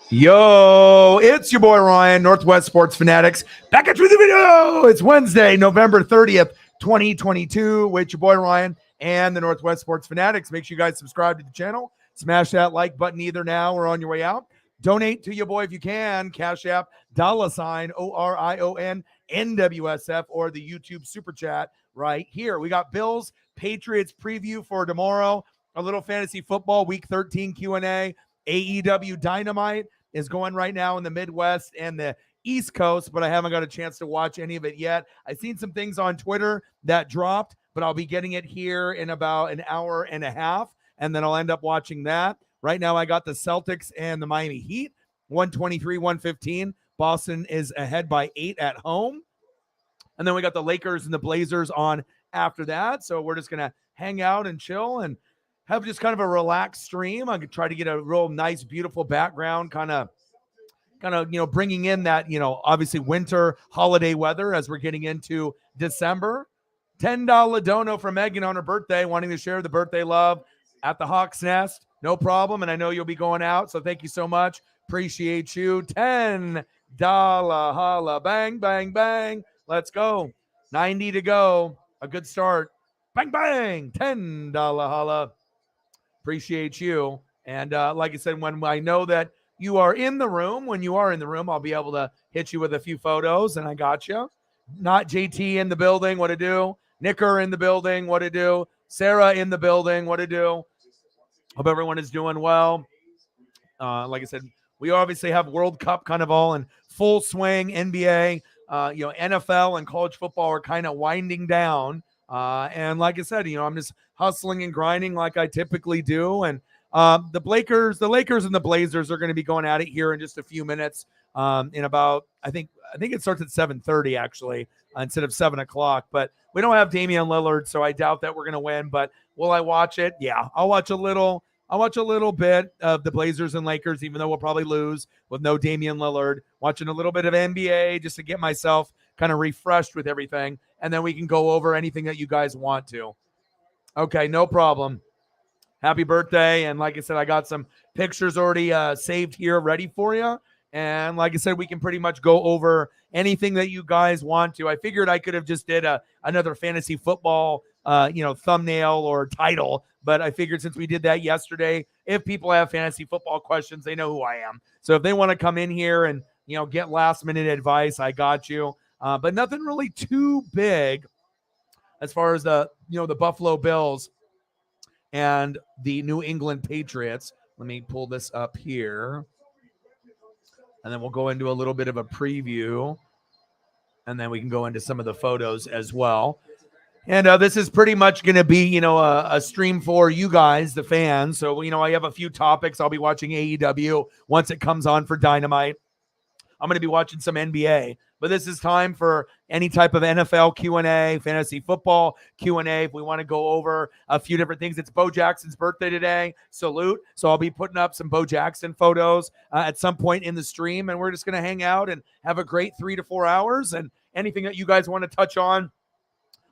Yo, it's your boy Ryan, Northwest Sports Fanatics, back at you with the video. It's Wednesday, November 30th, 2022, with your boy Ryan and the Northwest Sports Fanatics. Make sure you guys subscribe to the channel. Smash that like button either now or on your way out. Donate to your boy if you can. Cash App, $, ORION, NWSF, or the YouTube Super Chat right here. We got Bills, Patriots preview for tomorrow. A little fantasy football, week 13 Q&A. AEW Dynamite is going right now in the Midwest and the East Coast, but I haven't got a chance to watch any of it yet. I've seen some things on Twitter that dropped, but I'll be getting it here in about an hour and a half, and then I'll end up watching that. Right now, I got the Celtics and the Miami Heat, 123-115. Boston is ahead by 8 at home. And then we got the Lakers and the Blazers on after that. So we're just going to hang out and chill and have just kind of a relaxed stream. I could try to get a real nice, beautiful background, kind of, bringing in that, obviously winter holiday weather as we're getting into December. $10 dono from Megan on her birthday, wanting to share the birthday love at the Hawk's Nest. No problem. And I know you'll be going out. So thank you so much. Appreciate you. $10 holla. Bang, bang, bang. Let's go. 90 to go. A good start. Bang, bang. $10 holla. Appreciate you. And like I said, when I know that you are in the room, I'll be able to hit you with a few photos, and I got you. Not JT in the building, what to do? Nicker in the building, what to do? Sarah in the building, what to do? Hope everyone is doing well. Like I said, we obviously have World Cup kind of all in full swing. NBA, NFL and college football are kind of winding down. And like I said, I'm just hustling and grinding like I typically do. And the Lakers and the Blazers are going to be going at it here in just a few minutes. In about, I think it starts at 7:30 actually, instead of 7 o'clock. But we don't have Damian Lillard, so I doubt that we're going to win. But will I watch it? Yeah, I'll watch a little bit of the Blazers and Lakers, even though we'll probably lose with no Damian Lillard. Watching a little bit of NBA just to get myself kind of refreshed with everything. And then we can go over anything that you guys want to. Okay, no problem. Happy birthday. And like I said, I got some pictures already saved here ready for you. And like I said, we can pretty much go over anything that you guys want to. I figured I could have just did another fantasy football thumbnail or title. But I figured since we did that yesterday, if people have fantasy football questions, they know who I am. So if they want to come in here and, get last minute advice, I got you. But nothing really too big as far as the Buffalo Bills and the New England Patriots. Let me pull this up here. And then we'll go into a little bit of a preview. And then we can go into some of the photos as well. And this is pretty much going to be, a stream for you guys, the fans. So, I have a few topics. I'll be watching AEW once it comes on for Dynamite. I'm going to be watching some NBA. But this is time for any type of NFL Q&A, fantasy football Q&A. If we want to go over a few different things. It's Bo Jackson's birthday today. Salute. So I'll be putting up some Bo Jackson photos at some point in the stream. And we're just going to hang out and have a great 3 to 4 hours. And anything that you guys want to touch on.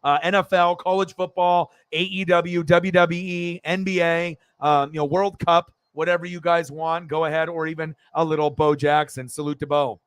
NFL, college football, AEW, WWE, NBA, World Cup, whatever you guys want, go ahead, or even a little Bo Jackson. Salute to Bo.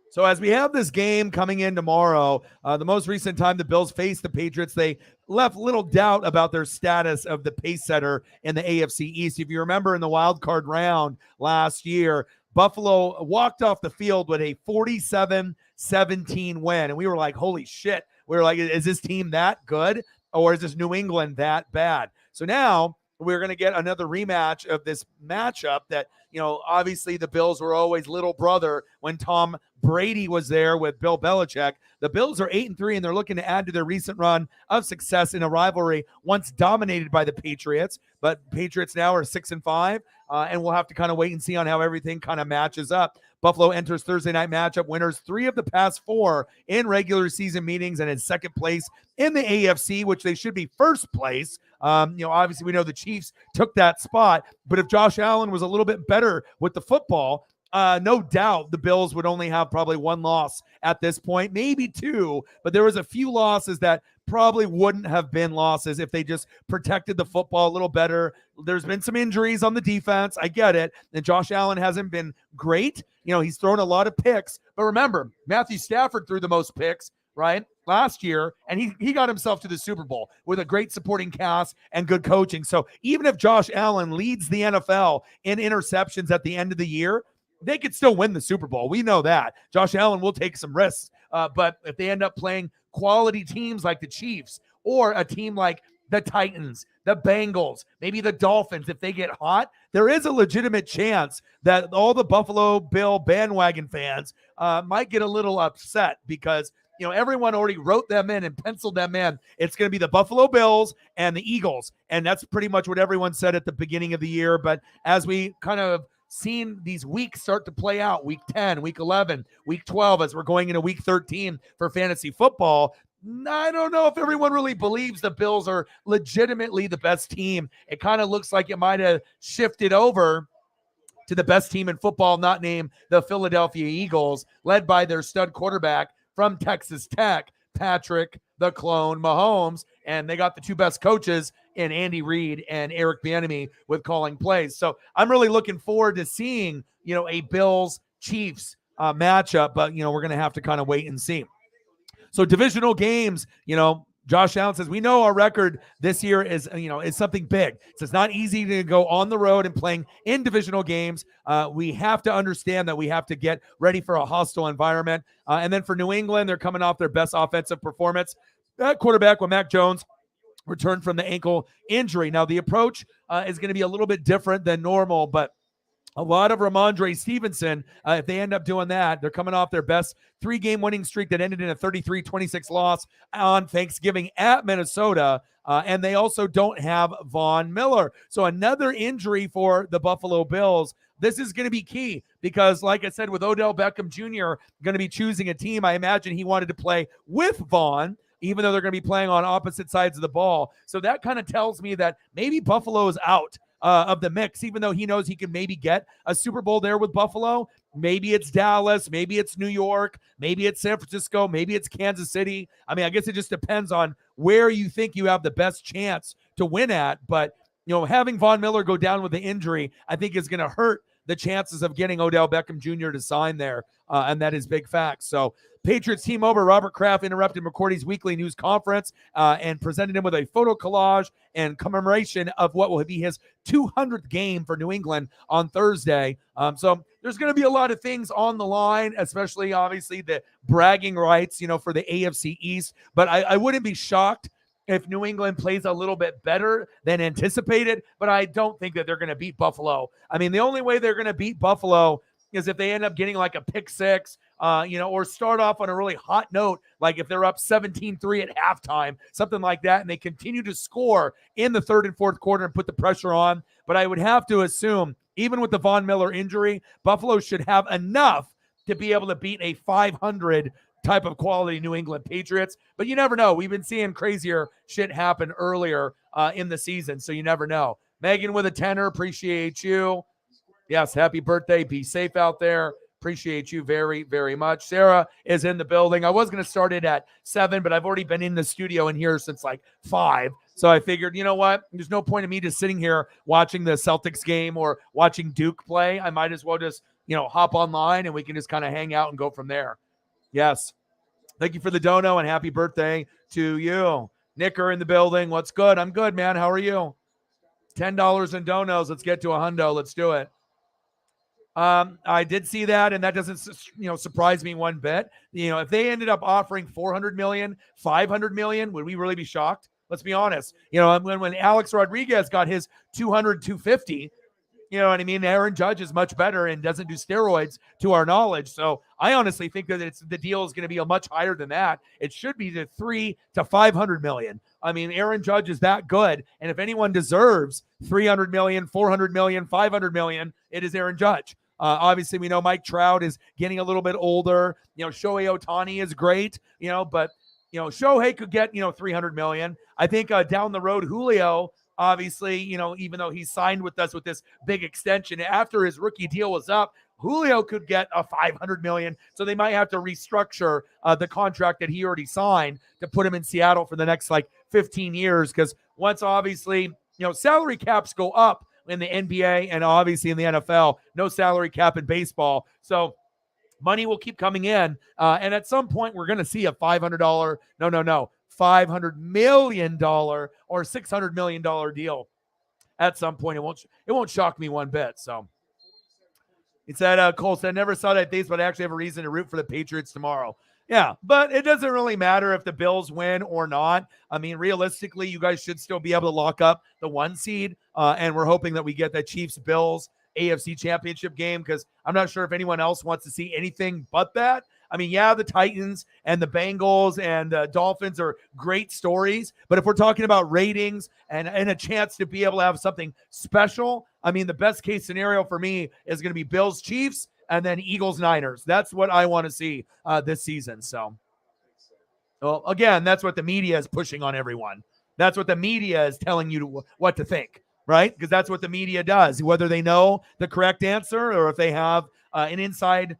So as we have this game coming in tomorrow, the most recent time the Bills faced the Patriots, they left little doubt about their status of the pace setter in the AFC East. If you remember in the wild card round last year, Buffalo walked off the field with a 47-17 win. And we were like, holy shit. We were like, is this team that good? Or is this New England that bad? So now we're going to get another rematch of this matchup that, obviously the Bills were always little brother when Tom Brady was there with Bill Belichick. The Bills are 8-3, and they're looking to add to their recent run of success in a rivalry once dominated by the Patriots. But Patriots now are 6-5, and we'll have to kind of wait and see on how everything kind of matches up. Buffalo enters Thursday night matchup winners 3 of the past 4 in regular season meetings and in second place in the AFC, which they should be first place. Obviously we know the Chiefs took that spot, but if Josh Allen was a little bit better with the football, no doubt the Bills would only have probably 1 loss at this point, maybe 2, but there was a few losses that probably wouldn't have been losses if they just protected the football a little better. There's been some injuries on the defense. I get it. And Josh Allen hasn't been great. He's thrown a lot of picks. But remember, Matthew Stafford threw the most picks, right, last year, and he got himself to the Super Bowl with a great supporting cast and good coaching. So even if Josh Allen leads the NFL in interceptions at the end of the year, they could still win the Super Bowl. We know that. Josh Allen will take some risks. But if they end up playing quality teams like the Chiefs or a team like the Titans, the Bengals, maybe the Dolphins, if they get hot, there is a legitimate chance that all the Buffalo Bill bandwagon fans might get a little upset because everyone already wrote them in and penciled them in. It's going to be the Buffalo Bills and the Eagles. And that's pretty much what everyone said at the beginning of the year. But as we kind of seen these weeks start to play out, week 10, week 11, week 12, as we're going into week 13 for fantasy football, I don't know if everyone really believes the Bills are legitimately the best team. It kind of looks like it might have shifted over to the best team in football, not named the Philadelphia Eagles, led by their stud quarterback from Texas Tech, Patrick the Clone Mahomes, and they got the two best coaches in Andy Reid and Eric Bieniemy with calling plays. So I'm really looking forward to seeing, a Bills-Chiefs matchup, but, we're going to have to kind of wait and see. So divisional games, Josh Allen says, we know our record this year is something big. So it's not easy to go on the road and playing in divisional games. We have to understand that we have to get ready for a hostile environment. And then for New England, they're coming off their best offensive performance. That quarterback with Mac Jones returned from the ankle injury. Now, the approach is going to be a little bit different than normal, but a lot of Ramondre Stevenson, if they end up doing that, they're coming off their best 3-game winning streak that ended in a 33-26 loss on Thanksgiving at Minnesota. And they also don't have Von Miller. So another injury for the Buffalo Bills. This is going to be key because, like I said, with Odell Beckham Jr. going to be choosing a team, I imagine he wanted to play with Von, even though they're going to be playing on opposite sides of the ball. So that kind of tells me that maybe Buffalo is out of the mix, even though he knows he can maybe get a Super Bowl there with Buffalo. Maybe it's Dallas, maybe it's New York, maybe it's San Francisco, maybe it's Kansas City. I mean, I guess it just depends on where you think you have the best chance to win at. But, having Von Miller go down with the injury, I think is going to hurt the chances of getting Odell Beckham Jr. to sign there. And that is big facts. So Patriots team over. Robert Kraft interrupted McCourty's weekly news conference and presented him with a photo collage and commemoration of what will be his 200th game for New England on Thursday. So there's going to be a lot of things on the line, especially obviously the bragging rights, for the AFC East. But I wouldn't be shocked if New England plays a little bit better than anticipated, but I don't think that they're going to beat Buffalo. I mean, the only way they're going to beat Buffalo is if they end up getting like a pick six, or start off on a really hot note, like if they're up 17-3 at halftime, something like that, and they continue to score in the third and fourth quarter and put the pressure on. But I would have to assume, even with the Von Miller injury, Buffalo should have enough to be able to beat a 500 type of quality New England Patriots. But you never know. We've been seeing crazier shit happen earlier in the season, so you never know. Megan with a tenner, appreciate you. Yes, happy birthday. Be safe out there. Appreciate you very, very much. Sarah is in the building. I was going to start it at 7, but I've already been in the studio in here since like 5. So I figured, you know what? There's no point in me just sitting here watching the Celtics game or watching Duke play. I might as well just, hop online and we can just kind of hang out and go from there. Yes. Thank you for the dono and happy birthday to you. Nicker in the building. What's good? I'm good, man. How are you? $10 in donos. Let's get to a hundo. Let's do it. I did see that, and that doesn't, surprise me one bit. If they ended up offering $400 million, $500 million, would we really be shocked? Let's be honest. When Alex Rodriguez got his 200, 250, you know what I mean? Aaron Judge is much better and doesn't do steroids to our knowledge. So I honestly think that the deal is going to be a much higher than that. It should be the 300 to 500 million. I mean, Aaron Judge is that good. And if anyone deserves 300 million, 400 million, 500 million, it is Aaron Judge. Obviously, we know Mike Trout is getting a little bit older. Shohei Ohtani is great, but, Shohei could get, 300 million. I think down the road, Julio obviously, even though he signed with us with this big extension, after his rookie deal was up, Julio could get a $500 million. So they might have to restructure the contract that he already signed to put him in Seattle for the next like 15 years. Because once obviously, salary caps go up in the NBA and obviously in the NFL, no salary cap in baseball. So money will keep coming in. And at some point, we're going to see a $500, $500 million or $600 million deal. At some point, it won't shock me one bit. So he said, Cole said, never saw that face, but I actually have a reason to root for the Patriots tomorrow. Yeah, but it doesn't really matter if the Bills win or not. I mean, realistically, you guys should still be able to lock up the 1 seed, and we're hoping that we get that Chiefs-Bills AFC Championship game, because I'm not sure if anyone else wants to see anything but that. I mean, yeah, the Titans and the Bengals and the Dolphins are great stories, but if we're talking about ratings and a chance to be able to have something special, I mean, the best case scenario for me is going to be Bills-Chiefs and then Eagles-Niners. That's what I want to see this season. So, well, again, that's what the media is pushing on everyone. That's what the media is telling you what to think, right? Because that's what the media does, whether they know the correct answer or if they have an inside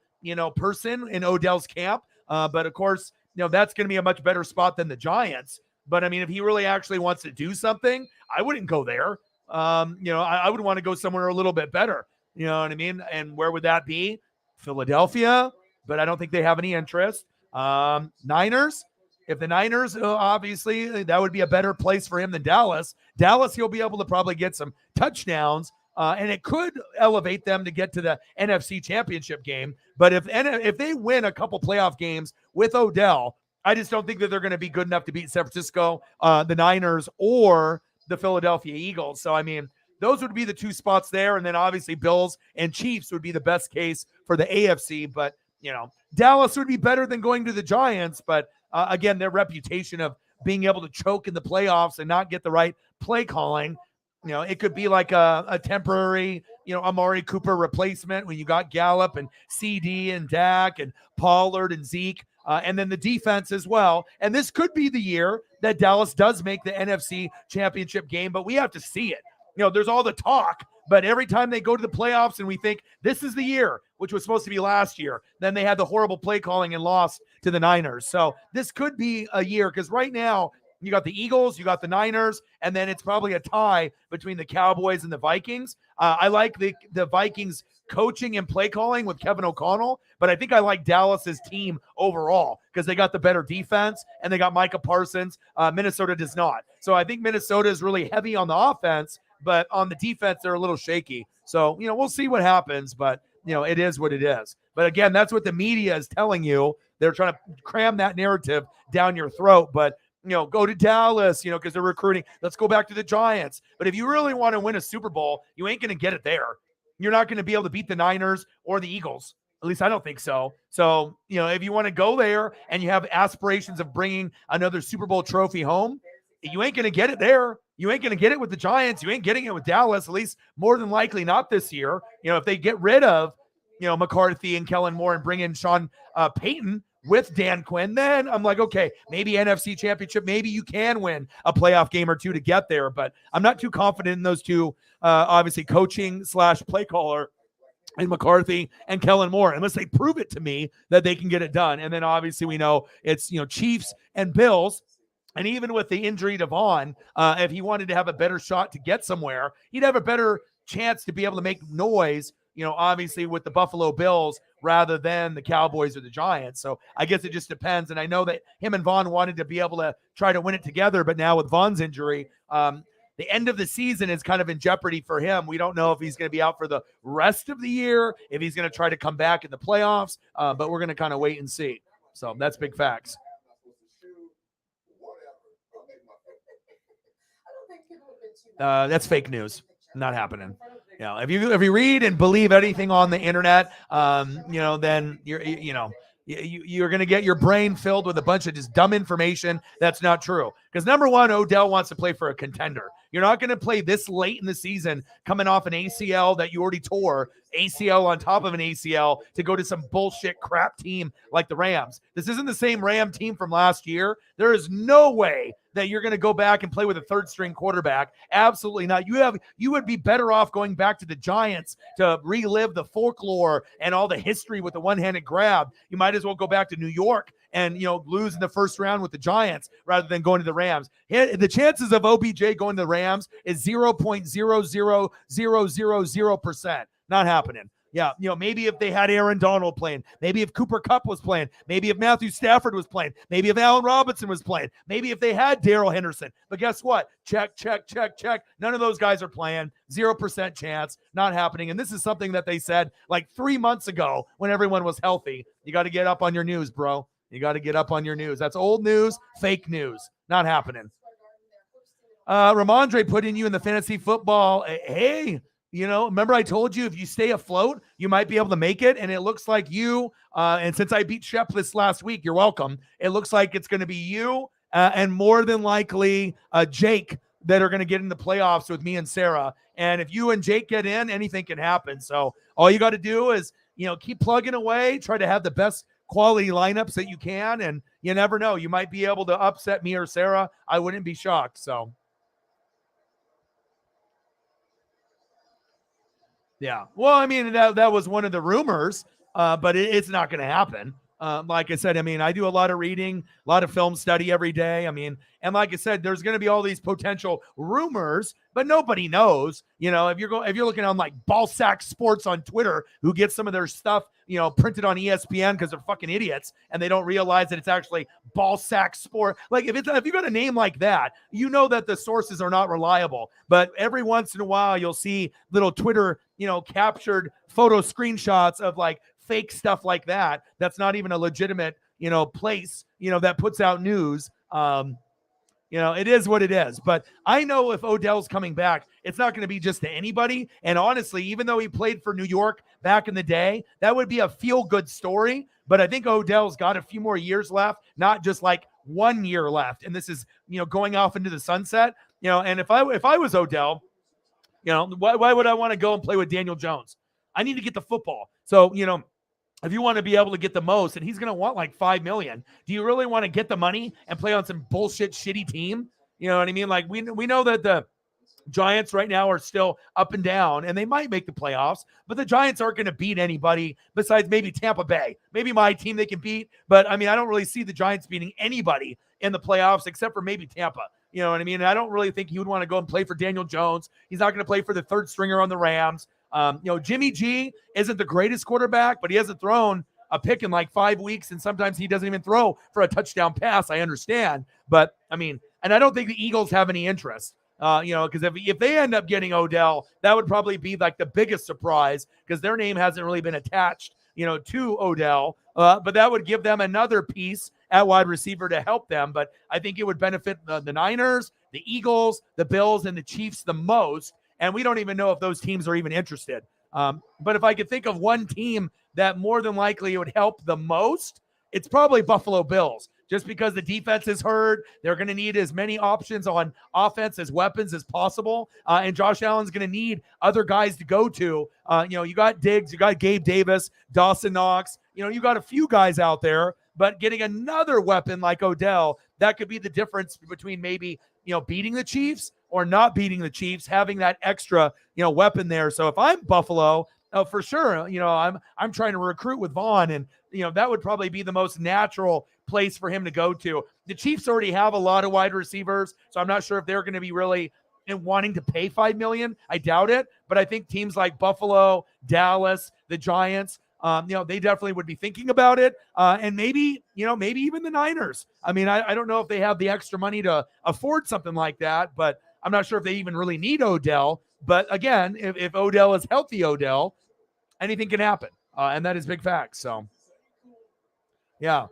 person in Odell's camp. But of course, that's going to be a much better spot than the Giants. But I mean, if he really actually wants to do something, I wouldn't go there. I would want to go somewhere a little bit better. You know what I mean? And where would that be? Philadelphia, but I don't think they have any interest. Niners. If the Niners, obviously, that would be a better place for him than Dallas. Dallas, he'll be able to probably get some touchdowns. And it could elevate them to get to the NFC Championship game. But if they win a couple playoff games with Odell, I just don't think that they're going to be good enough to beat San Francisco, the Niners, or the Philadelphia Eagles. So, I mean, those would be the 2 spots there. And then obviously Bills and Chiefs would be the best case for the AFC. But, Dallas would be better than going to the Giants. But again, their reputation of being able to choke in the playoffs and not get the right play calling, it could be like a temporary, Amari Cooper replacement when you got Gallup and CD and Dak and Pollard and Zeke, and then the defense as well. And this could be the year that Dallas does make the NFC Championship game, but we have to see it. There's all the talk, but every time they go to the playoffs and we think this is the year, which was supposed to be last year, then they had the horrible play calling and lost to the Niners. So this could be a year, because right now, you got the Eagles, you got the Niners, and then it's probably a tie between the Cowboys and the Vikings. I like the Vikings coaching and play calling with Kevin O'Connell, but I think I like Dallas's team overall because they got the better defense and they got Micah Parsons. Minnesota does not. So I think Minnesota is really heavy on the offense, but on the defense, they're a little shaky. So, we'll see what happens, but, it is what it is. But again, that's what the media is telling you. They're trying to cram that narrative down your throat, but go to Dallas, because they're recruiting. Let's go back to the Giants. But if you really want to win a Super Bowl, you ain't going to get it there. You're not going to be able to beat the Niners or the Eagles. At least I don't think so. So, if you want to go there and you have aspirations of bringing another Super Bowl trophy home, you ain't going to get it there. You ain't going to get it with the Giants. You ain't getting it with Dallas, at least more than likely not this year. If they get rid of, McCarthy and Kellen Moore and bring in Sean Payton with Dan Quinn, then I'm like, okay, maybe NFC Championship, maybe you can win a playoff game or two to get there, but I'm not too confident in those two, obviously coaching / play caller and McCarthy and Kellen Moore, unless they prove it to me that they can get it done. And then obviously we know it's, Chiefs and Bills. And even with the injury to Vaughn, if he wanted to have a better shot to get somewhere, he'd have a better chance to be able to make noise, obviously with the Buffalo Bills rather than the Cowboys or the Giants. So I guess it just depends. And I know that him and Vaughn wanted to be able to try to win it together, but now with Vaughn's injury, the end of the season is kind of in jeopardy for him. We don't know if he's going to be out for the rest of the year, if he's going to try to come back in the playoffs, but we're going to kind of wait and see. So that's big facts. That's fake news. Not happening. If you read and believe anything on the internet, then you're going to get your brain filled with a bunch of just dumb information that's not true. Because number one, Odell wants to play for a contender. You're not going to play this late in the season coming off an ACL that you already tore, ACL on top of an ACL, to go to some bullshit crap team like the Rams. This isn't the same Ram team from last year. There is no way that you're going to go back and play with a third string quarterback. Absolutely not. You would be better off going back to the Giants to relive the folklore and all the history with the one-handed grab. You might as well go back to New York and lose in the first round with the Giants rather than going to the Rams. The chances of OBJ going to the Rams is 0.00000%. Not happening. Yeah, maybe if they had Aaron Donald playing, maybe if Cooper Kupp was playing, maybe if Matthew Stafford was playing, maybe if Allen Robinson was playing, maybe if they had Darrell Henderson. But guess what? Check. None of those guys are playing. 0% chance. Not happening. And this is something that they said like 3 months ago when everyone was healthy. You got to get up on your news, bro. You got to get up on your news. That's old news, fake news. Not happening. Ramondre putting you in the fantasy football. Hey, remember I told you if you stay afloat, you might be able to make it. And it looks like you, and since I beat Shep this last week, you're welcome. It looks like it's going to be you and more than likely Jake that are going to get in the playoffs with me and Sarah. And if you and Jake get in, anything can happen. So all you got to do is, keep plugging away, try to have the best quality lineups that you can. And you never know, you might be able to upset me or Sarah. I wouldn't be shocked. So. Yeah. Well, I mean, that was one of the rumors, but it's not going to happen. Like I said, I mean, I do a lot of reading, a lot of film study every day. I mean, and like I said, there's going to be all these potential rumors, but nobody knows. If you're looking on like Ballsack Sports on Twitter, who gets some of their stuff, printed on ESPN because they're fucking idiots and they don't realize that it's actually Ballsack Sport. Like if you got a name like that, that the sources are not reliable. But every once in a while, you'll see little Twitter, captured photo screenshots of like fake stuff like that. That's not even a legitimate, place, that puts out news. It is what it is. But I know if Odell's coming back, it's not going to be just to anybody. And honestly, even though he played for New York back in the day, that would be a feel-good story. But I think Odell's got a few more years left, not just like 1 year left. And this is, going off into the sunset. And if I was Odell, why would I want to go and play with Daniel Jones? I need to get the football. So, if you want to be able to get the most, and he's going to want like $5 million, do you really want to get the money and play on some bullshit shitty team? You know what I mean? Like we know that the Giants right now are still up and down, and they might make the playoffs, but the Giants aren't going to beat anybody besides maybe Tampa Bay. Maybe my team they can beat, but I mean, I don't really see the Giants beating anybody in the playoffs except for maybe Tampa. You know what I mean? And I don't really think he would want to go and play for Daniel Jones. He's not going to play for the third stringer on the Rams. Jimmy G isn't the greatest quarterback, but he hasn't thrown a pick in like 5 weeks, and sometimes he doesn't even throw for a touchdown pass. I understand, but I mean, and I don't think the Eagles have any interest. Because if they end up getting Odell, that would probably be like the biggest surprise because their name hasn't really been attached, to Odell. But that would give them another piece at wide receiver to help them. But I think it would benefit the Niners, the Eagles, the Bills, and the Chiefs the most. And we don't even know if those teams are even interested. But if I could think of one team that more than likely would help the most, it's probably Buffalo Bills. Just because the defense is hurt, they're going to need as many options on offense as weapons as possible. And Josh Allen's going to need other guys to go to. You got Diggs, you got Gabe Davis, Dawson Knox. You got a few guys out there, but getting another weapon like Odell, that could be the difference between maybe, beating the Chiefs or not beating the Chiefs, having that extra, weapon there. So if I'm Buffalo, for sure, I'm trying to recruit with Vaughn, and that would probably be the most natural place for him to go to. The Chiefs already have a lot of wide receivers, so I'm not sure if they're going to be really wanting to pay $5 million. I doubt it, but I think teams like Buffalo, Dallas, the Giants, they definitely would be thinking about it, and maybe even the Niners. I mean, I don't know if they have the extra money to afford something like that, but I'm not sure if they even really need Odell. But again, if Odell is healthy, anything can happen, and that is big facts. So, yeah.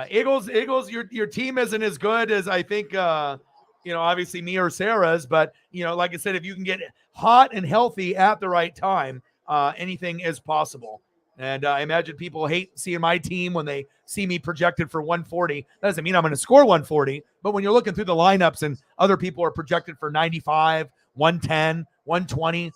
Eagles. Your team isn't as good as I think. Obviously me or Sarah's, but like I said, if you can get hot and healthy at the right time, anything is possible. And I imagine people hate seeing my team when they see me projected for 140. That doesn't mean I'm going to score 140, but when you're looking through the lineups and other people are projected for 95, 110, 120,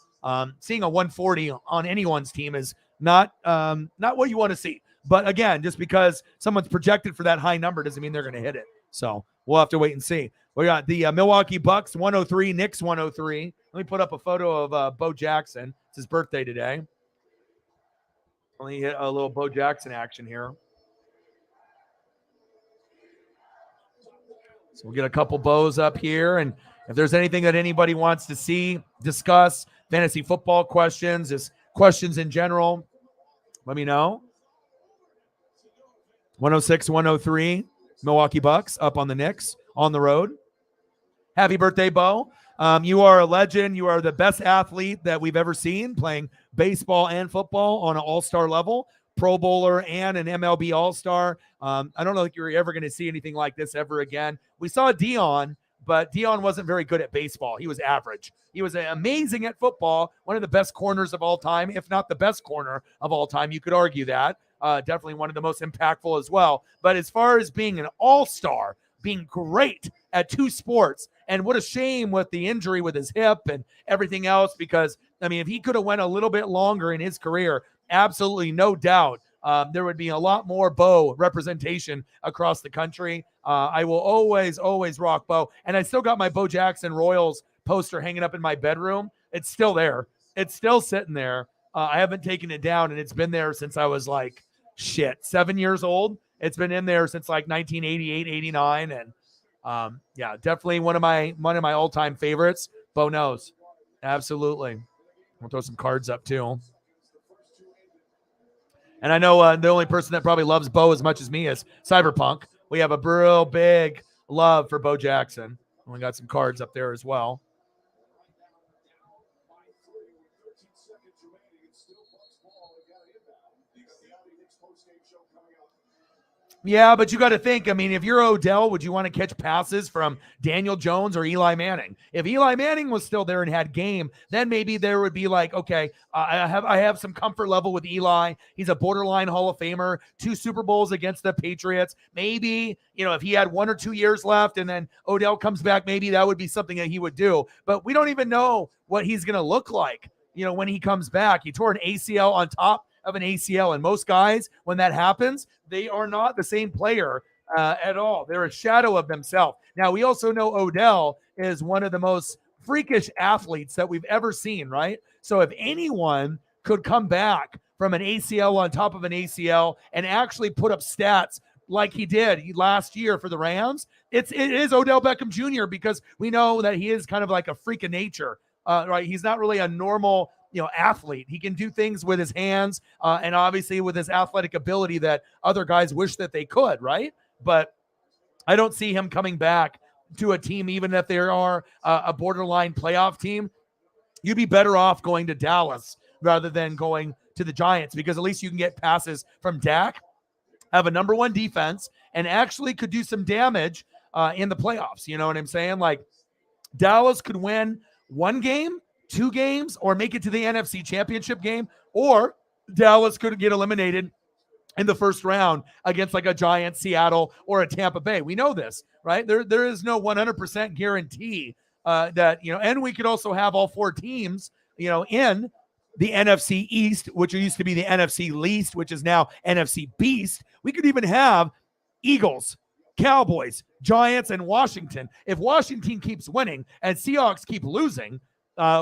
seeing a 140 on anyone's team is not what you want to see. But again, just because someone's projected for that high number doesn't mean they're going to hit it. So we'll have to wait and see. We got the Milwaukee Bucks 103, Knicks 103. Let me put up a photo of Bo Jackson. It's his birthday today. Let me hit a little Bo Jackson action here. So we'll get a couple bows up here. And if there's anything that anybody wants to see, discuss, fantasy football questions, just questions in general, let me know. 106, 103, Milwaukee Bucks up on the Knicks on the road. Happy birthday, Bo. You are a legend. You are the best athlete that we've ever seen playing baseball and football on an all-star level, Pro Bowler and an MLB All-Star. I don't know if you're ever going to see anything like this ever again. We saw Dion, but Dion wasn't very good at baseball. He was average. He was amazing at football, one of the best corners of all time, if not the best corner of all time. You could argue that. Definitely one of the most impactful as well. But as far as being an all-star, being great at two sports, and what a shame with the injury with his hip and everything else, because, I mean, if he could have went a little bit longer in his career, absolutely no doubt there would be a lot more Bo representation across the country. I will always, always rock Bo. And I still got my Bo Jackson Royals poster hanging up in my bedroom. It's still there. It's still sitting there. I haven't taken it down, and it's been there since I was 7 years old. It's been in there since 1988, 89. And definitely one of my all-time favorites. Bo knows. Absolutely. We'll throw some cards up too. And I know the only person that probably loves Bo as much as me is Cyberpunk. We have a real big love for Bo Jackson. And we got some cards up there as well. Yeah, but you got to think, I mean, if you're Odell, would you want to catch passes from Daniel Jones or Eli Manning? If Eli Manning was still there and had game, then maybe there would be okay, I have some comfort level with Eli. He's a borderline Hall of Famer, 2 Super Bowls against the Patriots. Maybe, if he had 1 or 2 years left and then Odell comes back, maybe that would be something that he would do. But we don't even know what he's going to look like, when he comes back. He tore an ACL on top of an ACL. And most guys, when that happens, they are not the same player at all. They're a shadow of themselves. Now, we also know Odell is one of the most freakish athletes that we've ever seen, right? So if anyone could come back from an ACL on top of an ACL and actually put up stats like he did last year for the Rams, it is Odell Beckham Jr., because we know that he is kind of like a freak of nature, right? He's not really a normal athlete. He can do things with his hands and obviously with his athletic ability that other guys wish that they could, right? But I don't see him coming back to a team, even if they are a borderline playoff team. You'd be better off going to Dallas rather than going to the Giants, because at least you can get passes from Dak, have a number 1 defense, and actually could do some damage in the playoffs. You know what I'm saying? Dallas could win 1 game, 2 games, or make it to the NFC Championship game, or Dallas could get eliminated in the first round against a Giants, Seattle, or a Tampa Bay. We know this, right? There is no 100% guarantee that, and we could also have all 4 teams, in the NFC East, which used to be the NFC Least, which is now NFC Beast. We could even have Eagles, Cowboys, Giants, and Washington. If Washington keeps winning and Seahawks keep losing,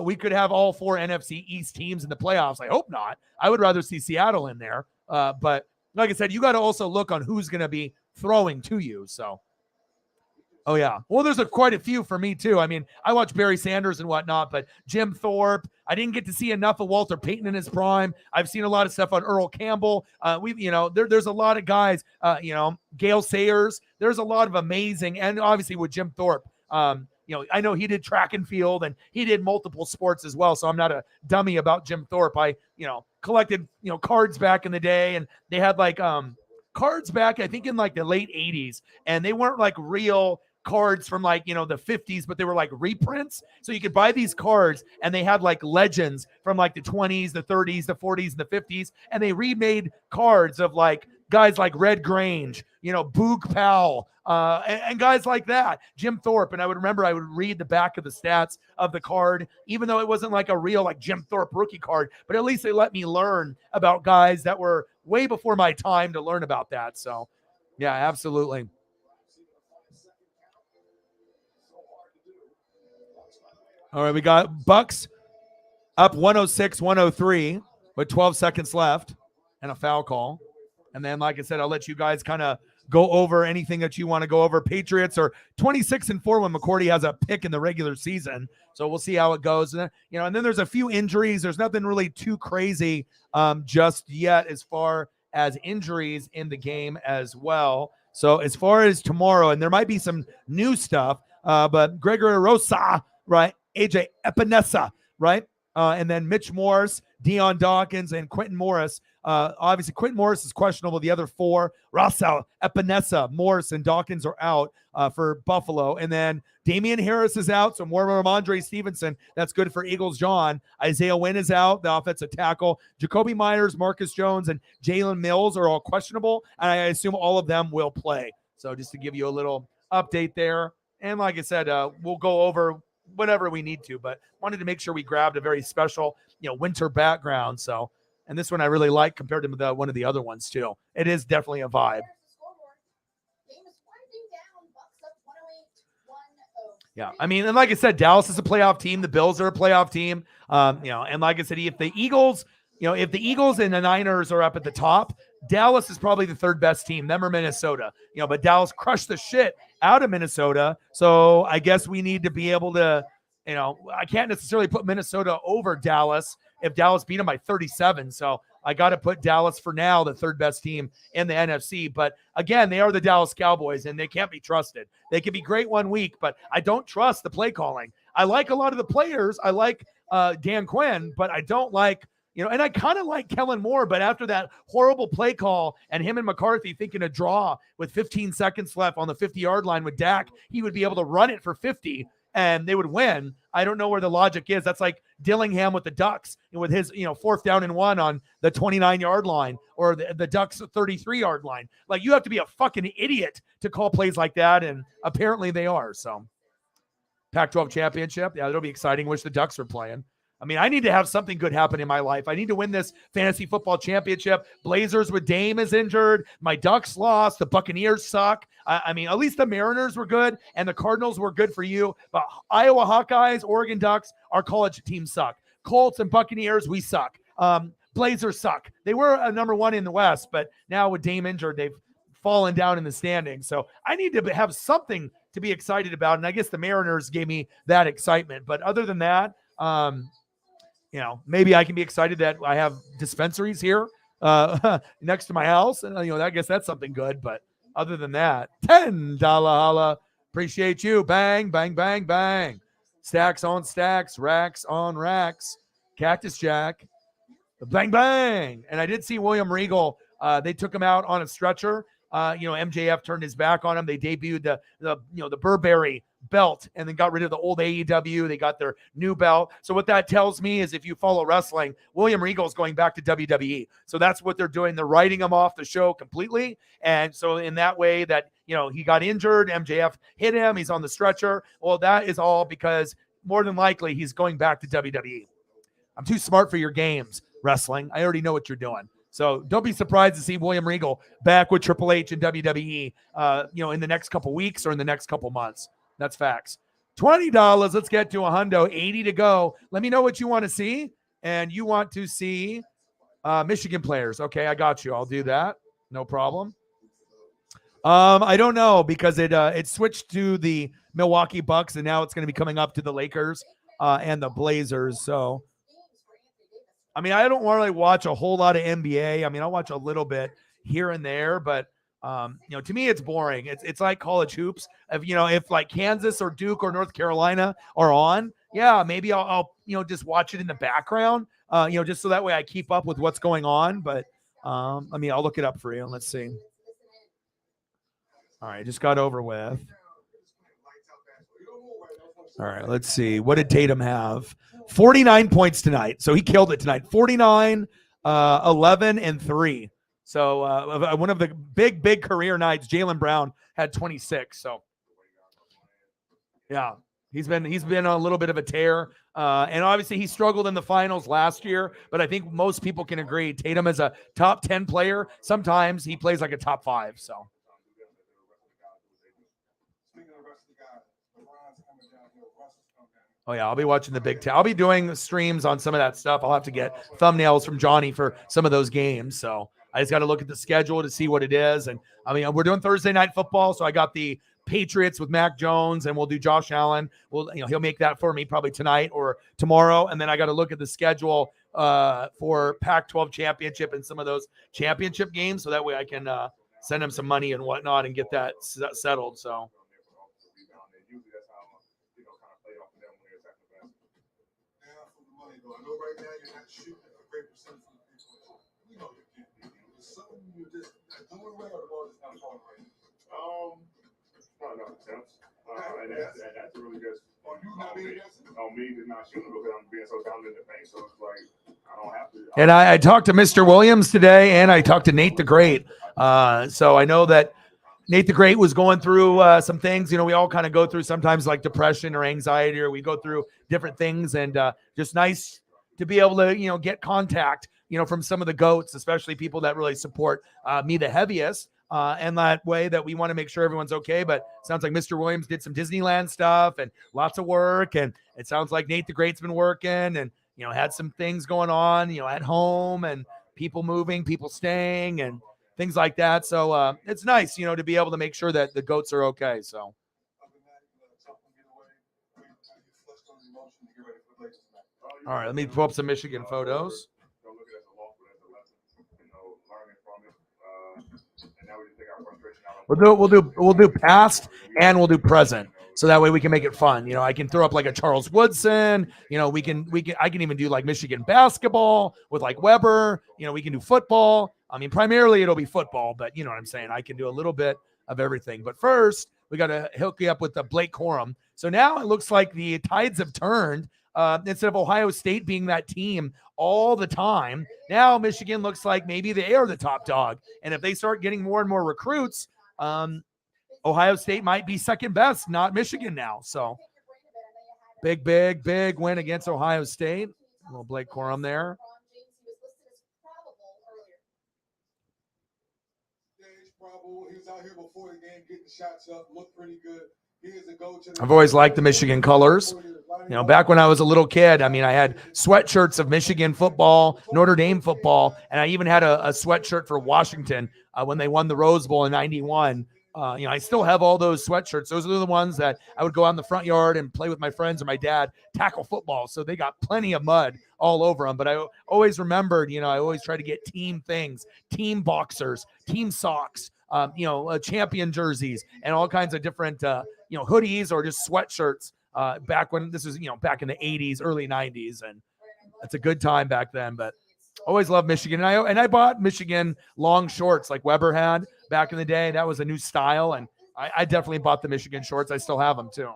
we could have all 4 NFC East teams in the playoffs. I hope not. I would rather see Seattle in there. But like I said, you got to also look on who's going to be throwing to you. So, oh yeah. Well, there's quite a few for me too. I mean, I watch Barry Sanders and whatnot, but Jim Thorpe, I didn't get to see enough of Walter Payton in his prime. I've seen a lot of stuff on Earl Campbell. There's a lot of guys, Gale Sayers. There's a lot of amazing, and obviously with Jim Thorpe, I know he did track and field and he did multiple sports as well. So I'm not a dummy about Jim Thorpe. I, collected, cards back in the day, and they had cards back, I think in the late 80s, and they weren't real cards from the 50s, but they were reprints. So you could buy these cards and they had legends from the 20s, the 30s, the 40s, and the 50s. And they remade cards of guys like Red Grange, Boog Powell, and guys like that, Jim Thorpe. And I would read the back of the stats of the card, even though it wasn't a real Jim Thorpe rookie card, but at least they let me learn about guys that were way before my time to learn about that. So yeah, absolutely. All right, we got Bucks up 106-103 with 12 seconds left and a foul call. And then, like I said, I'll let you guys kind of go over anything that you want to go over. Patriots are 26-4 when McCourty has a pick in the regular season. So we'll see how it goes. And then, and then there's a few injuries. There's nothing really too crazy just yet as far as injuries in the game as well. So as far as tomorrow, and there might be some new stuff, but Gregory Rosa, right? AJ Epinesa, right? And then Mitch Morse, Deion Dawkins, and Quentin Morris. Obviously, Quentin Morris is questionable. The other four, Russell, Epinesa, Morris, and Dawkins are out for Buffalo. And then Damian Harris is out, so more Ramondre Stevenson. That's good for Eagles John. Isaiah Wynn is out, the offensive tackle. Jacoby Myers, Marcus Jones, and Jalen Mills are all questionable, and I assume all of them will play. So just to give you a little update there. And like I said, we'll go over whatever we need to, but wanted to make sure we grabbed a very special, winter background. So, and this one I really like compared to one of the other ones too. It is definitely a vibe. Yeah, I mean, and like I said, Dallas is a playoff team. The Bills are a playoff team. And like I said, if the Eagles and the Niners are up at the top, Dallas is probably the third best team, them or Minnesota. But Dallas crushed the shit out of Minnesota. So I guess we need to be able to, I can't necessarily put Minnesota over Dallas if Dallas beat them by 37. So I got to put Dallas for now, the third best team in the NFC. But again, they are the Dallas Cowboys and they can't be trusted. They can be great one week, but I don't trust the play calling. I like a lot of the players. I like Dan Quinn, but I don't like, and I kind of like Kellen Moore, but after that horrible play call and him and McCarthy thinking a draw with 15 seconds left on the 50-yard line with Dak, he would be able to run it for 50 and they would win. I don't know where the logic is. That's like Dillingham with the Ducks with his, 4th down and 1 on the 29-yard line or the Ducks 33-yard line. Like, you have to be a fucking idiot to call plays like that, and apparently they are. So Pac-12 championship, yeah, it'll be exciting. Wish the Ducks were playing. I mean, I need to have something good happen in my life. I need to win this fantasy football championship. Blazers with Dame is injured. My Ducks lost. The Buccaneers suck. I mean, at least the Mariners were good and the Cardinals were good for you. But Iowa Hawkeyes, Oregon Ducks, our college teams suck. Colts and Buccaneers, we suck. Blazers suck. They were number 1 in the West, but now with Dame injured, they've fallen down in the standings. So I need to have something to be excited about. And I guess the Mariners gave me that excitement. But other than that, maybe I can be excited that I have dispensaries here next to my house. And, I guess that's something good. But other than that, $10 holla. Appreciate you. Bang, bang, bang, bang. Stacks on stacks, racks on racks. Cactus Jack. Bang, bang. And I did see William Regal. They took him out on a stretcher. MJF turned his back on him. They debuted the Burberry belt and then got rid of the old AEW. They got their new belt. So what that tells me is if you follow wrestling, William Regal is going back to WWE. So that's what they're doing. They're writing him off the show completely. And so in that way that, he got injured, MJF hit him, he's on the stretcher. Well, that is all because more than likely he's going back to WWE. I'm too smart for your games, wrestling. I already know what you're doing. So don't be surprised to see William Regal back with Triple H and WWE, in the next couple weeks or in the next couple months. That's facts. $20. Let's get to a hundo. 80 to go. Let me know what you want to see. And you want to see Michigan players. Okay, I got you. I'll do that. No problem. I don't know because it switched to the Milwaukee Bucks and now it's going to be coming up to the Lakers and the Blazers. So, I mean, I don't really watch a whole lot of NBA. I mean, I'll watch a little bit here and there, but to me, it's boring. It's like college hoops. If like Kansas or Duke or North Carolina are on, yeah, maybe I'll just watch it in the background, just so that way I keep up with what's going on. But I'll look it up for you. Let's see. All right, just got over with. All right, let's see. What did Tatum have? 49 points tonight. So he killed it tonight. 49, 11, and 3. So one of the big career nights, Jaylen Brown had 26. So yeah, he's been a little bit of a tear. And obviously he struggled in the finals last year, but I think most people can agree Tatum is a top 10 player. Sometimes he plays like a top 5. So. Oh yeah, I'll be watching the Big Ten. I'll be doing streams on some of that stuff. I'll have to get thumbnails from Johnny for some of those games. So I just got to look at the schedule to see what it is. And I mean, we're doing Thursday night football, so I got the Patriots with Mac Jones, and we'll do Josh Allen. He'll make that for me probably tonight or tomorrow. And then I got to look at the schedule for Pac-12 championship and some of those championship games, so that way I can send him some money and whatnot and get that settled. So. I know right now you're not shooting a great percentage from the people. We know you can't be. It's something you're just not doing well, or the ball just not falling right. Not enough attempts. And that's really just on me to not shooting because I'm being so dominant in the paint. So it's like I don't have to. And I talked to Mr. Williams today, and I talked to Nate the Great. So I know that Nate the Great was going through some things. We all kind of go through sometimes like depression or anxiety, or we go through different things, and just nice to be able to, get contact, from some of the GOATs, especially people that really support me the heaviest. And that way that we want to make sure everyone's okay. But it sounds like Mr. Williams did some Disneyland stuff and lots of work. And it sounds like Nate the Great's been working and, had some things going on, at home and people moving, people staying and things like that. So it's nice, to be able to make sure that the GOATs are okay. So. All right, let me pull up some Michigan photos. We'll do past and we'll do present, so that way we can make it fun. I can throw up like a Charles Woodson. I can even do like Michigan basketball with like Weber. We can do football. I mean, primarily it'll be football, but you know what I'm saying. I can do a little bit of everything. But first, we got to hook you up with the Blake Corum. So now it looks like the tides have turned. Instead of Ohio State being that team all the time, now Michigan looks like maybe they are the top dog. And if they start getting more and more recruits, Ohio State might be second best, not Michigan now. So big win against Ohio State. A little Blake Corum there. He was out here before the game getting shots up, looked pretty good. I've always liked the Michigan colors. Back when I was a little kid, I mean, I had sweatshirts of Michigan football, Notre Dame football, and I even had a sweatshirt for Washington when they won the Rose Bowl in '91. I still have all those sweatshirts. Those are the ones that I would go out in the front yard and play with my friends or my dad, tackle football. So they got plenty of mud all over them. But I always remembered, I always try to get team things, team boxers, team socks, champion jerseys, and all kinds of different, hoodies or just sweatshirts. Back when this was, back in the 80s, early 90s. And that's a good time back then. But always loved Michigan. And I bought Michigan long shorts like Weber had back in the day. That was a new style. And I definitely bought the Michigan shorts. I still have them too.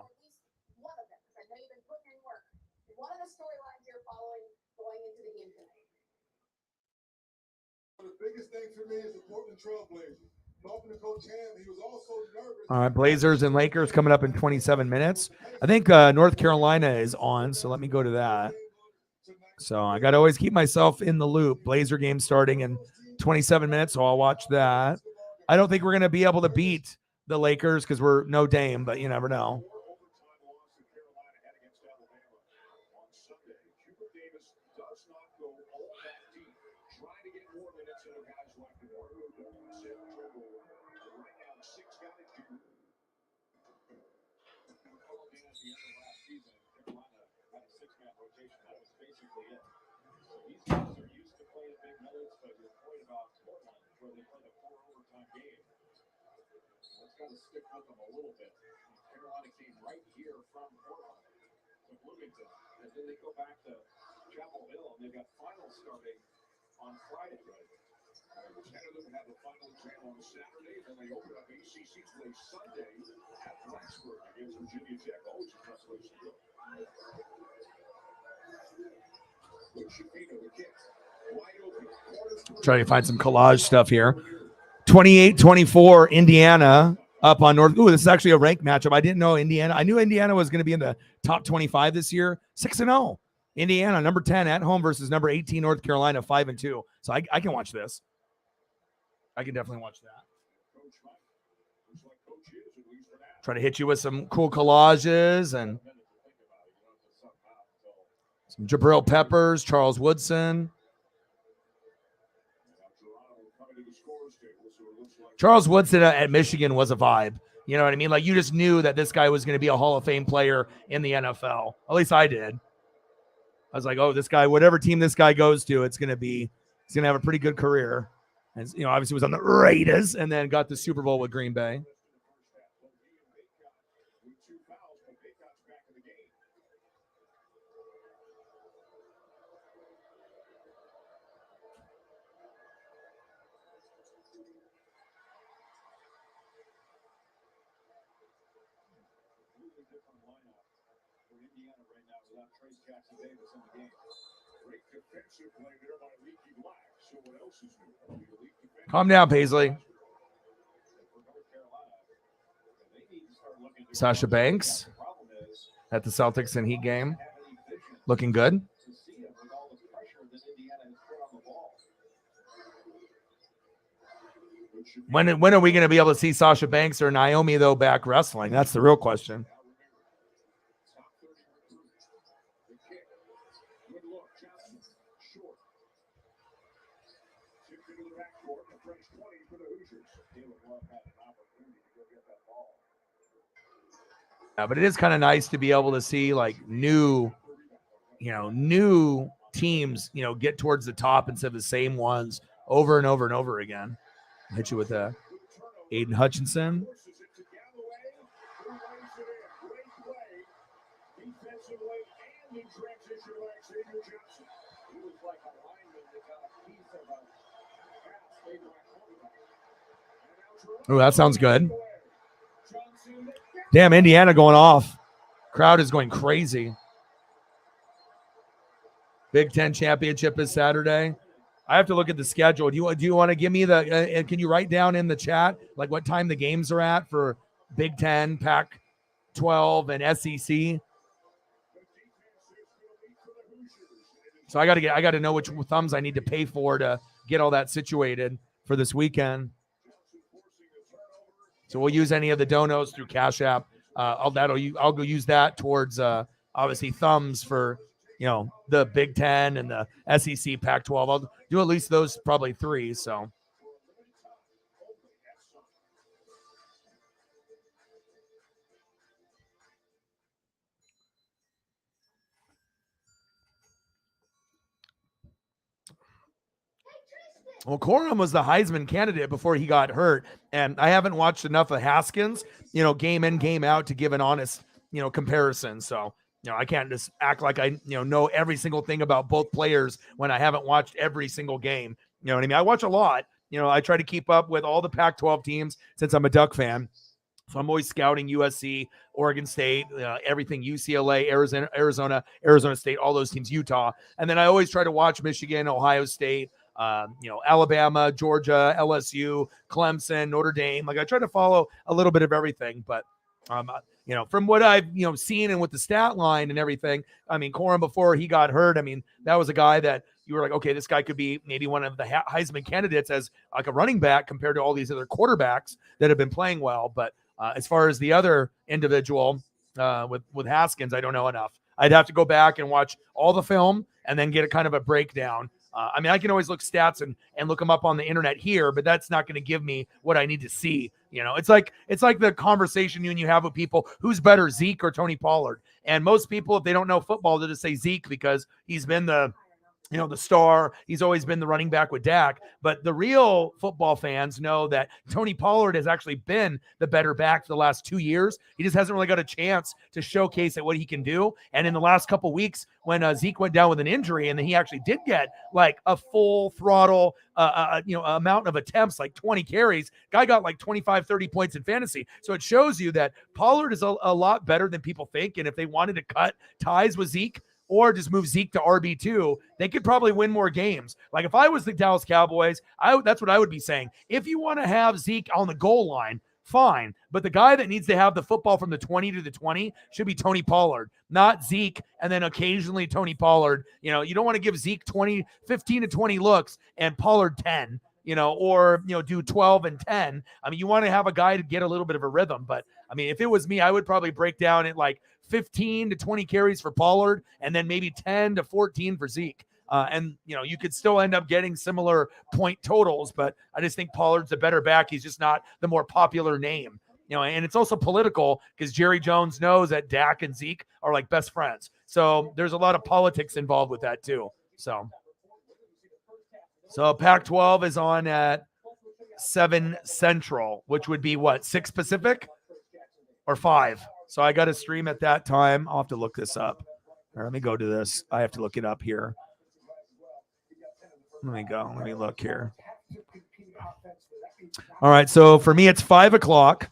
The biggest thing for me is the Portland Trailblazers. Talking to Coach Ham, he was also nervous. All right, Blazers and Lakers coming up in 27 minutes. I think North Carolina is on, so let me go to that. So I got to always keep myself in the loop. Blazer game starting in 27 minutes, so I'll watch that. I don't think we're going to be able to beat the Lakers because we're no Dame, but you never know. Got to stick with them a little bit. Carolina came right here from Portland to Bloomington, and then they go back to Chapel Hill, and they've got finals starting on Friday. 10 of them have the final exam on Saturday, and then they open up ACC play Sunday at Blacksburg against Virginia Tech. Always a tough place to go. Trying to find some collage stuff here. 28-24, Indiana up on North. Ooh, this is actually a ranked matchup. I didn't know Indiana. I knew Indiana was going to be in the top 25 this year. 6-0. Indiana, number 10 at home versus number 18, North Carolina, 5-2. So I can watch this. I can definitely watch that. Try to hit you with some cool collages and Jabril Peppers, Charles Woodson. Charles Woodson at Michigan was a vibe. You know what I mean? Like, you just knew that this guy was going to be a Hall of Fame player in the NFL. At least I did. I was like, oh, this guy, whatever team this guy goes to, he's going to have a pretty good career. And, obviously was on the Raiders and then got the Super Bowl with Green Bay. Calm down, Paisley. Sasha Banks at the Celtics and Heat game. Looking good. When are we going to be able to see Sasha Banks or Naomi, though, back wrestling? That's the real question. Yeah, but it is kind of nice to be able to see like new teams, get towards the top instead of the same ones over and over and over again. I'll hit you with that. Aiden Hutchinson. Oh, that sounds good. Damn, Indiana going off. Crowd is going crazy. Big Ten championship is Saturday. I have to look at the schedule. Do you want to give me the? Can you write down in the chat like what time the games are at for Big Ten, Pac-12, and SEC? So I got to know which thumbs I need to pay for to get all that situated for this weekend. So we'll use any of the donos through Cash App. I'll go use that towards obviously thumbs for the Big Ten and the SEC, Pac-12. I'll do at least those probably three. So. Well, Corum was the Heisman candidate before he got hurt, and I haven't watched enough of Haskins, game in, game out to give an honest, comparison. So, I can't just act like I, know every single thing about both players when I haven't watched every single game. You know what I mean? I watch a lot. I try to keep up with all the Pac-12 teams since I'm a Duck fan. So I'm always scouting USC, Oregon State, everything, UCLA, Arizona State, all those teams, Utah. And then I always try to watch Michigan, Ohio State, Alabama, Georgia, LSU, Clemson, Notre Dame. Like I try to follow a little bit of everything, but from what I've, seen and with the stat line and everything, I mean, Corum before he got hurt, I mean, that was a guy that you were like, okay, this guy could be maybe one of the Heisman candidates as like a running back compared to all these other quarterbacks that have been playing well. But as far as the other individual with Haskins, I don't know enough. I'd have to go back and watch all the film and then get a kind of a breakdown. I mean, I can always look stats and look them up on the internet here, but that's not going to give me what I need to see. It's like the conversation you have with people, who's better, Zeke or Tony Pollard? And most people, if they don't know football, they'll just say Zeke because he's been the star. He's always been the running back with Dak. But the real football fans know that Tony Pollard has actually been the better back for the last 2 years. He just hasn't really got a chance to showcase at what he can do. And in the last couple of weeks, when Zeke went down with an injury, and then he actually did get like a full throttle, amount of attempts, like 20 carries, guy got like 25, 30 points in fantasy. So it shows you that Pollard is a lot better than people think. And if they wanted to cut ties with Zeke, or just move Zeke to RB2, they could probably win more games. Like if I was the Dallas Cowboys, that's what I would be saying. If you want to have Zeke on the goal line, fine. But the guy that needs to have the football from the 20 to the 20 should be Tony Pollard, not Zeke. And then occasionally Tony Pollard, you don't want to give Zeke 15 to 20 looks and Pollard 10, or do 12 and 10. I mean, you want to have a guy to get a little bit of a rhythm. But I mean, if it was me, I would probably break down at like 15 to 20 carries for Pollard, and then maybe 10 to 14 for Zeke. And, you could still end up getting similar point totals, but I just think Pollard's a better back. He's just not the more popular name. And it's also political because Jerry Jones knows that Dak and Zeke are like best friends. So there's a lot of politics involved with that too. So Pac-12 is on at 7 Central, which would be what, 6 Pacific or 5? So I got to stream at that time. I'll have to look this up. Or let me go to this. I have to look it up here. Let me go. Let me look here. All right. So for me, it's 5 o'clock.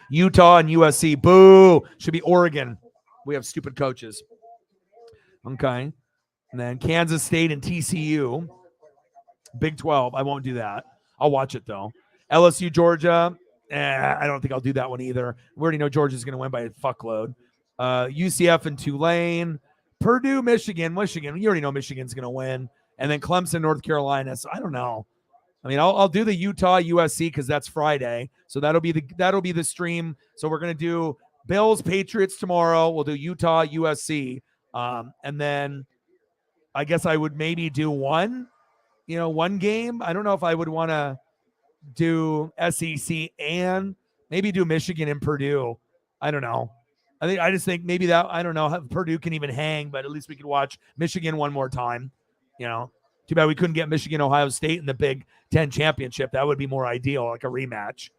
Utah and USC. Boo. Should be Oregon. We have stupid coaches. Okay. And then Kansas State and TCU. Big 12. I won't do that. I'll watch it, though. LSU, Georgia. I don't think I'll do that one either. We already know Georgia's going to win by a fuckload. UCF and Tulane. Purdue, Michigan. You already know Michigan's going to win. And then Clemson, North Carolina. So I don't know. I mean, I'll do the Utah USC because that's Friday. So that'll be the stream. So we're going to do Bills, Patriots tomorrow. We'll do Utah USC. And then I guess I would maybe do one game. I don't know if I would want to do SEC and maybe do Michigan and Purdue. I don't know. I just think maybe that, I don't know how Purdue can even hang, but at least we could watch Michigan one more time. Too bad we couldn't get Michigan, Ohio State in the Big Ten championship. That would be more ideal, like a rematch.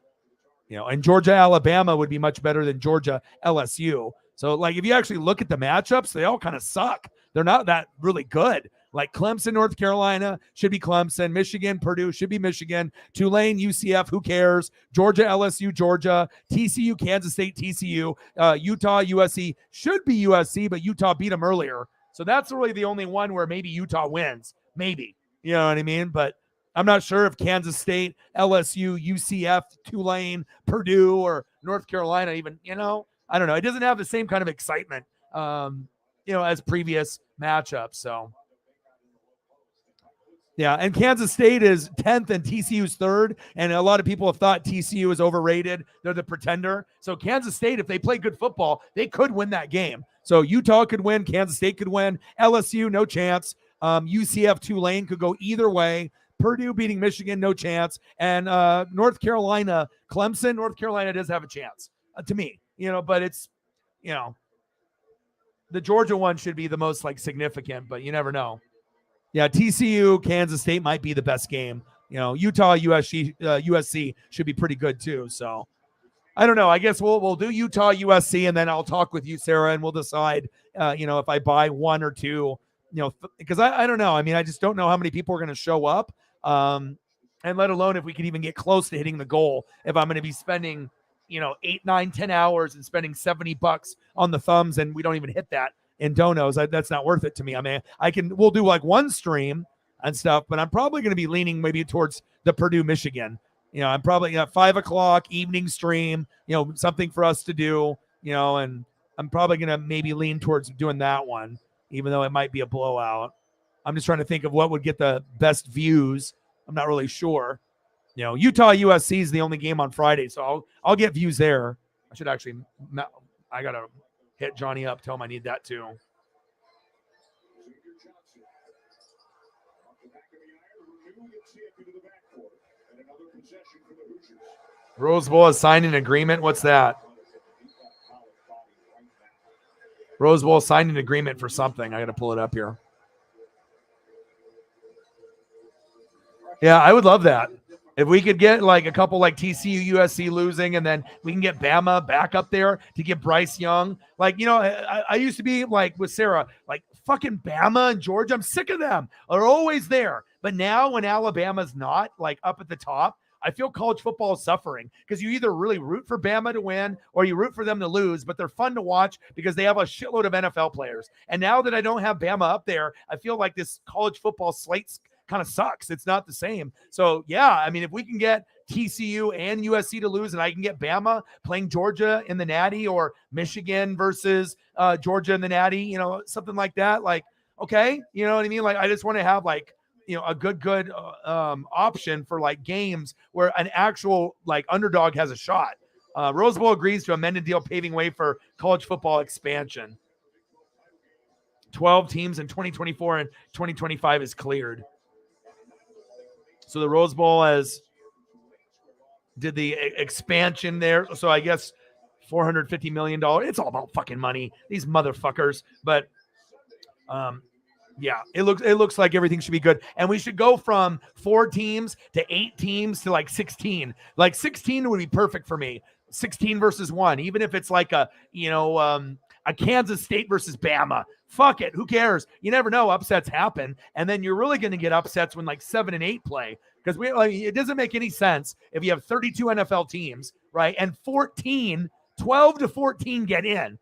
And Georgia, Alabama would be much better than Georgia, LSU. So, like, if you actually look at the matchups, they all kind of suck. They're not that really good. Like Clemson, North Carolina should be Clemson. Michigan, Purdue should be Michigan. Tulane, UCF, who cares? Georgia, LSU, Georgia. TCU, Kansas State, TCU. Utah, USC should be USC, but Utah beat them earlier. So that's really the only one where maybe Utah wins. Maybe. You know what I mean? But I'm not sure if Kansas State, LSU, UCF, Tulane, Purdue, or North Carolina even, I don't know. It doesn't have the same kind of excitement, as previous matchups. So, yeah. And Kansas State is 10th and TCU's 3rd. And a lot of people have thought TCU is overrated. They're the pretender. So Kansas State, if they play good football, they could win that game. So Utah could win. Kansas State could win. LSU, no chance. UCF, Tulane could go either way. Purdue beating Michigan, no chance. And North Carolina, Clemson, North Carolina does have a chance to me, but it's, the Georgia one should be the most significant, but you never know. Yeah, TCU, Kansas State might be the best game. Utah, USC should be pretty good too. So I don't know. I guess we'll do Utah, USC, and then I'll talk with you, Sarah, and we'll decide, if I buy one or two, because I don't know. I mean, I just don't know how many people are going to show up, and let alone if we can even get close to hitting the goal. If I'm going to be spending, 8, 9, 10 hours and spending $70 on the thumbs, and we don't even hit that in donos, that's not worth it to me. I mean, we'll do one stream and stuff, but I'm probably going to be leaning maybe towards the Purdue, Michigan. I'm probably at 5 o'clock evening stream, something for us to do, and I'm probably going to maybe lean towards doing that one, even though it might be a blowout. I'm just trying to think of what would get the best views. I'm not really sure. Utah USC is the only game on Friday, so I'll get views there. I should actually, I got to hit Johnny up, tell him I need that too. Rose Bowl has signed an agreement. What's that? Rose Bowl signed an agreement for something. I got to pull it up here. Yeah, I would love that. If we could get a couple TCU, USC losing, and then we can get Bama back up there to get Bryce Young. I used to be with Sarah, fucking Bama and Georgia. I'm sick of them. They're always there. But now when Alabama's not up at the top, I feel college football is suffering because you either really root for Bama to win or you root for them to lose, but they're fun to watch because they have a shitload of NFL players. And now that I don't have Bama up there, I feel like this college football slate kind of sucks. It's not the same. So, yeah, I mean, if we can get TCU and USC to lose and I can get Bama playing Georgia in the Natty or Michigan versus Georgia in the Natty, something like that, okay, you know what I mean? I just want to have a good option for games where an actual underdog has a shot. Rose Bowl agrees to amended deal paving way for college football expansion. 12 teams in 2024 and 2025 is cleared. So the Rose Bowl did the expansion there. So I guess $450 million. It's all about fucking money. These motherfuckers. But yeah, it looks like everything should be good. And we should go from 4 teams to 8 teams to like 16. Like 16 would be perfect for me. 16 versus 1, even if it's like a Kansas State versus Bama. Fuck it. Who cares? You never know. Upsets happen. And then you're really going to get upsets when like 7 and 8 play. Because it doesn't make any sense if you have 32 NFL teams, right? And 12 to 14 get in,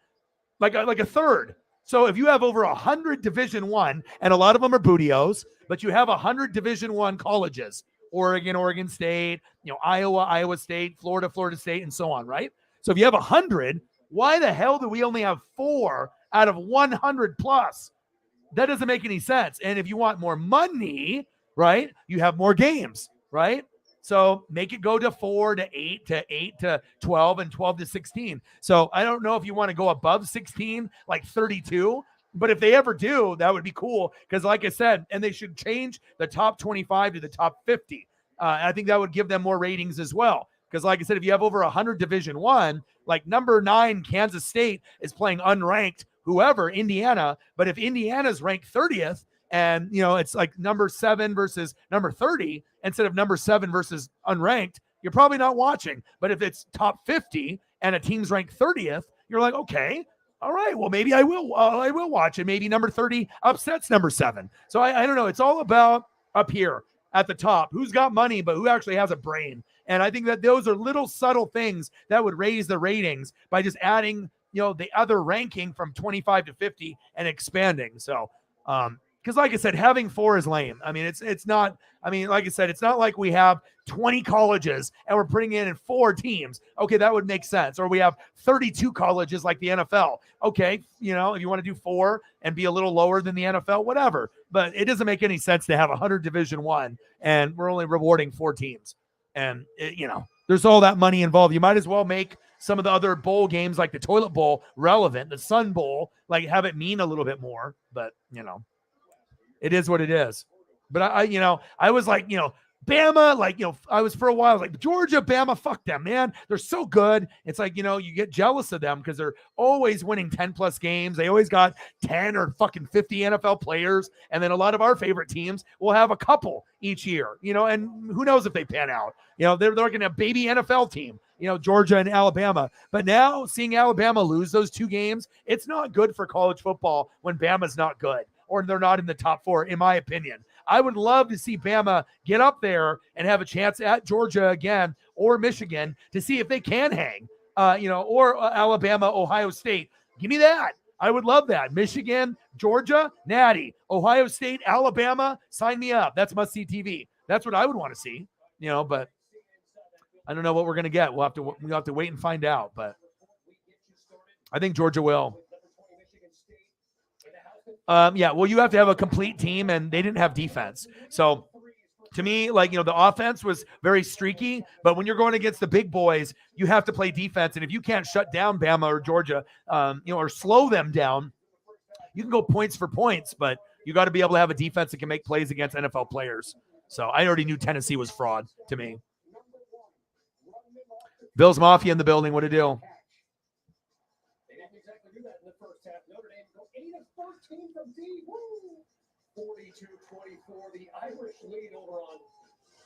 like a third. So if you have over 100 Division I, and a lot of them are bootios, but you have 100 Division I colleges, Oregon State, Iowa State, Florida State, and so on, right? So if you have 100, why the hell do we only have 4 out of 100 plus? That doesn't make any sense. And if you want more money, right, you have more games, right? So make it go to 4 to 8 to 8 to 12 and 12 to 16. So I don't know if you want to go above 16, like 32, but if they ever do, that would be cool. Because like I said, and they should change the top 25 to the top 50. I think that would give them more ratings as well. Because like I said, if you have over 100 Division I, like number 9 Kansas State is playing unranked whoever, Indiana. But if Indiana's ranked 30th, and, it's like number 7 versus number 30 instead of number 7 versus unranked, you're probably not watching. But if it's top 50 and a team's ranked 30th, you're like, okay, all right, well, maybe I will watch it. Maybe number 30 upsets number 7. So I don't know. It's all about up here at the top. Who's got money, but who actually has a brain? And I think that those are little subtle things that would raise the ratings by just adding, the other ranking from 25 to 50 and expanding. So, because like I said, having 4 is lame. I mean, it's not, like I said, it's not like we have 20 colleges and we're putting in 4 teams. Okay, that would make sense. Or we have 32 colleges like the NFL. Okay, if you want to do 4 and be a little lower than the NFL, whatever. But it doesn't make any sense to have 100 Division I and we're only rewarding 4 teams. And, there's all that money involved. You might as well make some of the other bowl games like the Toilet Bowl relevant, the Sun Bowl, like have it mean a little bit more. But, it is what it is. But I was like, Bama, like, I was for a while like Georgia, Bama, fuck them, man. They're so good. It's like, you get jealous of them because they're always winning 10 plus games. They always got 10 or fucking 50 NFL players. And then a lot of our favorite teams will have a couple each year, and who knows if they pan out. They're going to have a baby NFL team, Georgia and Alabama. But now seeing Alabama lose those 2 games, it's not good for college football when Bama's not good or they're not in the top 4, in my opinion. I would love to see Bama get up there and have a chance at Georgia again or Michigan to see if they can hang, or Alabama, Ohio State. Give me that. I would love that. Michigan, Georgia, natty. Ohio State, Alabama, sign me up. That's must-see TV. That's what I would want to see, but I don't know what we're going to get. We'll have to wait and find out, but I think Georgia will. Well, you have to have a complete team, and they didn't have defense. So to me, the offense was very streaky, but when you're going against the big boys, you have to play defense. And if you can't shut down Bama or Georgia, or slow them down, you can go points for points, but you got to be able to have a defense that can make plays against NFL players. So I already knew Tennessee was fraud to me. Bills Mafia in the building. What a deal. 42-24, the Irish lead over on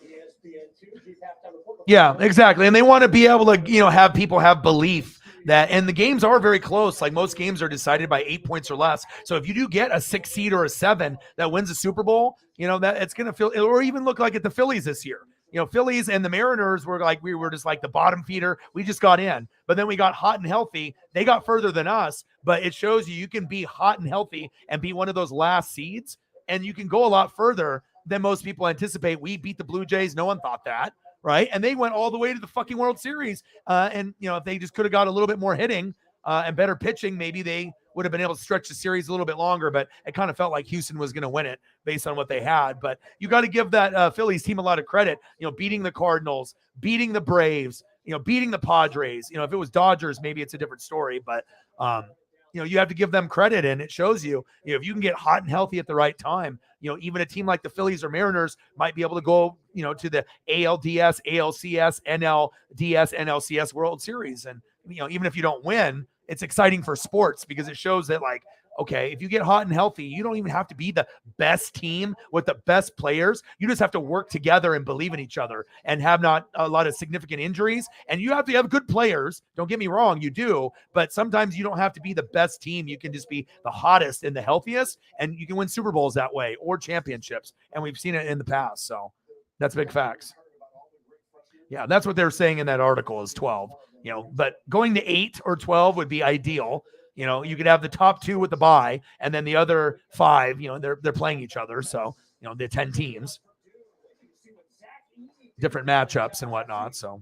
ESPN2. Yeah, exactly. And they want to be able to, have people have belief that, and the games are very close. Like most games are decided by 8 points or less. So if you do get a 6 seed or a 7 that wins the Super Bowl, that it's going to feel, or even look like at the Phillies this year. Phillies and the Mariners were like, we were just like the bottom feeder. We just got in, but then we got hot and healthy. They got further than us, but it shows you can be hot and healthy and be one of those last seeds. And you can go a lot further than most people anticipate. We beat the Blue Jays. No one thought that, right? And they went all the way to the fucking World Series. And if they just could have got a little bit more hitting and better pitching, maybe they would have been able to stretch the series a little bit longer, but it kind of felt like Houston was going to win it based on what they had. But you got to give that Phillies team a lot of credit, beating the Cardinals, beating the Braves, beating the Padres. If it was Dodgers, maybe it's a different story, but you have to give them credit, and it shows if you can get hot and healthy at the right time, even a team like the Phillies or Mariners might be able to go, to the ALDS, ALCS, NLDS, NLCS World Series. And, even if you don't win, it's exciting for sports because it shows that, like, okay, if you get hot and healthy, you don't even have to be the best team with the best players. You just have to work together and believe in each other and have not a lot of significant injuries. And you have to have good players. Don't get me wrong, you do. But sometimes you don't have to be the best team. You can just be the hottest and the healthiest, and you can win Super Bowls that way or championships. And we've seen it in the past. So that's big facts. Yeah, that's what they're saying in that article is 12. But going to 8 or 12 would be ideal. You could have the top 2 with the bye, and then the other 5, they're playing each other. So, the 10 teams, different matchups and whatnot. So,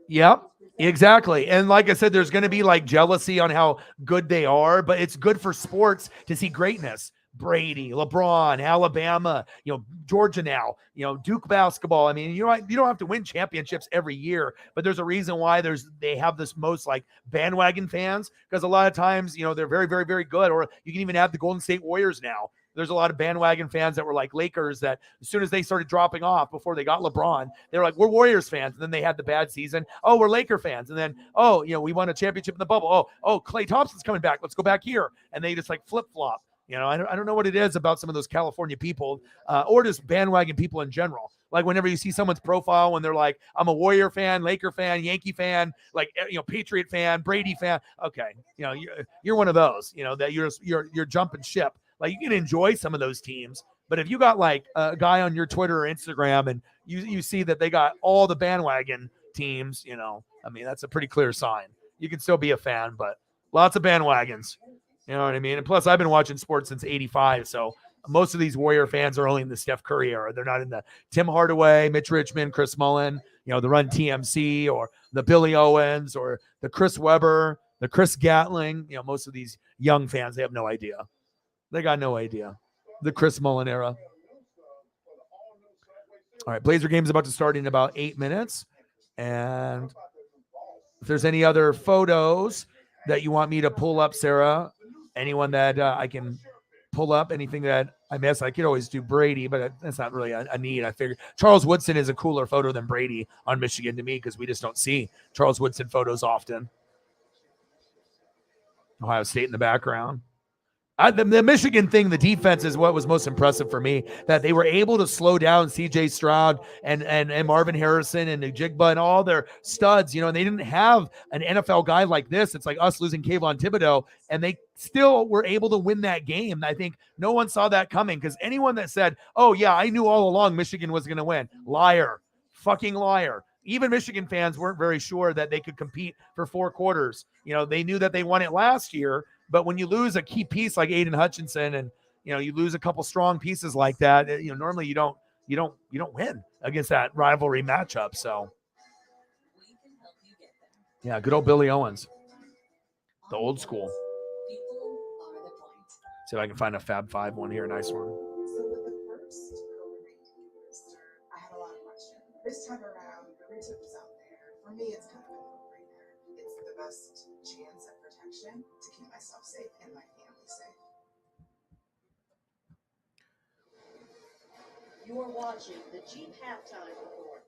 yep, exactly. And like I said, there's going to be like jealousy on how good they are, but it's good for sports to see greatness. Brady, LeBron, Alabama, Georgia now, Duke basketball. I mean, you don't have to win championships every year, but there's a reason why they have this most like bandwagon fans, because a lot of times, they're very, very, very good. Or you can even have the Golden State Warriors now. There's a lot of bandwagon fans that were like Lakers that as soon as they started dropping off before they got LeBron, they were like, we're Warriors fans. And then they had the bad season. Oh, we're Laker fans. And then, we won a championship in the bubble. Oh, Klay Thompson's coming back. Let's go back here. And they just like flip-flop. I don't know what it is about some of those California people or just bandwagon people in general. Like whenever you see someone's profile when they're like, I'm a Warrior fan, Laker fan, Yankee fan, like, Patriot fan, Brady fan. Okay. You're one of those, that you're jumping ship. Like you can enjoy some of those teams, but if you got like a guy on your Twitter or Instagram and you see that they got all the bandwagon teams, that's a pretty clear sign. You can still be a fan, but lots of bandwagons. You know what I mean? And plus, I've been watching sports since '85, so most of these Warrior fans are only in the Steph Curry era. They're not in the Tim Hardaway, Mitch Richmond, Chris Mullin, the Run TMC, or the Billy Owens, or the Chris Webber, the Chris Gatling. Most of these young fans, they have no idea. They got no idea. The Chris Mullin era. All right, Blazer game's about to start in about 8 minutes. And if there's any other photos that you want me to pull up, Sarah, anyone that I can pull up, anything that I miss, I could always do Brady, but that's not really a need. I figured Charles Woodson is a cooler photo than Brady on Michigan to me because we just don't see Charles Woodson photos often. Ohio State in the background. The Michigan thing, the defense is what was most impressive for me, that they were able to slow down C.J. Stroud and Marvin Harrison and Njigba and all their studs, and they didn't have an NFL guy like this. It's like us losing Kayvon Thibodeau, and they still were able to win that game. I think no one saw that coming, because anyone that said, oh, yeah, I knew all along Michigan was going to win, liar, fucking liar. Even Michigan fans weren't very sure that they could compete for 4 quarters. They knew that they won it last year. But when you lose a key piece like Aiden Hutchinson, and you lose a couple strong pieces like that, normally you don't win against that rivalry matchup. So yeah, good old Billy Owens, the old school. See if I can find a Fab 5 one here, nice one. So with the first I had a lot of questions. This time around, the research is out there. For me, it's kind of a no-brainer. It's the best chance at protection to keep myself safe and my family safe. You are watching the Jeep halftime report.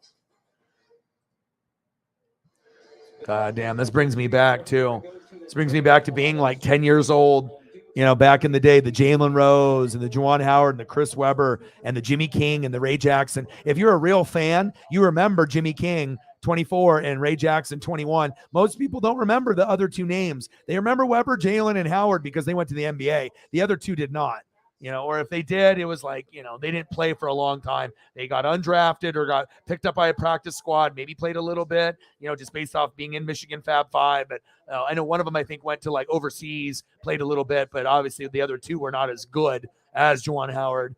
God damn, this brings me back too. This brings me back to being like 10 years old. Back in the day, the Jalen Rose and the Juwan Howard and the Chris Webber and the Jimmy King and the Ray Jackson. If you're a real fan, you remember Jimmy King 24 and Ray Jackson 21. Most people don't remember the other 2 names. They remember Webber, Jalen, and Howard because they went to the NBA. The other 2 did not. Or if they did, it was like, they didn't play for a long time. They got undrafted or got picked up by a practice squad, maybe played a little bit, just based off being in Michigan Fab 5. But I know one of them, I think, went to like overseas, played a little bit, but obviously the other 2 were not as good as Juwan Howard,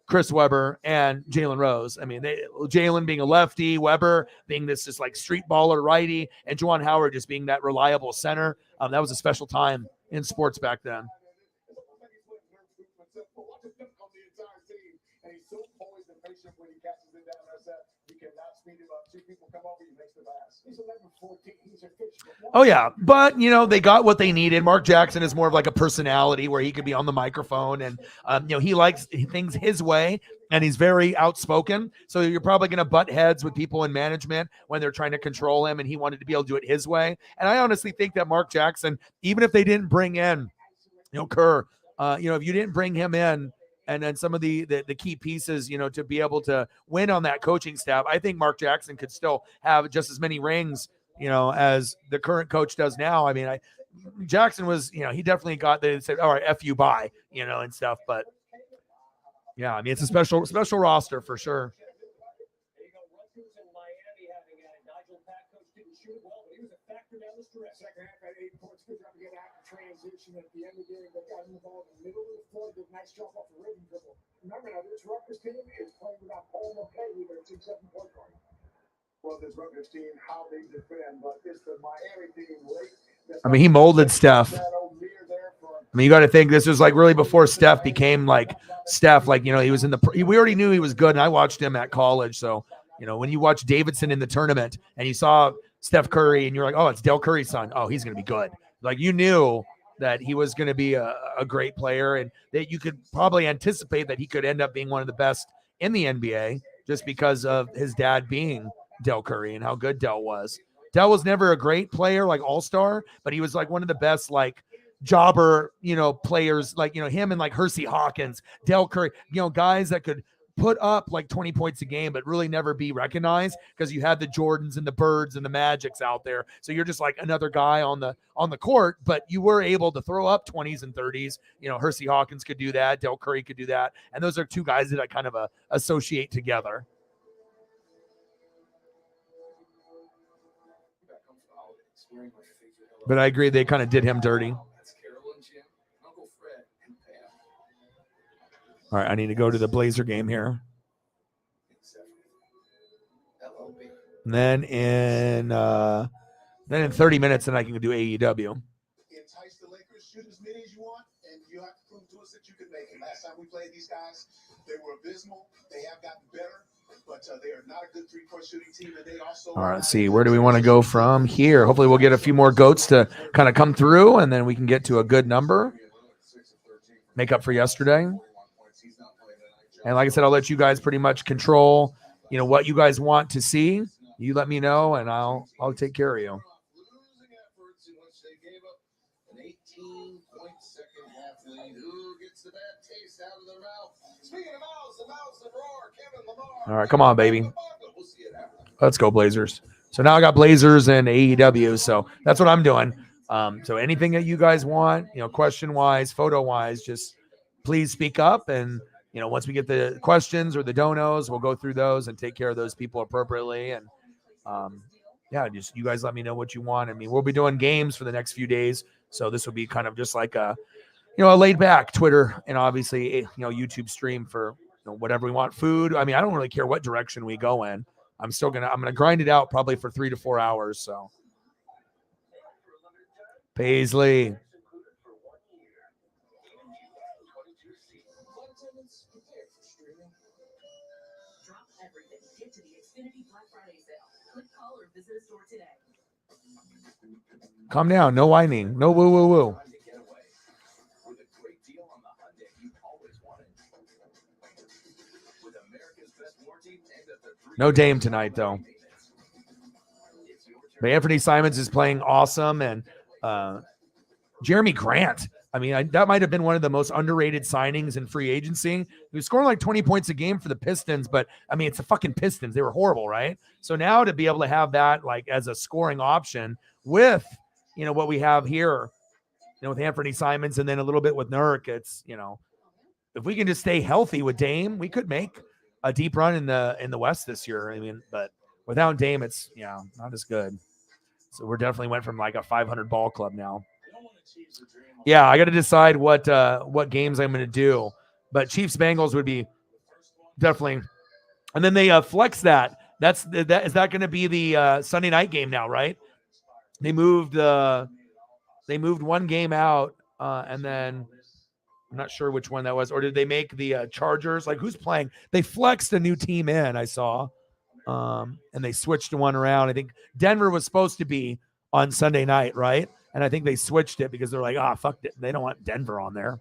Chris Webber, and Jalen Rose. I mean, Jalen being a lefty, Webber being this just like street baller righty, and Juwan Howard just being that reliable center. That was a special time in sports back then. patient when he catches it down there. So he cannot speed him up. Two people come over, he makes the pass. He's 11-14. He's efficient. Oh, yeah. But, they got what they needed. Mark Jackson is more of like a personality where he could be on the microphone and, he likes things his way and he's very outspoken. So you're probably going to butt heads with people in management when they're trying to control him, and he wanted to be able to do it his way. And I honestly think that Mark Jackson, even if they didn't bring in, Kerr, if you didn't bring him in, and then some of the key pieces, to be able to win on that coaching staff, I think Mark Jackson could still have just as many rings, as the current coach does now. I mean, Jackson was, he definitely got they said, all right, F you, bye, and stuff. But yeah, I mean, it's a special roster for sure. There you go. Rutgers and Miami having a Nigel Pack coach didn't shoot it well, but he was a factor down the stretch. Second half at 8 points. Good job to get out in transition at the end of the game. They got him the ball in the middle of the floor. Did a nice jump off the rhythm dribble. Remember now, this Rutgers team is playing without Paul McKay with their 6-7 point guard. Well, this Rutgers team, how they defend, but it's the Miami team late. I mean, he molded Steph. I mean, you got to think this was like really before Steph became like Steph. Like, he was we already knew he was good, and I watched him at college. So, when you watch Davidson in the tournament and you saw Steph Curry and you're like, oh, it's Del Curry's son. Oh, he's going to be good. Like, you knew that he was going to be a great player, and that you could probably anticipate that he could end up being one of the best in the NBA just because of his dad being Del Curry and how good Del was. Del was never a great player, like all-star, but he was like one of the best, like, jobber, players, like, him and like Hersey Hawkins, Del Curry, guys that could put up like 20 points a game, but really never be recognized because you had the Jordans and the Birds and the Magics out there. So you're just like another guy on the court, but you were able to throw up 20s and 30s. Hersey Hawkins could do that. Del Curry could do that. And those are two guys that I kind of associate together. But I agree, they kind of did him dirty. All right, I need to go to the Blazer game here. And then in 30 minutes, then I can do AEW. Entice the Lakers, shoot as many as you want, and you have to prove to us that you can make it. Last time we played these guys, they were abysmal. They have gotten better, but they are not a good three-point shooting team. And they also. All right, let's see. Where do we want to go from here? Hopefully, we'll get a few more goats to kind of come through, and then we can get to a good number. Make up for yesterday. And like I said, I'll let you guys pretty much control, what you guys want to see. You let me know, and I'll take care of you. All right, come on, baby. Let's go, Blazers. So now I got Blazers and AEW, so that's what I'm doing. So anything that you guys want, question-wise, photo-wise, just please speak up. And, once we get the questions or the donos, we'll go through those and take care of those people appropriately. And, just you guys let me know what you want. I mean, we'll be doing games for the next few days. So this will be kind of just like a laid back Twitter and obviously, YouTube stream for whatever we want. Food. I mean, I don't really care what direction we go in. I'm going to grind it out probably for 3 to 4 hours. So Paisley. Calm down. No whining. No woo woo woo. No Dame tonight, though. But Anthony Simons is playing awesome, and Jeremy Grant. I mean, that might have been one of the most underrated signings in free agency. He was scoring like 20 points a game for the Pistons, but I mean, it's the fucking Pistons. They were horrible, right? So now to be able to have that like as a scoring option with, what we have here, with Anthony Simons and then a little bit with Nurk, it's, if we can just stay healthy with Dame, we could make a deep run in the West this year. I mean, but without Dame, it's, not as good. So we're definitely went from like a 500 ball club now. Yeah, I got to decide what games I'm going to do, but Chiefs Bengals would be definitely. And then they flex that. Is that going to be the Sunday night game now, right? They moved one game out, and then I'm not sure which one that was. Or did they make the Chargers? Like, who's playing? They flexed a new team in, I saw. And they switched one around. I think Denver was supposed to be on Sunday night, right? And I think they switched it because they're like, fuck it. They don't want Denver on there.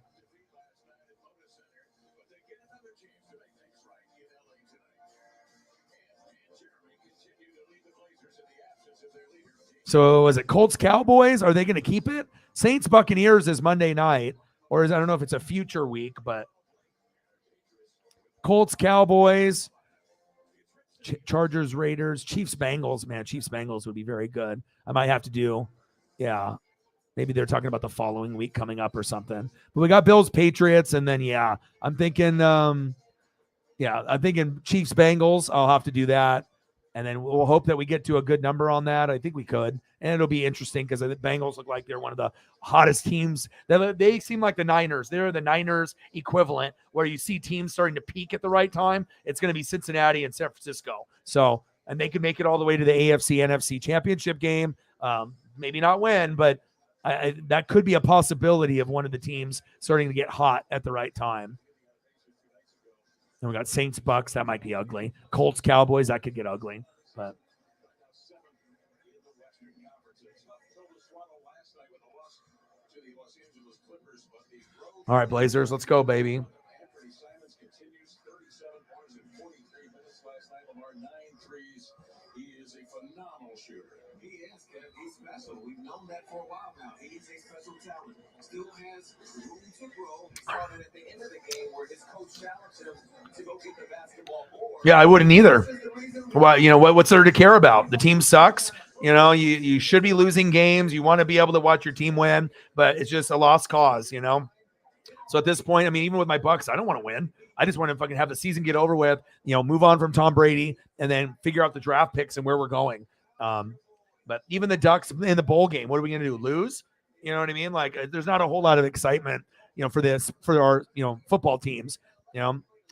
So is it Colts Cowboys? Are they going to keep it? Saints Buccaneers is Monday night, or I don't know if it's a future week, but Colts Cowboys, Chargers Raiders, Chiefs Bengals. Man, Chiefs Bengals would be very good. I might have to do, maybe they're talking about the following week coming up or something. But we got Bills Patriots, and then I'm thinking Chiefs Bengals. I'll have to do that. And then we'll hope that we get to a good number on that. I think we could. And it'll be interesting because the Bengals look like they're one of the hottest teams. They seem like the Niners. They're the Niners equivalent where you see teams starting to peak at the right time. It's going to be Cincinnati and San Francisco. So, and they could make it all the way to the AFC, NFC championship game. Maybe not win, but that could be a possibility of one of the teams starting to get hot at the right time. And we got Saints Bucks. That might be ugly. Colts Cowboys. That could get ugly. But all right, Blazers. Let's go, baby. He is a phenomenal shooter. He is good. He's special. We've known that for a while now. He is a special talent. Still has room to grow. Started at the end of the game where his coach challenged him to go get the basketball more. Yeah, I wouldn't either. Well, what's there to care about? The team sucks. You should be losing games. You want to be able to watch your team win, but it's just a lost cause, So at this point, I mean, even with my Bucks, I don't want to win. I just want to fucking have the season get over with, move on from Tom Brady and then figure out the draft picks and where we're going. But even the Ducks in the bowl game, what are we going to do? Lose? You know what I mean? Like, there's not a whole lot of excitement, for our, football teams.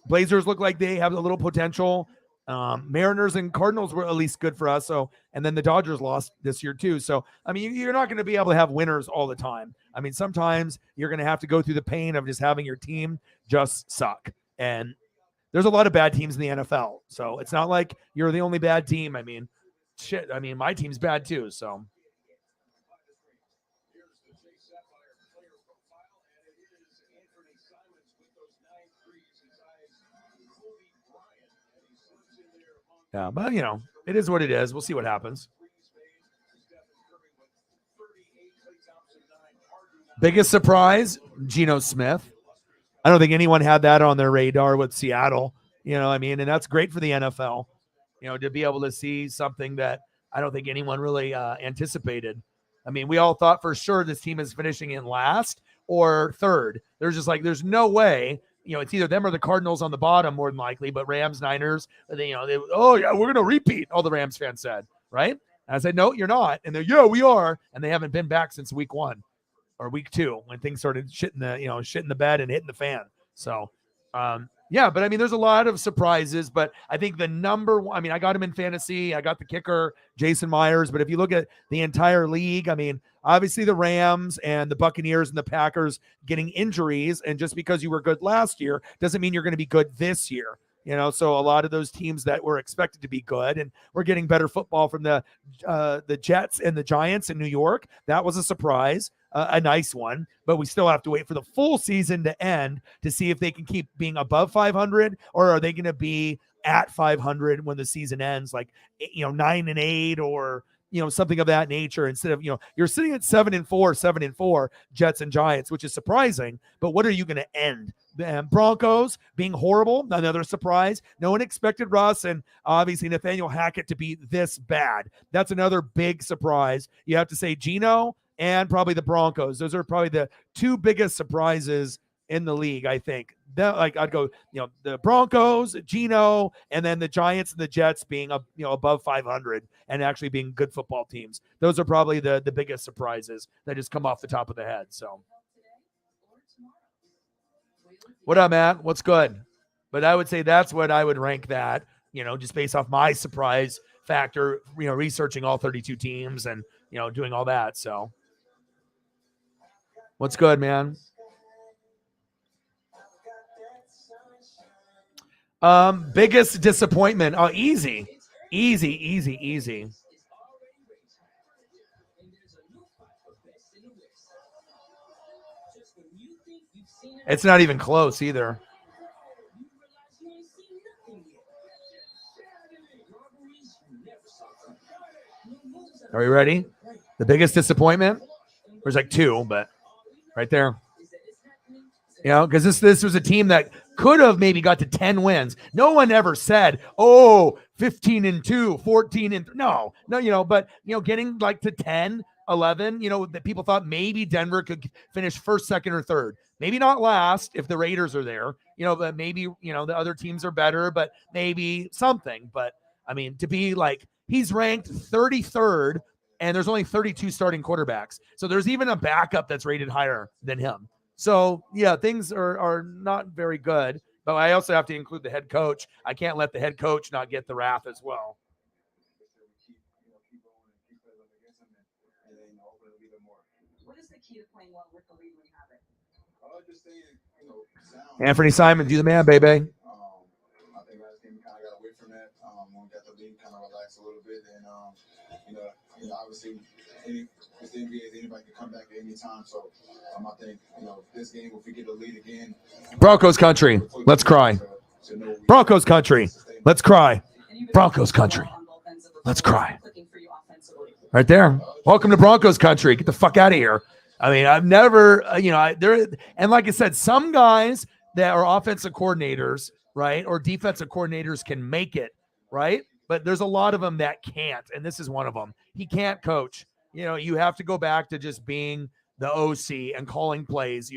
Blazers look like they have a little potential. Mariners and Cardinals were at least good for us. So, and then the Dodgers lost this year too. So, I mean, you're not going to be able to have winners all the time. I mean, sometimes you're going to have to go through the pain of just having your team just suck. And there's a lot of bad teams in the NFL. So it's not like you're the only bad team. I mean, shit. I mean, my team's bad too. So. Yeah, but it is what it is. We'll see what happens. Biggest surprise, Geno Smith. I don't think anyone had that on their radar with Seattle. And that's great for the NFL, to be able to see something that I don't think anyone really anticipated. I mean, we all thought for sure this team is finishing in last or third. There's just like, there's no way. It's either them or the Cardinals on the bottom, more than likely, but Rams, Niners, we're going to repeat, all the Rams fans said, right? And I said, no, you're not. And they're, yeah, we are. And they haven't been back since week 1 or week 2 when things started shitting the bed and hitting the fan. So, but I mean, there's a lot of surprises, but I think the number one, I mean, I got him in fantasy. I got the kicker, Jason Myers. But if you look at the entire league, I mean, obviously the Rams and the Buccaneers and the Packers getting injuries. And just because you were good last year doesn't mean you're going to be good this year. So a lot of those teams that were expected to be good, and we're getting better football from the Jets and the Giants in New York. That was a surprise, a nice one, but we still have to wait for the full season to end to see if they can keep being above 500, or are they going to be at 500 when the season ends, like 9-8 or something of that nature, instead of you're sitting at 7-4, Jets and Giants, which is surprising. But what are you going to end? The Broncos being horrible, another surprise. No one expected Russ and obviously Nathaniel Hackett to be this bad. That's another big surprise. You have to say Geno and probably the Broncos. Those are probably the two biggest surprises in the league, I think. I'd go, the Broncos, Geno, and then the Giants and the Jets being above 500 and actually being good football teams. Those are probably the biggest surprises that just come off the top of the head. So, what up, Matt? What's good? But I would say that's what I would rank that. Just based off my surprise factor. Researching all 32 teams and doing all that. So, what's good, man? Biggest disappointment. Oh, easy. Easy. It's not even close either. Are you ready? The biggest disappointment? There's like two, but right there. You know, because this was a team that could have maybe got to 10 wins. No one ever said, 15-2, 14 and no, but getting like to 10, 11, that people thought maybe Denver could finish first, second, or third. Maybe not last if the Raiders are there, but maybe, the other teams are better, but maybe something. But I mean, to be like, he's ranked 33rd and there's only 32 starting quarterbacks. So there's even a backup that's rated higher than him. So, yeah, things are not very good. But I also have to include the head coach. I can't let the head coach not get the wrath as well. What is the key to playing well with the lead we have it? Just stay, sound. Anthony Simon, do the man, baby. I think last game we kind of got away from that. When we got the lead, kind of relaxed a little bit, and obviously, it's the NBA, anybody can come back at any time. So I think this game, if we get the lead again, Broncos country, let's cry. Broncos country, let's cry. Broncos country, let's cry. Right there. Welcome to Broncos country. Get the fuck out of here. I mean, I've never, and like I said, some guys that are offensive coordinators, right, or defensive coordinators can make it, right? But there's a lot of them that can't, and this is one of them. He can't coach. You have to go back to just being the OC and calling plays.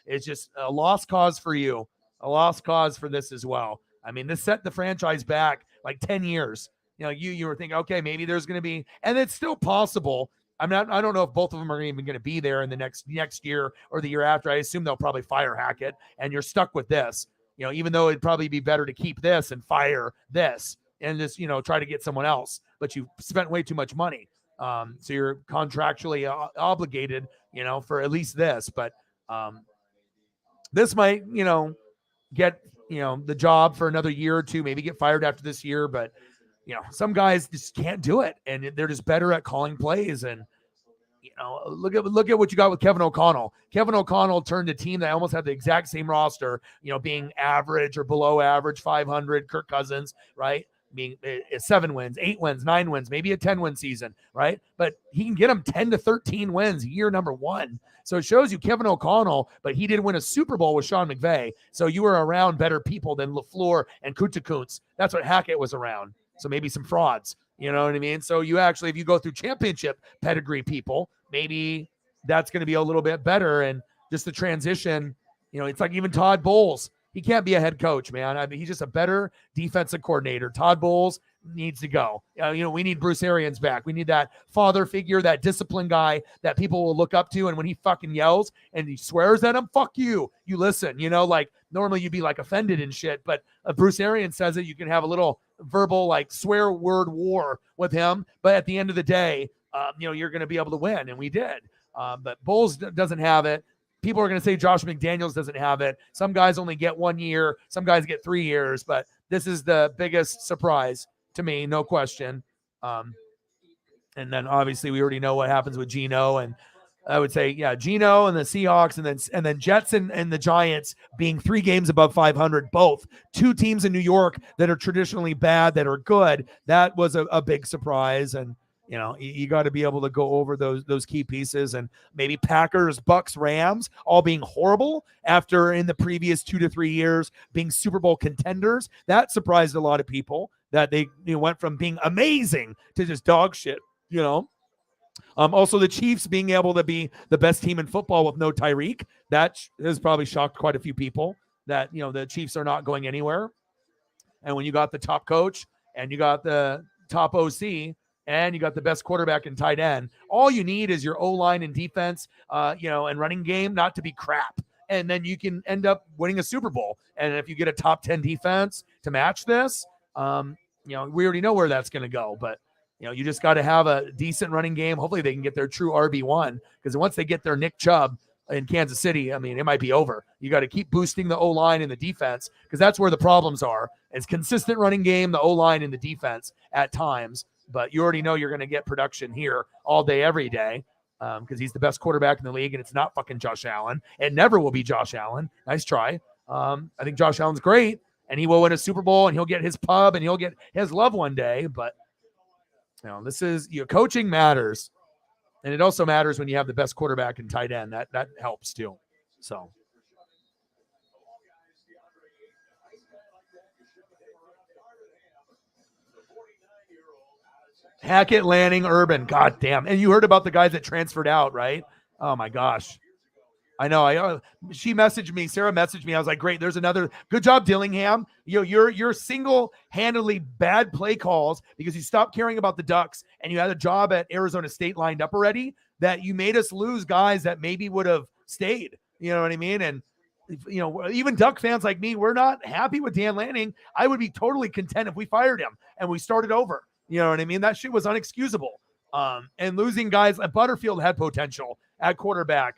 It's just a lost cause for you, a lost cause for this as well. I mean, this set the franchise back like 10 years. You were thinking, okay, maybe there's going to be, and it's still possible. I don't know if both of them are even going to be there in the next year or the year after. I assume they'll probably fire Hackett, and you're stuck with this. Even though it'd probably be better to keep this and fire this and just try to get someone else, but you spent way too much money, so you're contractually obligated, for at least this. But this might, get the job for another year or two, maybe get fired after this year, but. Some guys just can't do it, and they're just better at calling plays. And look at what you got with Kevin O'Connell. Kevin O'Connell turned a team that almost had the exact same roster, being average or below average, 500. Kirk Cousins, right, being 7 wins, 8 wins, 9 wins, maybe a 10-win season, right? But he can get them 10 to 13 wins year number 1. So it shows you Kevin O'Connell, but he did win a Super Bowl with Sean McVay. So you were around better people than LaFleur and Gutekunst. That's what Hackett was around. So maybe some frauds, you know what I mean? So you actually, if you go through championship pedigree people, maybe that's going to be a little bit better. And just the transition, it's like even Todd Bowles. He can't be a head coach, man. I mean, he's just a better defensive coordinator. Todd Bowles needs to go. We need Bruce Arians back. We need that father figure, that disciplined guy that people will look up to. And when he fucking yells and he swears at him, fuck you. You listen, like normally you'd be like offended and shit. But if Bruce Arians says it, you can have a little verbal like swear word war with him. But at the end of the day, you're going to be able to win. And we did. But Bowles doesn't have it. People are going to say Josh McDaniels doesn't have it. Some guys only get 1 year. Some guys get 3 years. But this is the biggest surprise to me, no question. And then obviously we already know what happens with Geno. And I would say, yeah, Geno and the Seahawks and then Jets and the Giants being 3 games above 500, both 2 teams in New York that are traditionally bad, that are good. That was a big surprise. And, you got to be able to go over those key pieces, and maybe Packers, Bucks, Rams all being horrible after in the previous 2 to 3 years being Super Bowl contenders. That surprised a lot of people that they went from being amazing to just dog shit, Also, the Chiefs being able to be the best team in football with no Tyreek, that has probably shocked quite a few people that, the Chiefs are not going anywhere. And when you got the top coach and you got the top OC and you got the best quarterback and tight end, all you need is your O-line and defense, and running game not to be crap. And then you can end up winning a Super Bowl. And if you get a top 10 defense to match this, we already know where that's going to go. But you just got to have a decent running game. Hopefully they can get their true RB1, because once they get their Nick Chubb, in Kansas City, I mean, it might be over. You got to keep boosting the O-line and the defense because that's where the problems are. It's consistent running game, the O-line and the defense at times, but you already know you're going to get production here all day, every day because he's the best quarterback in the league, and it's not fucking Josh Allen. It never will be Josh Allen. Nice try. I think Josh Allen's great, and he will win a Super Bowl, and he'll get his pub, and he'll get his love one day, but this is coaching matters. And it also matters when you have the best quarterback and tight end. That helps too. So Hackett, Lanning, Urban. God damn. And you heard about the guys that transferred out, right? Oh my gosh. I know. She messaged me. Sarah messaged me. I was like, great. There's another good job, Dillingham. You're single-handedly bad play calls because you stopped caring about the Ducks and you had a job at Arizona State lined up already that you made us lose guys that maybe would have stayed. You know what I mean? And even Duck fans like me, we're not happy with Dan Lanning. I would be totally content if we fired him and we started over. You know what I mean? That shit was unexcusable. And losing guys like Butterfield had potential at quarterback.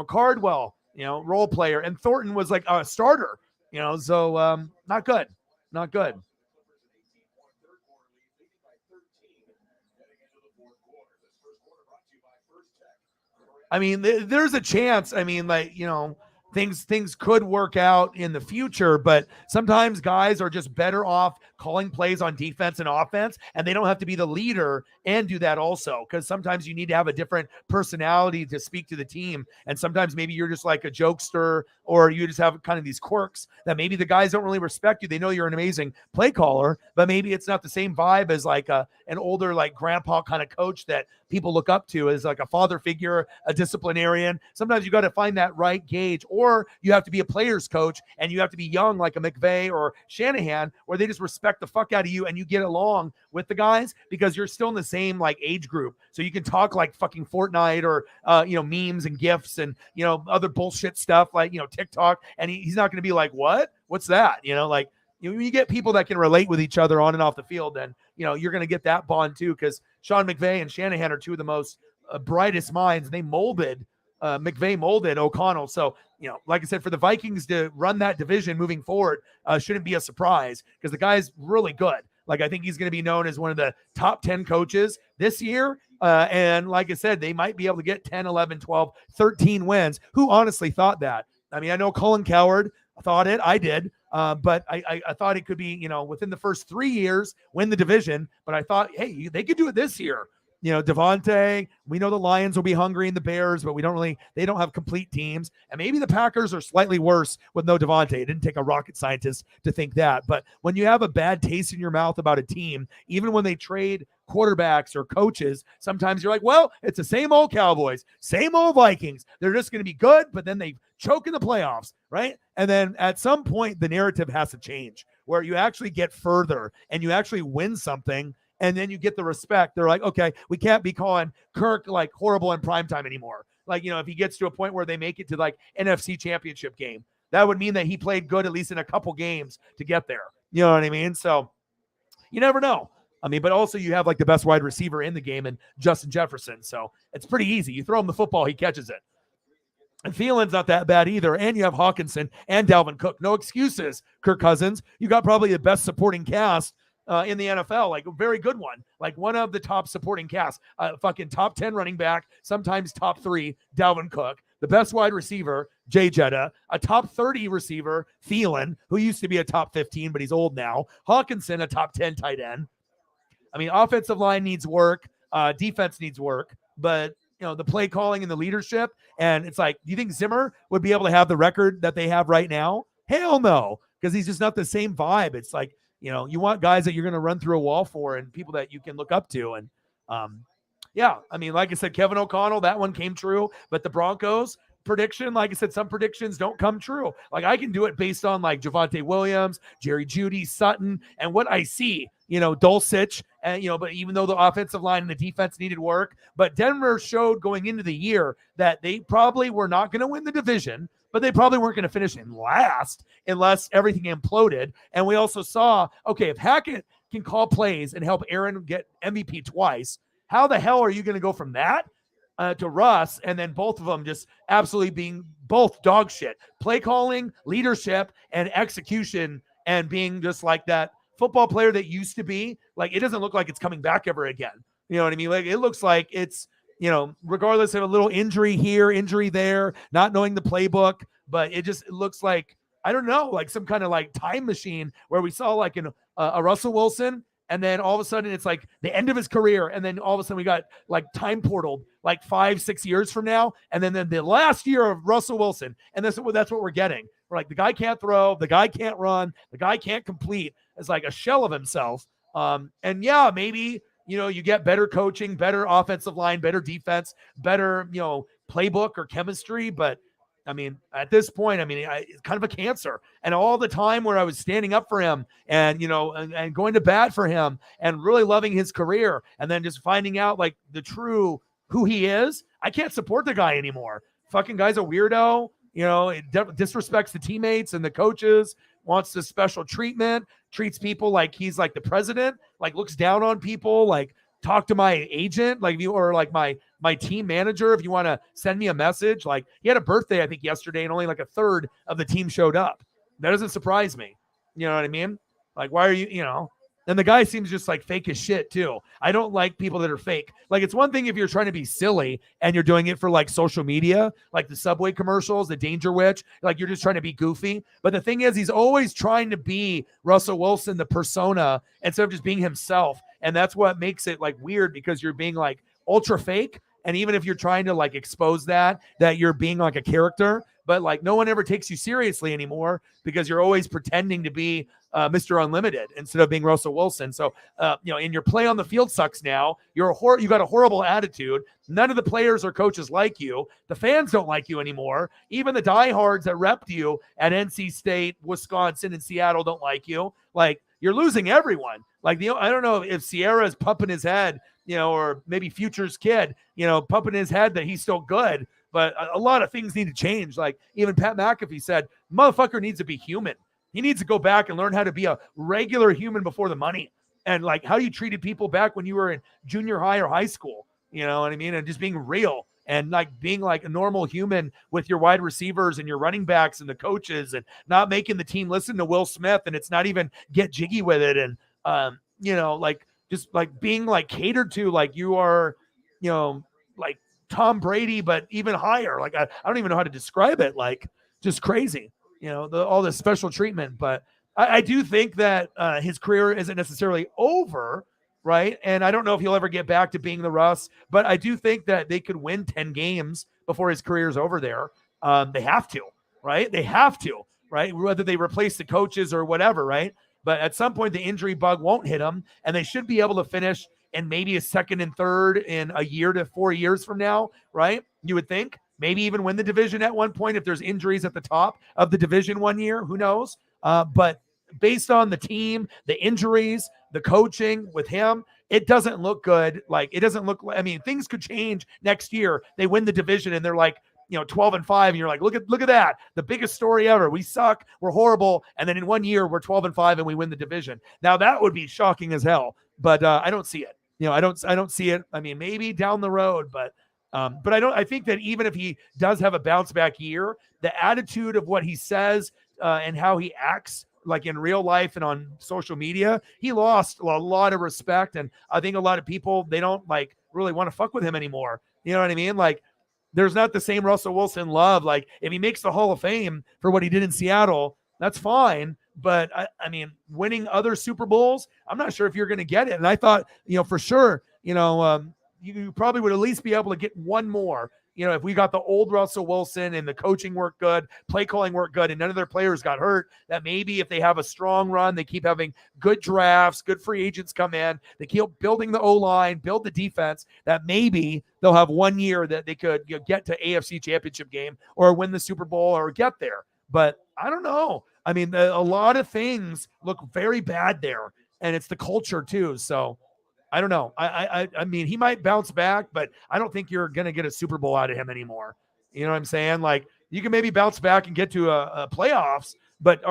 Cardwell, role player, and Thornton was like a starter, so not good. Not good. I mean, there's a chance. I mean, things could work out in the future, but sometimes guys are just better off calling plays on defense and offense, and they don't have to be the leader and do that also, because sometimes you need to have a different personality to speak to the team, and sometimes maybe you're just like a jokester, or you just have kind of these quirks that maybe the guys don't really respect you. They know you're an amazing play caller, but maybe it's not the same vibe as like an older like grandpa kind of coach that people look up to as like a father figure, a disciplinarian. Sometimes you got to find that right gauge, or you have to be a player's coach and you have to be young like a McVay or Shanahan, where they just respect the fuck out of you and you get along with the guys because you're still in the same like age group. So you can talk like fucking Fortnite or, memes and GIFs and, other bullshit stuff like, TikTok. And he's not going to be like, what's that? When you get people that can relate with each other on and off the field, then, you're going to get that bond too. Cause Sean McVay and Shanahan are two of the most brightest minds. They McVay molded O'Connell. So, like I said, for the Vikings to run that division moving forward shouldn't be a surprise because the guy's really good. Like, I think he's going to be known as one of the top 10 coaches this year. And like I said, they might be able to get 10, 11, 12, 13 wins. Who honestly thought that? I mean, I know Colin Cowherd thought it. I did. But I thought it could be, within the first 3 years, win the division. But I thought, hey, they could do it this year. Devontae, we know the Lions will be hungry and the Bears, but they don't have complete teams. And maybe the Packers are slightly worse with no Devontae. It didn't take a rocket scientist to think that. But when you have a bad taste in your mouth about a team, even when they trade quarterbacks or coaches, sometimes you're like, well, it's the same old Cowboys, same old Vikings. They're just going to be good, but then they choke in the playoffs, right? And then at some point, the narrative has to change where you actually get further and you actually win something. And then you get the respect. They're like, okay, we can't be calling Kirk like horrible in primetime anymore. Like, if he gets to a point where they make it to like NFC championship game, that would mean that he played good at least in a couple games to get there. You know what I mean? So you never know. I mean, but also you have like the best wide receiver in the game and Justin Jefferson. So it's pretty easy. You throw him the football, he catches it. And Thielen's not that bad either. And you have Hawkinson and Dalvin Cook. No excuses, Kirk Cousins. You got probably the best supporting cast in the NFL, like a very good one, like one of the top supporting cast, fucking top 10 running back, sometimes top 3, Dalvin Cook, the best wide receiver, Jay Jetta, a top 30 receiver, Thielen, who used to be a top 15, but he's old now, Hawkinson, a top 10 tight end. I mean, offensive line needs work, defense needs work, but the play calling and the leadership, and it's like, do you think Zimmer would be able to have the record that they have right now? Hell no, because he's just not the same vibe. It's like, you want guys that you're going to run through a wall for and people that you can look up to. And I mean, like I said, Kevin O'Connell, that one came true, but the Broncos prediction, like I said, some predictions don't come true. Like I can do it based on like Javonte Williams, Jerry Jeudy, Sutton, and what I see, Dulcich, and, but even though the offensive line and the defense needed work, but Denver showed going into the year that they probably were not going to win the division, but they probably weren't going to finish in last unless everything imploded. And we also saw, okay, if Hackett can call plays and help Aaron get MVP twice, how the hell are you going to go from that to Russ, and then both of them just absolutely being both dog shit. Play calling, leadership, and execution, and being just like that football player that used to be. Like, it doesn't look like it's coming back ever again. You know what I mean? Like, it looks like it's, regardless of a little injury here, injury there, not knowing the playbook, but it looks like, I don't know, like some kind of like time machine where we saw like a Russell Wilson, and then all of a sudden it's like the end of his career, and then all of a sudden we got like time portaled like 5-6 years from now, and then the last year of Russell Wilson, and that's what we're getting. We're like, the guy can't throw, the guy can't run, the guy can't complete. It's like a shell of himself. And yeah, maybe you get better coaching, better offensive line, better defense, better playbook or chemistry, but I mean, at this point, it's kind of a cancer. And all the time where I was standing up for him and, and going to bat for him and really loving his career, and then just finding out like the true who he is, I can't support the guy anymore. Fucking guy's a weirdo. It disrespects the teammates and the coaches, wants this special treatment, treats people like he's like the president, like looks down on people, like talk to my agent, like or like my team manager, if you want to send me a message. Like, he had a birthday, I think, yesterday, and only like a third of the team showed up. That doesn't surprise me. You know what I mean? Like, why are you, and the guy seems just like fake as shit too. I don't like people that are fake. Like, it's one thing if you're trying to be silly and you're doing it for like social media, like the Subway commercials, the Danger Witch, like you're just trying to be goofy. But the thing is, he's always trying to be Russell Wilson, the persona, instead of just being himself. And that's what makes it like weird, because you're being like ultra fake. And even if you're trying to like expose that you're being like a character, but like no one ever takes you seriously anymore, because you're always pretending to be Mr. Unlimited instead of being Russell Wilson. So, and your play on the field sucks now. You got a horrible attitude. None of the players or coaches like you. The fans don't like you anymore. Even the diehards that repped you at NC State, Wisconsin, and Seattle don't like you. Like, you're losing everyone. Like, I don't know if Sierra is pumping his head, or maybe Future's kid, pumping his head that he's still good. But a lot of things need to change. Like, even Pat McAfee said, motherfucker needs to be human. He needs to go back and learn how to be a regular human before the money. And like how you treated people back when you were in junior high or high school. You know what I mean? And just being real and like being like a normal human with your wide receivers and your running backs and the coaches, and not making the team listen to Will Smith, and it's not even get jiggy with it. And, like just like being like catered to, like you are, like Tom Brady, but even higher. Like, I don't even know how to describe it. Like, just crazy, all this special treatment. But I do think that his career isn't necessarily over, right? And I don't know if he'll ever get back to being the Russ, but I do think that they could win 10 games before his career's over there. They have to, right? They have to, right? Whether they replace the coaches or whatever, right? But at some point, the injury bug won't hit them, and they should be able to finish in maybe a second and third in a year to 4 years from now, right? You would think maybe even win the division at one point if there's injuries at the top of the division one year. Who knows? But based on the team, the injuries, the coaching with him, it doesn't look good. Like, it doesn't look like, things could change next year. They win the division and they're like, 12-5, and you're like, look at that. The biggest story ever. We suck. We're horrible. And then in 1 year, we're 12-5 and we win the division. Now that would be shocking as hell, but I don't see it. I don't see it. Maybe down the road, but I think that even if he does have a bounce back year, the attitude of what he says and how he acts, like in real life and on social media, he lost a lot of respect. And I think a lot of people, they don't like really want to fuck with him anymore. You know what I mean? Like, there's not the same Russell Wilson love. Like, if he makes the Hall of Fame for what he did in Seattle, that's fine. But winning other Super Bowls, I'm not sure if you're going to get it. And I thought, for sure, you probably would at least be able to get one more. If we got the old Russell Wilson and the coaching worked good, play calling worked good, and none of their players got hurt, that maybe if they have a strong run, they keep having good drafts, good free agents come in, they keep building the O-line, build the defense, that maybe they'll have 1 year that they could get to AFC Championship game or win the Super Bowl or get there. But I don't know. A lot of things look very bad there, and it's the culture too. So I don't know. He might bounce back, but I don't think you're going to get a Super Bowl out of him anymore. You know what I'm saying? Like, you can maybe bounce back and get to a playoffs, but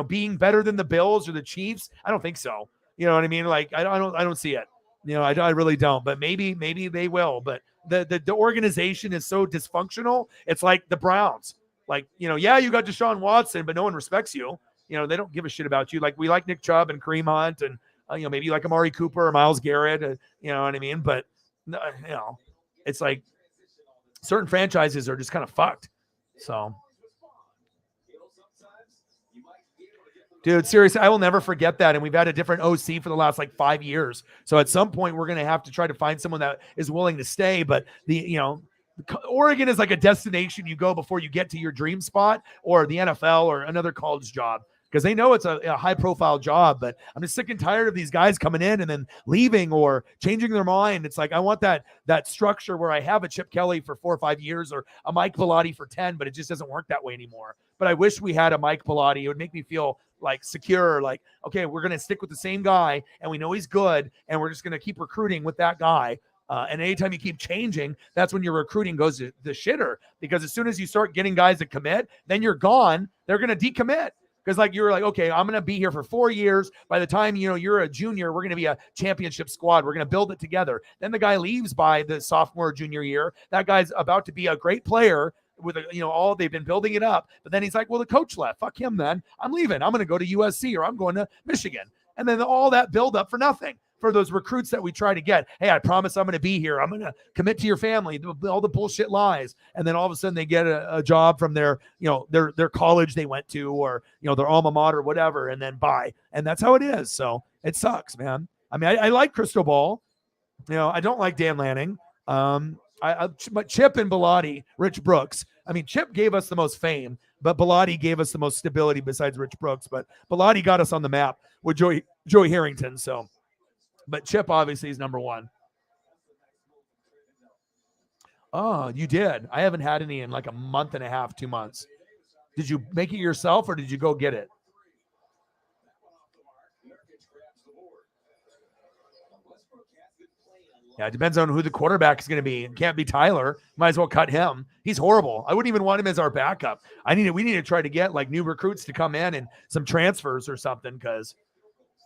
being better than the Bills or the Chiefs, I don't think so. You know what I mean? Like, I don't see it. I really don't, but maybe they will. But the organization is so dysfunctional. It's like the Browns. Like, yeah, you got Deshaun Watson, but no one respects you. They don't give a shit about you. Like, we like Nick Chubb and Kareem Hunt and, maybe like Amari Cooper or Myles Garrett, you know what I mean? But, it's like certain franchises are just kind of fucked. So, dude, seriously, I will never forget that. And we've had a different OC for the last like 5 years. So at some point, we're going to have to try to find someone that is willing to stay. But Oregon is like a destination you go before you get to your dream spot or the NFL or another college job, because they know it's a high profile job. But I'm just sick and tired of these guys coming in and then leaving or changing their mind. It's like, I want that structure where I have a Chip Kelly for 4 or 5 years or a Mike Bellotti for 10, but it just doesn't work that way anymore. But I wish we had a Mike Bellotti. It would make me feel like secure, like, okay, we're going to stick with the same guy and we know he's good and we're just going to keep recruiting with that guy. And anytime you keep changing, that's when your recruiting goes to the shitter, because as soon as you start getting guys that commit, then you're gone. They're going to decommit. Because like you're like, okay, I'm going to be here for 4 years. By the time, you're a junior, we're going to be a championship squad. We're going to build it together. Then the guy leaves by the sophomore or junior year. That guy's about to be a great player with they've been building it up. But then he's like, well, the coach left. Fuck him then. I'm leaving. I'm going to go to USC or I'm going to Michigan. And then all that build up for nothing. For those recruits that we try to get, hey, I promise I'm going to be here. I'm going to commit to your family. All the bullshit lies, and then all of a sudden they get a job from their college they went to, or their alma mater, or whatever, and then bye. And that's how it is. So it sucks, man. I mean, I like Crystal Ball. I don't like Dan Lanning. But Chip and Bellotti, Rich Brooks. I mean, Chip gave us the most fame, but Bellotti gave us the most stability besides Rich Brooks. But Bellotti got us on the map with Joey Harrington. So. But Chip obviously is number one. Oh, you did. I haven't had any in like a month and a half, 2 months. Did you make it yourself or did you go get it? Yeah, it depends on who the quarterback is going to be. It can't be Tyler. Might as well cut him. He's horrible. I wouldn't even want him as our backup. We need to try to get like new recruits to come in and some transfers or something.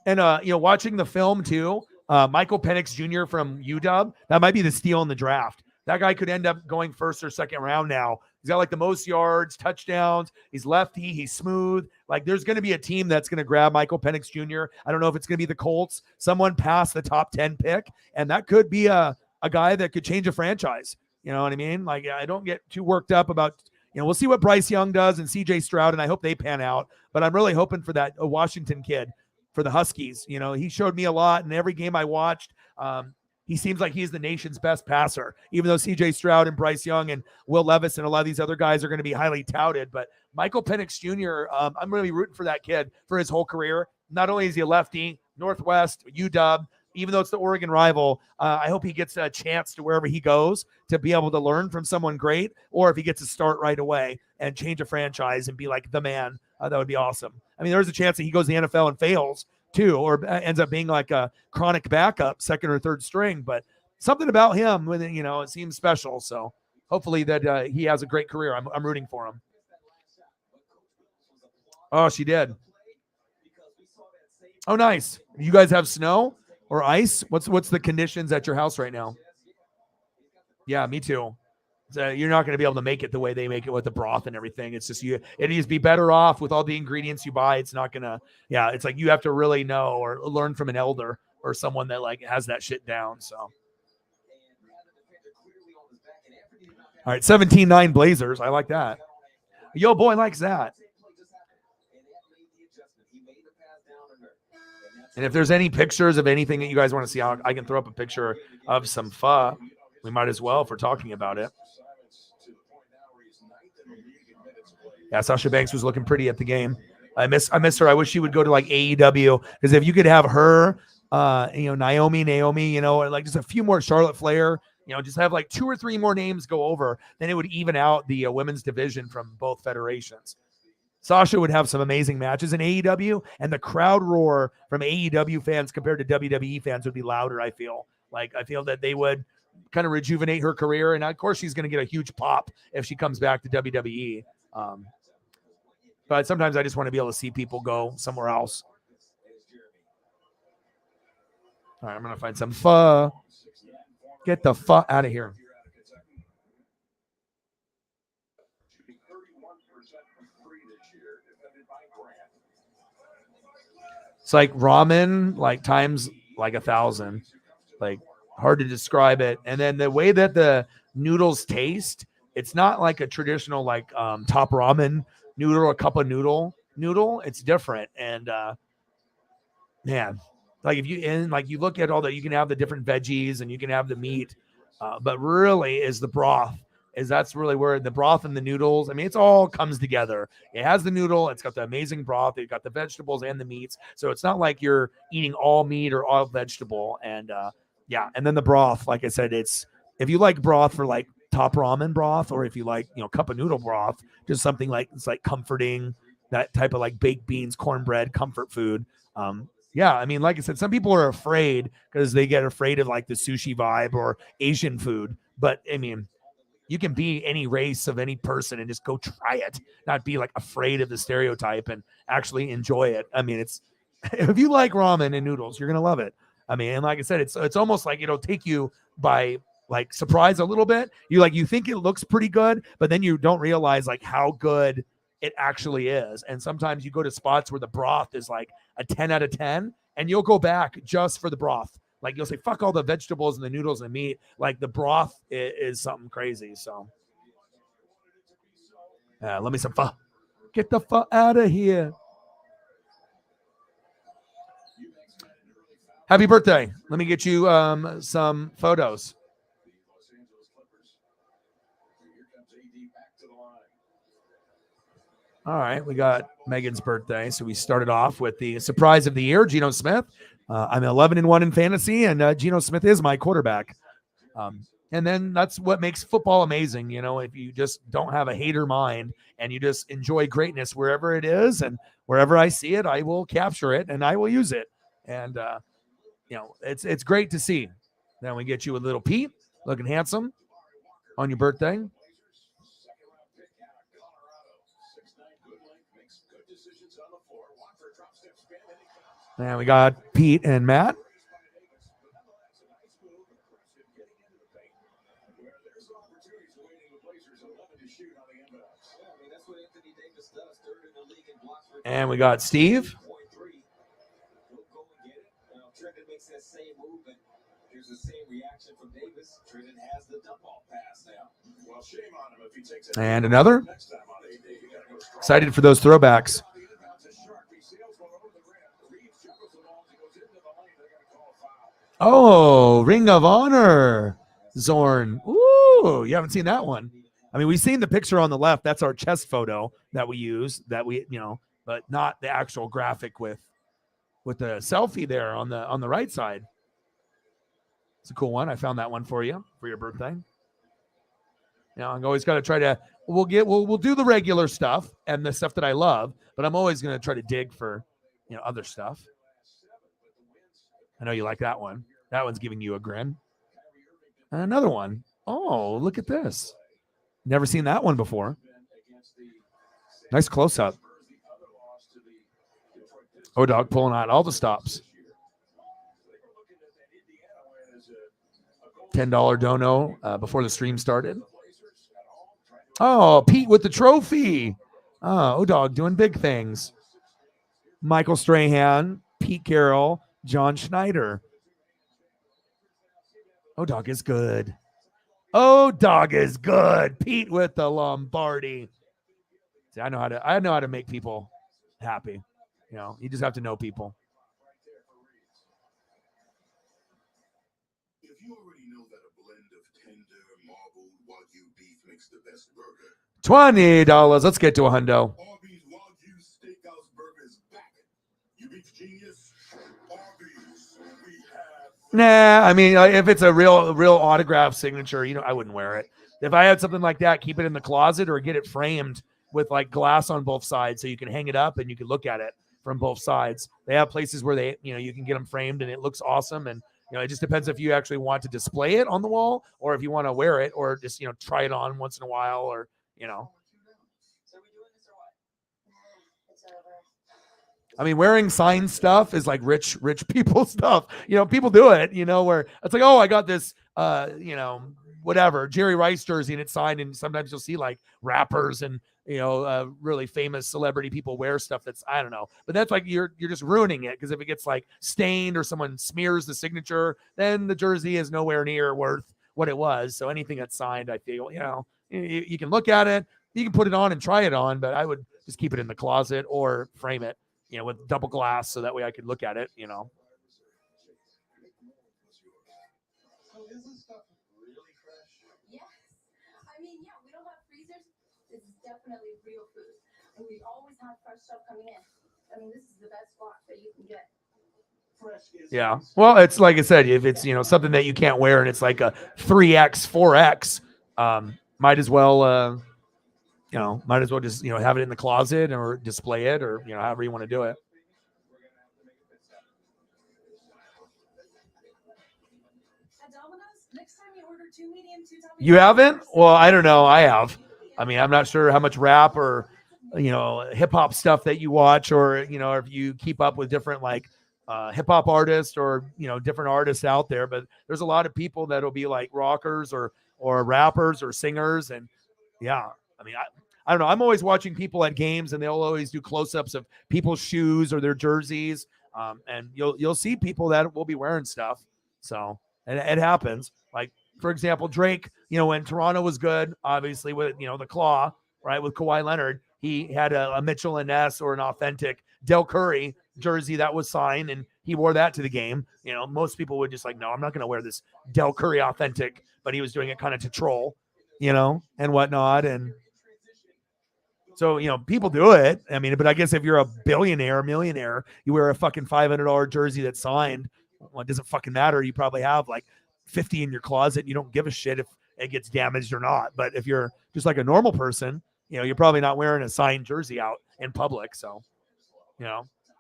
And watching the film too, Michael Penix Jr. from UW, that might be the steal in the draft. That guy could end up going first or second round now. He's got like the most yards, touchdowns. He's lefty. He's smooth. Like, there's going to be a team that's going to grab Michael Penix Jr. I don't know if it's going to be the Colts, someone past the top 10 pick. And that could be a guy that could change a franchise. You know what I mean? Like, I don't get too worked up about, we'll see what Bryce Young does and CJ Stroud, and I hope they pan out. But I'm really hoping for that Washington kid for the Huskies. He showed me a lot in every game I watched. He seems like he's the nation's best passer, even though CJ Stroud and Bryce Young and Will Levis and a lot of these other guys are going to be highly touted. But Michael Penix Jr., I'm really rooting for that kid for his whole career. Not only is he a lefty, Northwest, UW, even though it's the Oregon rival, I hope he gets a chance to wherever he goes to be able to learn from someone great, or if he gets to start right away and change a franchise and be like the man, that would be awesome. I mean, there's a chance that he goes to the NFL and fails too, or ends up being like a chronic backup, second or third string. But something about him, when it seems special. So hopefully that he has a great career. I'm rooting for him. Oh, she did. Oh, nice. You guys have snow or ice? What's the conditions at your house right now? Yeah, me too. So you're not going to be able to make it the way they make it with the broth and everything. It's just it needs to be better off with all the ingredients you buy. It's not going to, it's like you have to really know or learn from an elder or someone that like has that shit down. So. All right, 17-9 Blazers. I like that. Yo, boy likes that. And if there's any pictures of anything that you guys want to see, I can throw up a picture of some pho. We might as well if we're talking about it. Yeah, Sasha Banks was looking pretty at the game. I miss her. I wish she would go to like AEW, because if you could have her, Naomi, like just a few more Charlotte Flair, just have like 2 or 3 more names go over, then it would even out the women's division from both federations. Sasha would have some amazing matches in AEW, and the crowd roar from AEW fans compared to WWE fans would be louder. I feel that they would kind of rejuvenate her career, and of course she's going to get a huge pop if she comes back to WWE. But sometimes I just want to be able to see people go somewhere else. All right, I'm going to find some pho. Get the pho out of here. It's like ramen, like times like 1,000. Like hard to describe it. And then the way that the noodles taste, it's not like a traditional like top ramen noodle or cup of noodle. It's different. And man, like if you look at all that, you can have the different veggies and you can have the meat, but really is the broth. That's really where the broth and the noodles. I mean, it's all comes together. It has the noodle. It's got the amazing broth. It's got the vegetables and the meats. So it's not like you're eating all meat or all vegetable. And yeah, and then the broth. Like I said, it's if you like broth for like top ramen broth, or if you like cup of noodle broth, just something like it's like comforting, that type of like baked beans, cornbread, comfort food. Yeah, I mean, like I said, some people are afraid because they get afraid of like the sushi vibe or Asian food. But I mean, you can be any race of any person and just go try it, not be like afraid of the stereotype and actually enjoy it. I mean, it's if you like ramen and noodles, you're gonna love it. I mean, and like I said, it's almost like it'll take you by like surprise a little bit. You think it looks pretty good, but then you don't realize like how good it actually is. And sometimes you go to spots where the broth is like a 10 out of 10, and you'll go back just for the broth. Like you'll say, fuck all the vegetables and the noodles and the meat. Like the broth is something crazy. So let me some pho. Get the pho out of here. Happy birthday. Let me get you some photos. All right, we got Megan's birthday. So we started off with the surprise of the year, Geno Smith. I'm 11-1 in fantasy, and Geno Smith is my quarterback. And then that's what makes football amazing. If you just don't have a hater mind and you just enjoy greatness wherever it is, and wherever I see it, I will capture it and I will use it. And, it's great to see. Then we get you a little Pete looking handsome on your birthday. And we got Pete and Matt. And we got Steve. Here's the same reaction from Davis. Trenton has the dump off pass now. Well, shame on him if he takes it. And another. Excited for those throwbacks. Oh, Ring of Honor. Zorn. Ooh, you haven't seen that one. I mean, we've seen the picture on the left. That's our chest photo that we use, but not the actual graphic with the selfie there on the right side. It's a cool one. I found that one for you for your birthday. I'm always got to try to. We'll do the regular stuff and the stuff that I love, but I'm always going to try to dig for other stuff. I know you like that one. That one's giving you a grin. And another one. Oh, look at this. Never seen that one before. Nice close up. O-Dog pulling out all the stops. $10 dono before the stream started. Oh, Pete with the trophy. Oh, O-Dog doing big things. Michael Strahan, Pete Carroll, John Schneider. O-Dog is good. O-Dog is good. Pete with the Lombardi. See, I know how to make people happy. You just have to know people. If you already know that a blend of tender marbled Wagyu beef makes the best burger. $20. Let's get to a hundo. Arby's Wagyu Steakhouse burger is back. You beef genius. Arby's. We have. Nah, I mean, if it's a real autograph signature, I wouldn't wear it. If I had something like that, keep it in the closet or get it framed with like glass on both sides so you can hang it up and you can look at it from both sides. They have places where you can get them framed and it looks awesome. And, it just depends if you actually want to display it on the wall or if you want to wear it or just, try it on once in a while or, So are we doing this or what? It's over. I mean, wearing signed stuff is like rich people stuff. People do it, where it's like, oh, I got this, whatever, Jerry Rice jersey and it's signed. And sometimes you'll see like rappers and, really famous celebrity people wear stuff that's, I don't know. But that's like, you're just ruining it. Because if it gets like stained or someone smears the signature, then the jersey is nowhere near worth what it was. So anything that's signed, I feel, you can look at it, you can put it on and try it on, but I would just keep it in the closet or frame it, with double glass so that way I could look at it. So is this stuff really fresh? Yes. I mean, yeah, we don't have freezers. This is definitely real food. And we always have fresh stuff coming in. I mean, this is the best spot that you can get. Fresh is Yeah. Well, it's like I said, if it's, something that you can't wear and it's like a 3X, 4X, might as well, just, have it in the closet or display it or, however you want to do it. At Domino's, next time you order 2 medium, 2 toppings. You haven't? Well, I don't know. I have. I mean, I'm not sure how much rap or, hip hop stuff that you watch or, if you keep up with different like hip hop artists or, different artists out there. But there's a lot of people that'll be like rockers or rappers or singers. And yeah, I mean, I don't know. I'm always watching people at games and they'll always do close-ups of people's shoes or their jerseys. And you'll see people that will be wearing stuff. So it happens. Like, for example, Drake, when Toronto was good, obviously with, the claw, right, with Kawhi Leonard, he had a Mitchell and Ness or an authentic Del Curry jersey that was signed, and he wore that to the game. Most people would just like, no, I'm not going to wear this Del Curry authentic, but he was doing it kind of to troll, and whatnot. And so, people do it. I mean, but I guess if you're a billionaire, millionaire, you wear a fucking $500 jersey that's signed. Well, it doesn't fucking matter. You probably have like 50 in your closet. And you don't give a shit if it gets damaged or not. But if you're just like a normal person, you're probably not wearing a signed jersey out in public. So,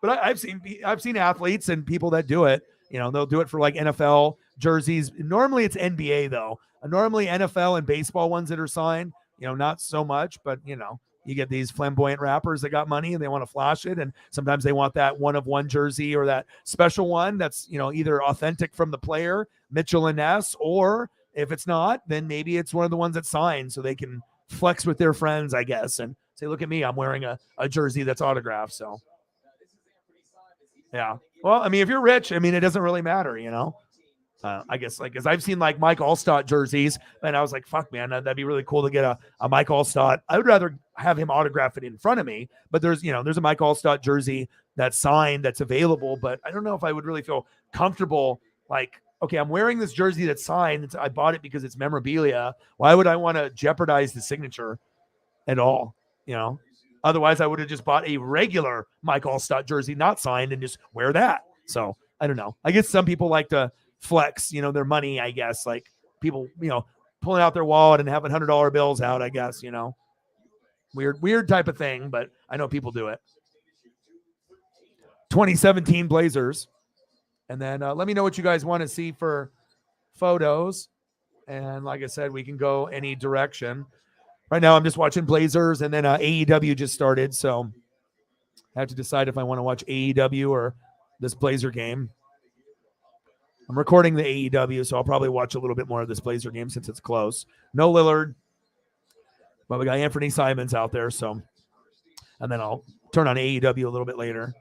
but I've seen athletes and people that do it. They'll do it for like NFL jerseys. Normally it's NBA though. Normally NFL and baseball ones that are signed, not so much, but you get these flamboyant rappers that got money and they want to flash it. And sometimes they want that one of one jersey or that special one that's, either authentic from the player, Mitchell and Ness, or if it's not, then maybe it's one of the ones that's signed so they can flex with their friends, I guess, and say, look at me, I'm wearing a jersey that's autographed. So, yeah. Well, I mean, if you're rich, I mean, it doesn't really matter, I guess, like, because I've seen like Mike Allstott jerseys, and I was like, fuck, man, that'd be really cool to get a Mike Allstott. I would rather have him autograph it in front of me, but there's a Mike Allstott jersey that's signed, that's available, but I don't know if I would really feel comfortable, like, okay, I'm wearing this jersey that's signed. I bought it because it's memorabilia. Why would I want to jeopardize the signature at all? Otherwise I would have just bought a regular Mike Allstott jersey, not signed, and just wear that. So I don't know. I guess some people like to flex, their money, I guess, like people, pulling out their wallet and having $100 bills out, I guess, weird type of thing, but I know people do it. 2017 Blazers. And then let me know what you guys want to see for photos. And like I said, we can go any direction. Right now I'm just watching Blazers, and then AEW just started. So I have to decide if I want to watch AEW or this Blazer game. I'm recording the AEW, so I'll probably watch a little bit more of this Blazer game since it's close. No Lillard, but we got Anthony Simons out there. So, and then I'll turn on AEW a little bit later.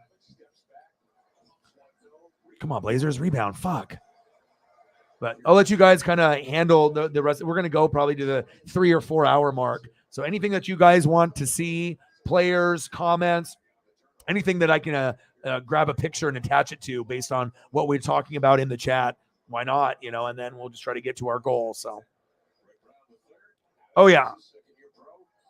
Come on, Blazers, rebound. Fuck. But I'll let you guys kind of handle the rest. We're going to go probably to the 3 or 4 hour mark. So anything that you guys want to see, players, comments, anything that I can grab a picture and attach it to based on what we're talking about in the chat, why not? And then we'll just try to get to our goal. So, oh yeah.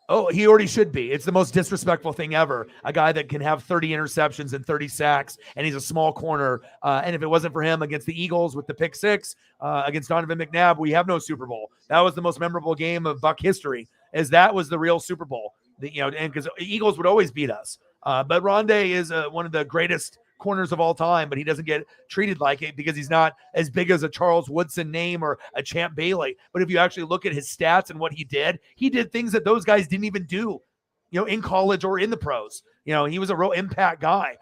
Oh, he already should be. It's the most disrespectful thing ever. A guy that can have 30 interceptions and 30 sacks, and he's a small corner. And if it wasn't for him against the Eagles with the pick six, against Donovan McNabb, we have no Super Bowl. That was the most memorable game of Buck history, as that was the real Super Bowl. And because Eagles would always beat us. But Rondé is one of the greatest corners of all time, but he doesn't get treated like it because he's not as big as a Charles Woodson name or a Champ Bailey. But if you actually look at his stats and what he did things that those guys didn't even do. in college or in the pros. He was a real impact guy.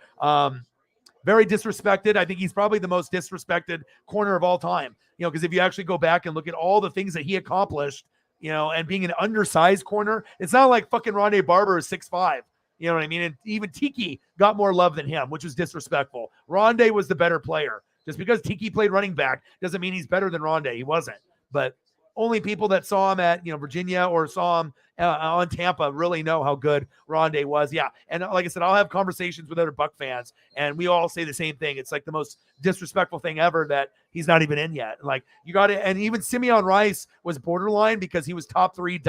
Very disrespected. I think he's probably the most disrespected corner of all time, because if you actually go back and look at all the things that he accomplished, and being an undersized corner, it's not like fucking Rondé Barber is 6'5". You know what I mean? And even Tiki got more love than him, which was disrespectful. Rondé was the better player. Just because Tiki played running back doesn't mean he's better than Rondé. He wasn't. But only people that saw him at Virginia or saw him on Tampa really know how good Rondé was. Yeah, and like I said, I'll have conversations with other Buck fans, and we all say the same thing. It's like the most disrespectful thing ever that he's not even in yet. Like, you got to, and even Simeon Rice was borderline because he was top 3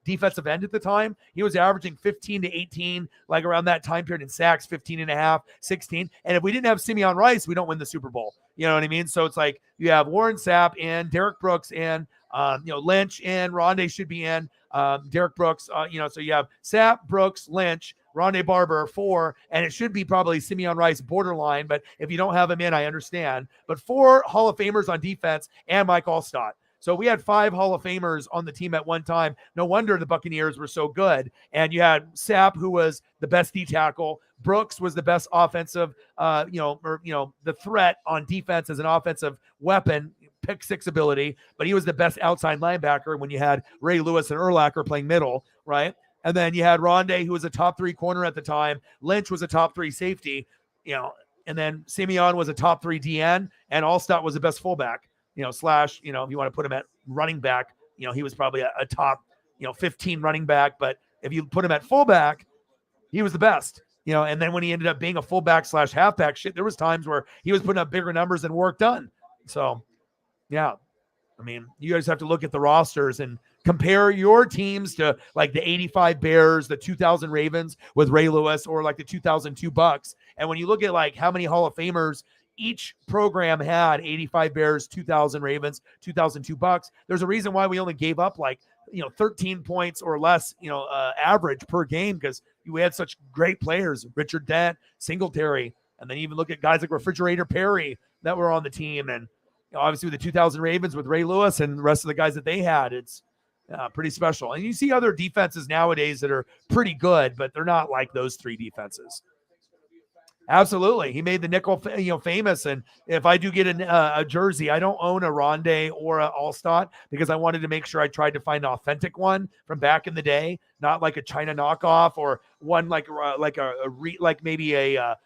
defensive end at the time. He was averaging 15 to 18, like around that time period in sacks, 15 and a half, 16. And if we didn't have Simeon Rice, we don't win the Super Bowl. You know what I mean? So it's like you have Warren Sapp and Derek Brooks and Lynch and Rondé should be in. Derek Brooks, so you have Sapp, Brooks, Lynch, Rondé Barber, 4, and it should be probably Simeon Rice borderline, but if you don't have him in, I understand. But 4 Hall of Famers on defense and Mike Allstott. So we had 5 Hall of Famers on the team at one time. No wonder the Buccaneers were so good. And you had Sapp, who was the best D tackle. Brooks was the best offensive, the threat on defense as an offensive weapon, pick 6 ability, but he was the best outside linebacker when you had Ray Lewis and Urlacher playing middle, right? And then you had Rondé, who was a top 3 corner at the time. Lynch was a top 3 safety, and then Simeon was a top 3 DN, and Allstott was the best fullback, slash, if you want to put him at running back, he was probably a top, 15 running back. But if you put him at fullback, he was the best, and then when he ended up being a fullback slash halfback, there was times where he was putting up bigger numbers than work done. So, yeah. I mean, you guys have to look at the rosters and compare your teams to like the 85 Bears, the 2000 Ravens with Ray Lewis, or like the 2002 Bucks. And when you look at like how many Hall of Famers each program had, 85 Bears, 2000 Ravens, 2002 Bucks, there's a reason why we only gave up like, 13 points or less, average per game, because we had such great players, Richard Dent, Singletary, and then even look at guys like Refrigerator Perry that were on the team. And obviously with the 2000 Ravens with Ray Lewis and the rest of the guys that they had, it's pretty special. And you see other defenses nowadays that are pretty good, but they're not like those 3 defenses. Absolutely. He made the nickel, famous. And if I do get a jersey, I don't own a Rondé or a Allstott because I wanted to make sure I tried to find an authentic one from back in the day, not like a China knockoff or one like maybe a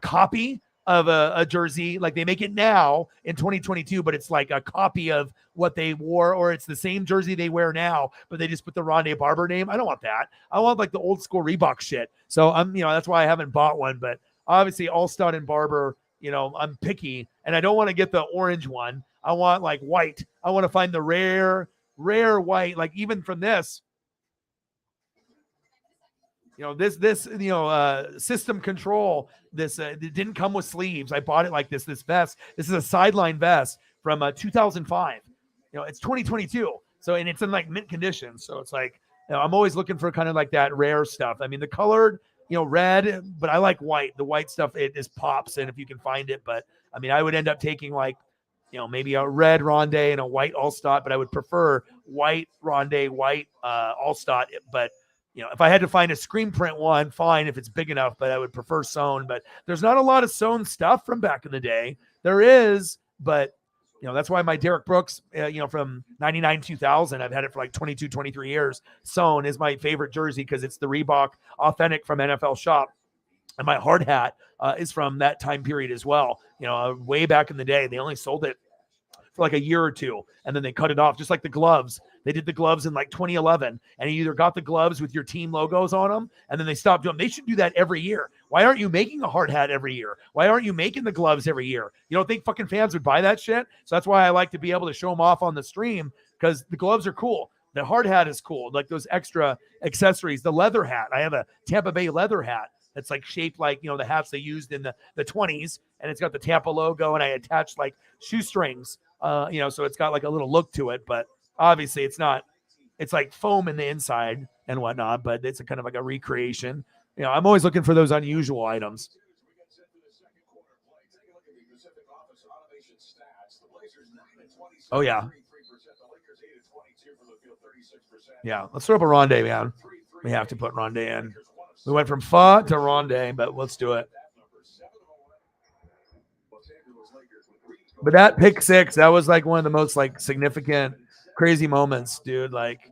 copy of a jersey like they make it now in 2022, but it's like a copy of what they wore, or it's the same jersey they wear now, but they just put the Rondé Barber name. I don't want that. I want like the old school Reebok shit. So I'm, that's why I haven't bought one, but obviously Allstott and Barber, I'm picky and I don't want to get the orange one. I want like white. I want to find the rare white, like even from this, system control, it didn't come with sleeves. I bought it like this vest. This is a sideline vest from 2005. It's 2022. So, and it's in like mint condition. So it's like, I'm always looking for kind of like that rare stuff. I mean, the colored, red, but I like white. The white stuff, it just pops in if you can find it. But I mean, I would end up taking like, maybe a red Rondé and a white Allstott, but I would prefer white Rondé, white Allstott. But if I had to find a screen print one, fine, if it's big enough, but I would prefer sewn. But there's not a lot of sewn stuff from back in the day. There is, but that's why my Derek Brooks, from 99, 2000, I've had it for like 22, 23 years. Sewn is my favorite jersey because it's the Reebok Authentic from NFL Shop. And my hard hat is from that time period as well. Way back in the day, they only sold it for like a year or 2, and then they cut it off, just like the gloves. They did the gloves in like 2011, and you either got the gloves with your team logos on them, and then they stopped doing them. They should do that every year. Why aren't you making a hard hat every year? Why aren't you making the gloves every year? You don't think fucking fans would buy that shit? So that's why I like to be able to show them off on the stream, because the gloves are cool. The hard hat is cool, like those extra accessories. The leather hat. I have a Tampa Bay leather hat that's like shaped like, the hats they used in the 20s, and it's got the Tampa logo, and I attached like shoestrings. So it's got like a little look to it, but obviously it's like foam in the inside and whatnot, but it's a kind of like a recreation. I'm always looking for those unusual items. Oh yeah. Yeah. Let's throw up a Rondé, man. We have to put Rondé in. We went from Fa to Rondé, but let's do it. But that pick six, that was like one of the most like significant, crazy moments, dude. Like,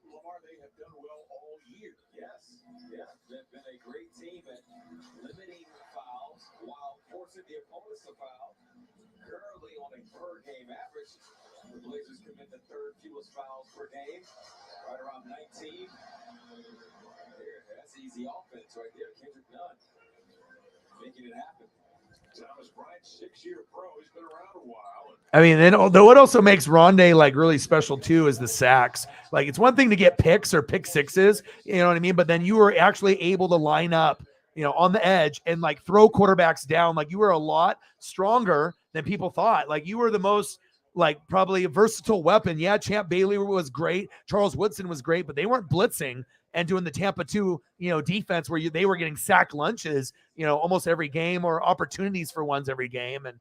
Lamar, they have done well all year. Yes, yeah, they've been a great team at limiting fouls while forcing the opponents to foul. Currently on a per game average, the Blazers commit the third fewest fouls per game, right around 19. There, that's easy offense right there. Kendrick Nunn making it happen. Thomas Bryant, 6-year pro, he's been around a while. I mean, then what also makes Rondé like really special too is the sacks. Like, it's one thing to get picks or pick sixes, you know what I mean? But then you were actually able to line up, you know, on the edge and like throw quarterbacks down. Like, you were a lot stronger than people thought. Like, you were the most like probably a versatile weapon. Yeah, Champ Bailey was great. Charles Woodson was great, but they weren't blitzing and doing the Tampa 2, you know, defense where they were getting sack lunches, you know, almost every game or opportunities for ones every game. And,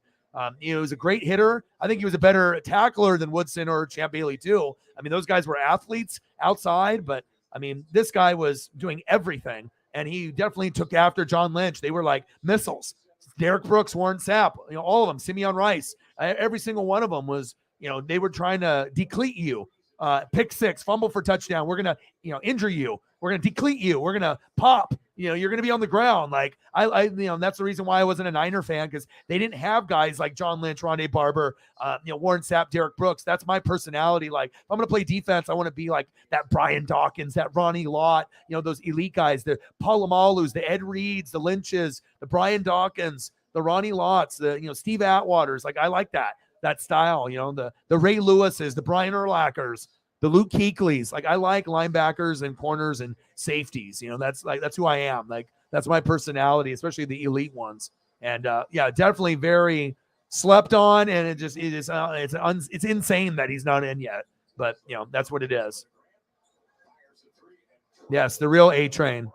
you know, he was a great hitter. I think he was a better tackler than Woodson or Champ Bailey too. I mean, those guys were athletes outside, but I mean, this guy was doing everything, and he definitely took after John Lynch. They were like missiles. Derek Brooks, Warren Sapp, you know, all of them, Simeon Rice, every single one of them was, you know, they were trying to decleat you. Pick six, fumble for touchdown. We're going to, you know, injure you. We're going to decleat you. We're going to pop. You know, you're going to be on the ground. Like, I, you know, that's the reason why I wasn't a Niner fan, because they didn't have guys like John Lynch, Rondé Barber, you know, Warren Sapp, Derek Brooks. That's my personality. Like, if I'm going to play defense, I want to be like that Brian Dawkins, that Ronnie Lott, you know, those elite guys, the Palomalus, the Ed Reeds, the Lynches, the Brian Dawkins, the Ronnie Lotts, the, you know, Steve Atwaters. Like, I like that style, you know, the Ray Lewises, the Brian Urlachers, the Luke Kuechly's. Like, I like linebackers and corners and safeties. You know, that's who I am. Like, that's my personality, especially the elite ones. And yeah, definitely very slept on. And it's insane that he's not in yet. But you know, that's what it is. Yes, the real A train.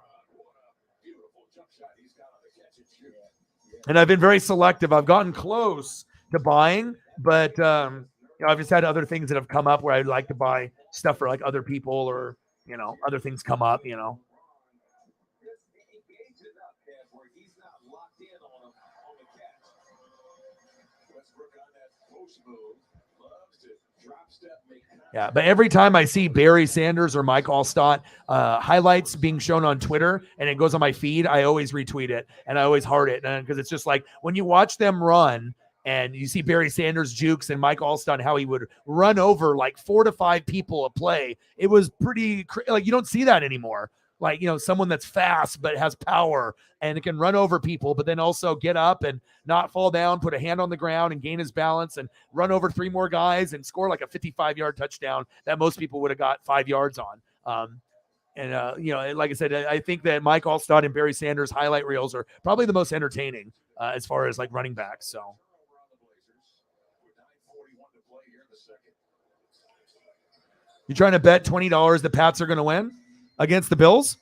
And I've been very selective. I've gotten close to buying, but you know, I've just had other things that have come up where I'd like to buy stuff for like other people, or you know, other things come up, you know. Yeah, but every time I see Barry Sanders or Mike Allstott highlights being shown on Twitter and it goes on my feed, I always retweet it and I always heart it, because it's just like when you watch them run and you see Barry Sanders jukes and Mike Allstott, how he would run over like 4 to 5 people a play. It was pretty like, you don't see that anymore. Like, you know, someone that's fast but has power and it can run over people, but then also get up and not fall down, put a hand on the ground and gain his balance and run over 3 more guys and score like a 55-yard touchdown that most people would have got 5 yards on. You know, like I said, I think that Mike Allstott and Barry Sanders highlight reels are probably the most entertaining as far as like running backs. So. You trying to bet $20 the Pats are going to win against the Bills?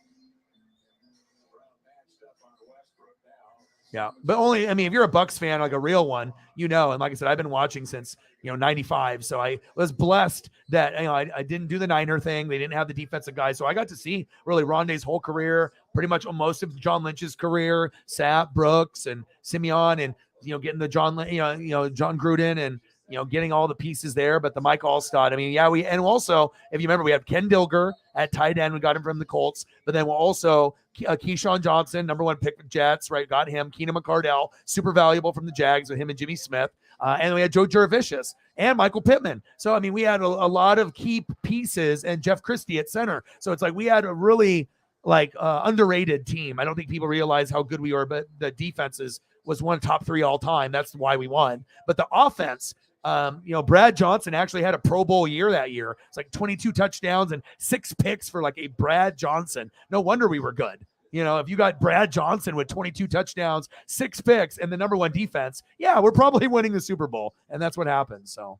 Yeah, but only, I mean, if you're a Bucs fan, like a real one, you know, and like I said, I've been watching since, you know, 95. So I was blessed that, you know, I didn't do the Niner thing. They didn't have the defensive guys. So I got to see really Rondé's whole career, pretty much most of John Lynch's career, Sapp, Brooks, and Simeon, and, you know, getting the John Gruden and, you know, getting all the pieces there, but the Mike Allstott. I mean, yeah, and also, if you remember, we have Ken Dilger at tight end. We got him from the Colts, but then we'll also Keyshawn Johnson, number 1 pick for Jets, right? Got him. Keenan McCardell, super valuable from the Jags with him and Jimmy Smith. And we had Joe Jurevicius and Michael Pittman. So, I mean, we had a lot of key pieces and Jeff Christie at center. So it's like we had a really like underrated team. I don't think people realize how good we were, but the defenses was one top 3 all time. That's why we won. But the offense, you know, Brad Johnson actually had a Pro Bowl year that year. It's like 22 touchdowns and 6 picks for like a Brad Johnson. No wonder we were good. You know, if you got Brad Johnson with 22 touchdowns, 6 picks, and the number 1 defense, yeah, we're probably winning the Super Bowl. And that's what happened. So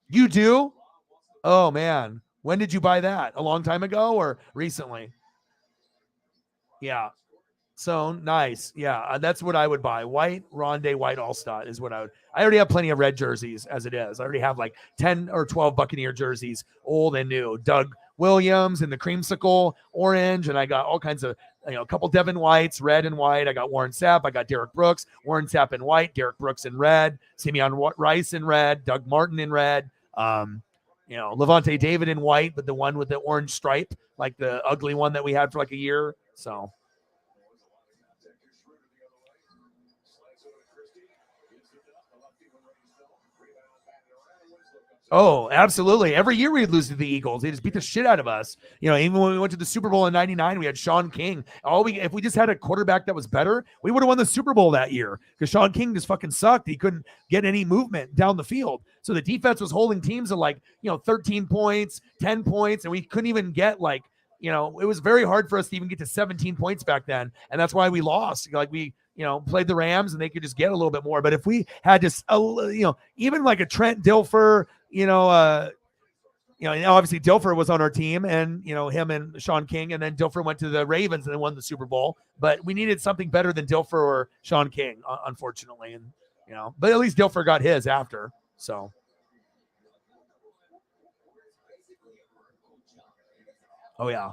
you do? Oh man. When did you buy that? A long time ago or recently? Yeah. So nice. Yeah, that's what I would buy. White, Ronde, white All-Star is what I would. I already have plenty of red jerseys as it is. I already have like 10 or 12 Buccaneer jerseys, old and new. Doug Williams in the creamsicle orange, and I got all kinds of, a couple Devin Whites, red and white. I got Warren Sapp. I got Derek Brooks, Warren Sapp in white, Derek Brooks in red, Simeon Rice in red, Doug Martin in red. Levante David in white, but the one with the orange stripe, like the ugly one that we had for like a year. So. Oh, absolutely. Every year we'd lose to the Eagles. They just beat the shit out of us. Even when we went to the Super Bowl in '99, we had Sean King. If we just had a quarterback that was better, we would have won the Super Bowl that year because Sean King just fucking sucked. He couldn't get any movement down the field. So the defense was holding teams to 13 points, 10 points, and we couldn't even get it was very hard for us to even get to 17 points back then. And that's why we lost. We played the Rams and they could just get a little bit more. But if we had just, even like a Trent Dilfer, obviously Dilfer was on our team and, him and Sean King, and then Dilfer went to the Ravens and won the Super Bowl, but we needed something better than Dilfer or Sean King, unfortunately. And, but at least Dilfer got his after. So. Oh yeah.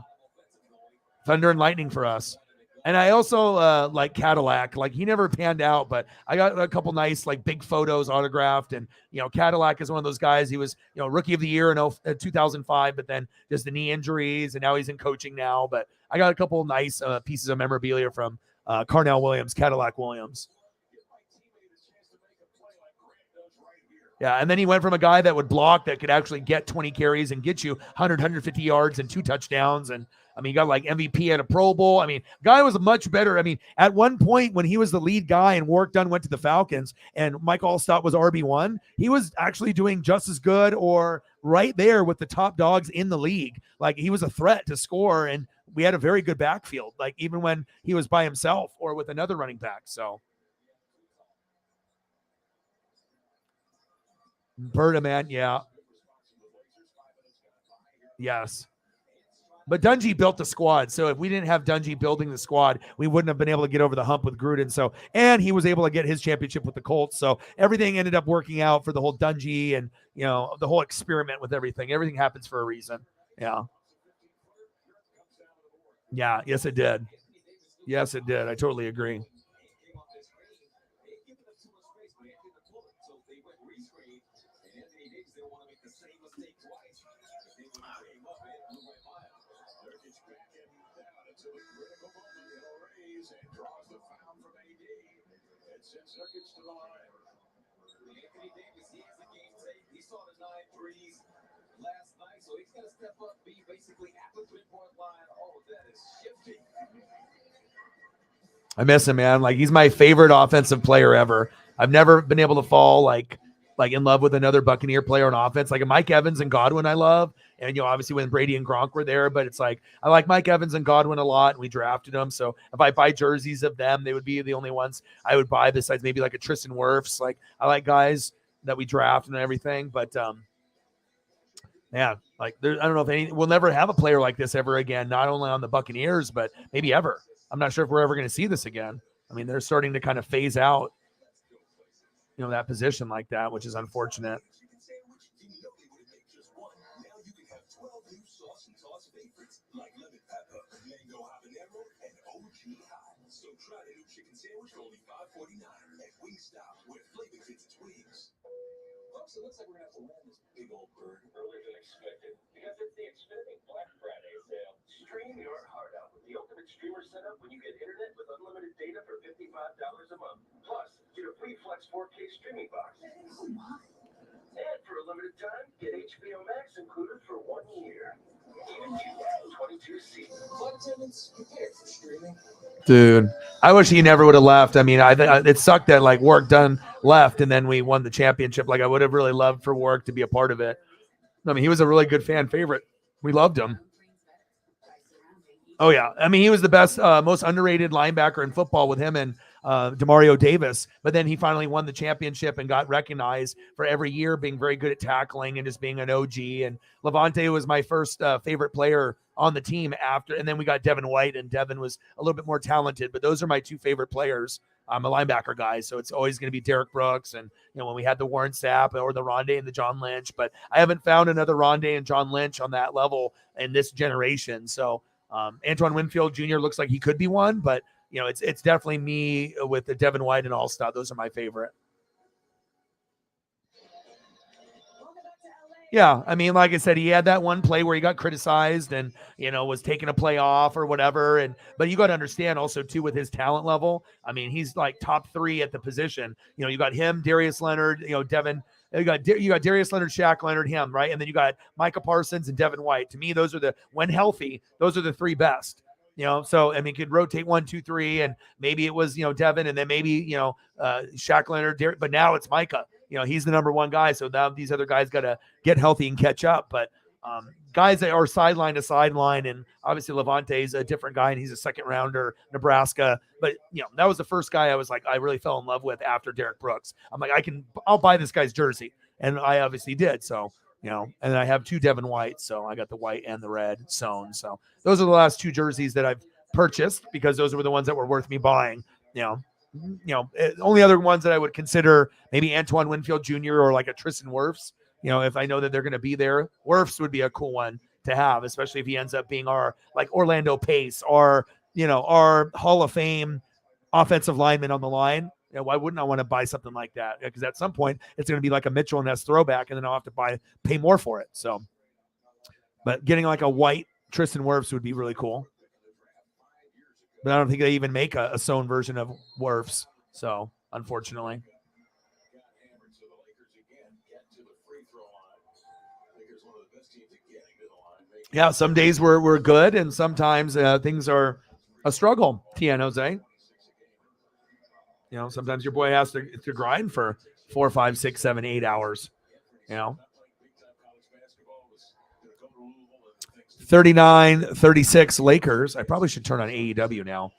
Thunder and lightning for us. And I also like Cadillac. He never panned out, but I got a couple nice big photos autographed. And Cadillac is one of those guys. He was rookie of the year in 2005, but then just the knee injuries, and now he's in coaching now. But I got a couple nice pieces of memorabilia from Carnell Williams, Cadillac Williams. Yeah, and then he went from a guy that would block that could actually get 20 carries and get you 100, 150 yards and 2 touchdowns. And he got MVP at a Pro Bowl. Guy was much better. At one point when he was the lead guy and Warwick Dunn went to the Falcons and Mike Allstott was RB1, he was actually doing just as good or right there with the top dogs in the league. He was a threat to score, and we had a very good backfield, even when he was by himself or with another running back. So. Berta, man, yeah. Yes. But Dungy built the squad. So if we didn't have Dungy building the squad, we wouldn't have been able to get over the hump with Gruden. So, and he was able to get his championship with the Colts. So everything ended up working out for the whole Dungy and, the whole experiment with everything. Everything happens for a reason. Yeah. Yeah. Yes, it did. Yes, it did. I totally agree. Last night, so he's going to step up, be basically at the 3-point line. All of that is shifting. I miss him, man. He's my favorite offensive player ever. I've never been able to fall like in love with another Buccaneer player on offense. Mike Evans and Godwin I love. And, obviously when Brady and Gronk were there, but it's I like Mike Evans and Godwin a lot, and we drafted them. So if I buy jerseys of them, they would be the only ones I would buy besides maybe a Tristan Wirfs. I like guys that we draft and everything, but, yeah, I don't know if we'll never have a player like this ever again, not only on the Buccaneers, but maybe ever. I'm not sure if we're ever going to see this again. They're starting to kind of phase out, that position like that, which is unfortunate. So try the new chicken sandwich for only $5.49 at Wingstop, where flavor fits its wings. Folks, it looks like we're going to have to land this big old bird earlier than expected because it's the Xfinity Black Friday sale. Stream your heart out with the ultimate streamer setup when you get internet with unlimited data for $55 a month. Plus, get a free Flex 4K streaming box. And for a limited time, get HBO Max included for 1 year. Even 22 seats. Flight attendants, prepare for streaming. Dude, I wish he never would have left. It sucked that Warwick Dunn left and then we won the championship. I would have really loved for Warwick to be a part of it. He was a really good fan favorite. We loved him. Oh yeah. He was the best, most underrated linebacker in football with him and Demario Davis, but then he finally won the championship and got recognized for every year being very good at tackling and just being an OG. And Levante was my first favorite player on the team after, and then we got Devin White, and Devin was a little bit more talented, but those are my two favorite players. I'm a linebacker guy, so it's always going to be Derek Brooks, and when we had the Warren Sapp or the Rondé and the John Lynch, but I haven't found another Rondé and John Lynch on that level in this generation. So Antoine Winfield Jr. looks like he could be one, but it's definitely me with the Devin White and All-Star. Those are my favorite. Yeah, I mean, like I said, he had that one play where he got criticized and, was taking a play off or whatever. But you got to understand also, too, with his talent level, I mean, he's like top 3 at the position. You got him, Darius Leonard, Devin. You got Darius Leonard, Shaq Leonard, him, right? And then you got Micah Parsons and Devin White. To me, those are when healthy, those are the 3 best. So I mean, could rotate 1, 2, 3, and maybe it was Devin, and then maybe Shaq Leonard, but now it's Micah. He's the number 1 guy, so now these other guys got to get healthy and catch up. But guys that are sideline to sideline, and obviously Levante's a different guy, and he's a second rounder, Nebraska. But that was the first guy I was like, I really fell in love with after Derek Brooks. I'm like, I'll buy this guy's jersey, and I obviously did. So. And I have 2 Devin Whites, so I got the white and the red sewn. So those are the last 2 jerseys that I've purchased because those were the ones that were worth me buying. Only other ones that I would consider maybe Antoine Winfield Jr. or like a Tristan Wirfs. If I know that they're going to be there, Wirfs would be a cool one to have, especially if he ends up being our like Orlando Pace or our Hall of Fame offensive lineman on the line. Why wouldn't I want to buy something like that? Because at some point it's going to be like a Mitchell and Ness throwback, and then I'll have to pay more for it. So, but getting like a white Tristan Wirfs would be really cool. But I don't think they even make a sewn version of Wirfs. So, unfortunately. Yeah, some days we're good, and sometimes things are a struggle. Tien Jose. Sometimes your boy has to grind for 4, 5, 6, 7, 8 hours. 39-36 Lakers. I probably should turn on AEW now.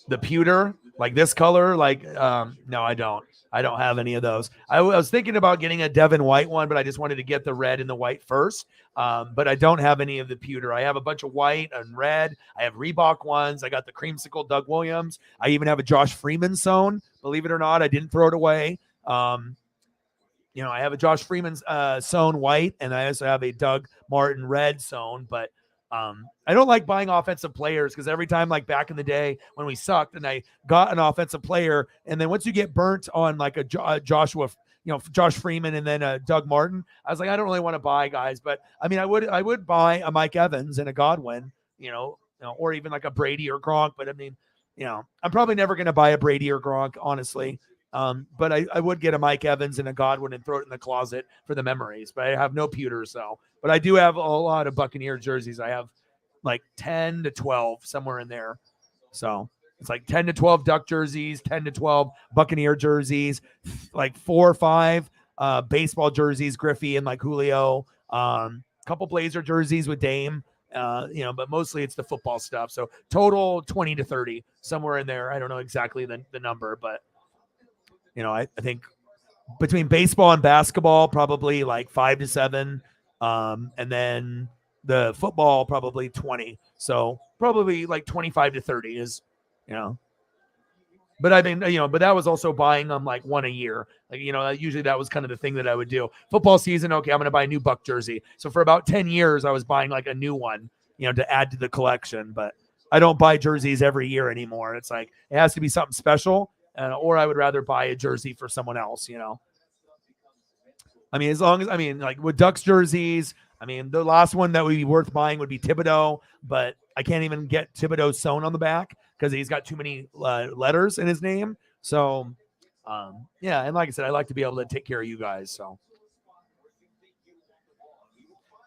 The pewter, like this color, no, I don't. I don't have any of those. I was thinking about getting a Devin White one, but I just wanted to get the red and the white first. But I don't have any of the pewter. I have a bunch of white and red. I have Reebok ones. I got the creamsicle Doug Williams. I even have a Josh Freeman sewn. Believe it or not, I didn't throw it away. I have a Josh Freeman sewn white, and I also have a Doug Martin red sewn. But I don't like buying offensive players because every time, like back in the day when we sucked and I got an offensive player, and then once you get burnt on like a Josh Freeman and then Doug Martin, I was like, I don't really want to buy guys. But I mean, I would buy a Mike Evans and a Godwin, or even like a Brady or Gronk. But I mean, I'm probably never going to buy a Brady or Gronk, honestly. But I would get a Mike Evans and a Godwin and throw it in the closet for the memories. But I have no pewters, so. But I do have a lot of Buccaneer jerseys. I have like 10 to 12 somewhere in there. So it's like 10 to 12 Duck jerseys, 10 to 12 Buccaneer jerseys, like 4 or 5 baseball jerseys, Griffey and like Julio, couple Blazer jerseys with Dame. But mostly it's the football stuff. So total 20 to 30, somewhere in there. I don't know exactly the number, but I think between baseball and basketball, probably like 5 to 7. And then the football, probably 20. So probably like 25 to 30 is, but I mean, but that was also buying them like one a year. Like, usually that was kind of the thing that I would do. Football season, okay, I'm going to buy a new Buck jersey. So for about 10 years, I was buying like a new one, to add to the collection. But I don't buy jerseys every year anymore. It's like, it has to be something special. Or I would rather buy a jersey for someone else, I mean, like with Ducks jerseys, I mean, the last one that would be worth buying would be Thibodeau, but I can't even get Thibodeau sewn on the back because he's got too many letters in his name. So, yeah. And like I said, I like to be able to take care of you guys. So,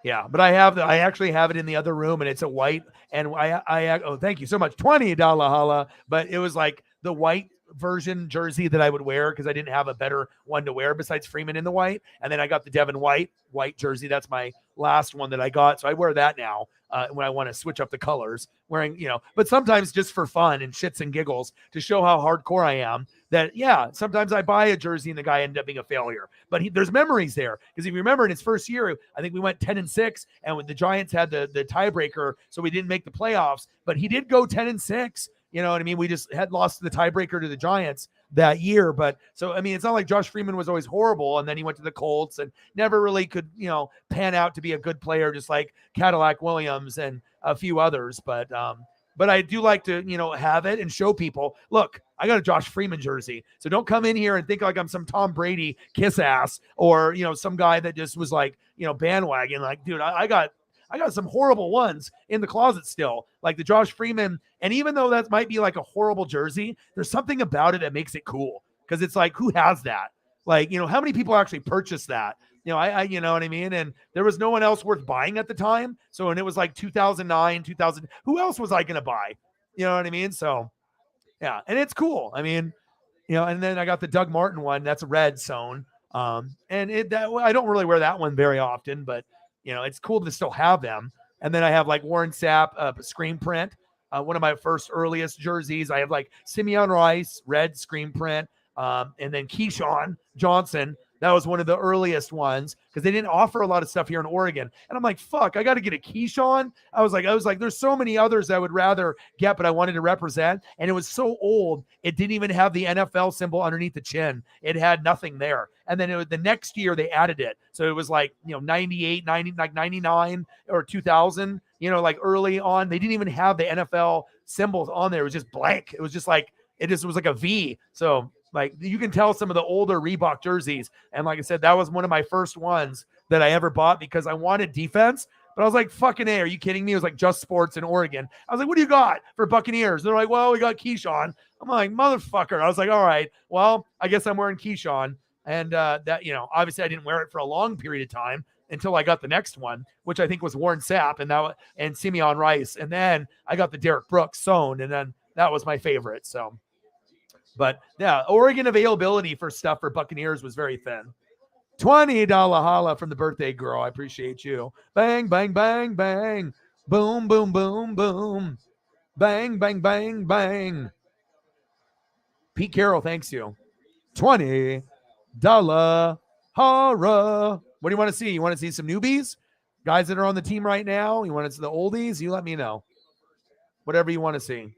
yeah, but I actually have it in the other room, and it's a white, and oh, thank you so much. $20 holla. But it was like the white version jersey that I would wear because I didn't have a better one to wear besides Freeman in the white. And then I got the Devin White jersey. That's my last one that I got. So I wear that now when I want to switch up the colors, wearing, but sometimes just for fun and shits and giggles to show how hardcore I am. That, yeah, sometimes I buy a jersey and the guy ended up being a failure. But there's memories there. Because if you remember in his first year, I think we went 10-6, and when the Giants had the tiebreaker, so we didn't make the playoffs. But he did go 10-6. You know what I mean? We just had lost the tiebreaker to the Giants that year. But so, I mean, it's not like Josh Freeman was always horrible, and then he went to the Colts and never really could, pan out to be a good player, just like Cadillac Williams and a few others. But I do like to, have it and show people, look, I got a Josh Freeman jersey. So don't come in here and think like I'm some Tom Brady kiss ass or, some guy that just was like, bandwagon. Like, dude, I got some horrible ones in the closet still, like the Josh Freeman. And even though that might be like a horrible jersey, there's something about it that makes it cool. Because it's like, who has that? Like, how many people actually purchase that? I you know what I mean? And there was no one else worth buying at the time. So when it was like 2009, 2000, who else was I going to buy? You know what I mean? So yeah. And it's cool. I mean, and then I got the Doug Martin one. That's red sewn. And I don't really wear that one very often, but it's cool to still have them. And then I have like Warren Sapp screen print. One of my first earliest jerseys. I have like Simeon Rice, red screen print. And then Keyshawn Johnson. That was one of the earliest ones because they didn't offer a lot of stuff here in Oregon. And I'm like, fuck, I got to get a Keyshawn. I was like, there's so many others I would rather get, but I wanted to represent. And it was so old, it didn't even have the NFL symbol underneath the chin. It had nothing there. And then the next year they added it. So it was like, 98, 90, like 99 or 2000, like early on. They didn't even have the NFL symbols on there. It was just blank. It was just like, it was like a V. So like you can tell some of the older Reebok jerseys. And like I said, that was one of my first ones that I ever bought because I wanted defense. But I was like, fucking A, are you kidding me? It was like Just Sports in Oregon. I was like, what do you got for Buccaneers? They're like, well, we got Keyshawn. I'm like, motherfucker. I was like, all right, well, I guess I'm wearing Keyshawn. And that, obviously I didn't wear it for a long period of time until I got the next one, which I think was Warren Sapp and Simeon Rice. And then I got the Derek Brooks sewn. And then that was my favorite. So. But yeah, Oregon availability for stuff for Buccaneers was very thin. $20 holla from the birthday girl. I appreciate you. Bang, bang, bang, bang. Boom, boom, boom, boom. Bang, bang, bang, bang. Pete Carroll, thanks you. $20 holla. What do you want to see? You want to see some newbies? Guys that are on the team right now? You want to see the oldies? You let me know. Whatever you want to see.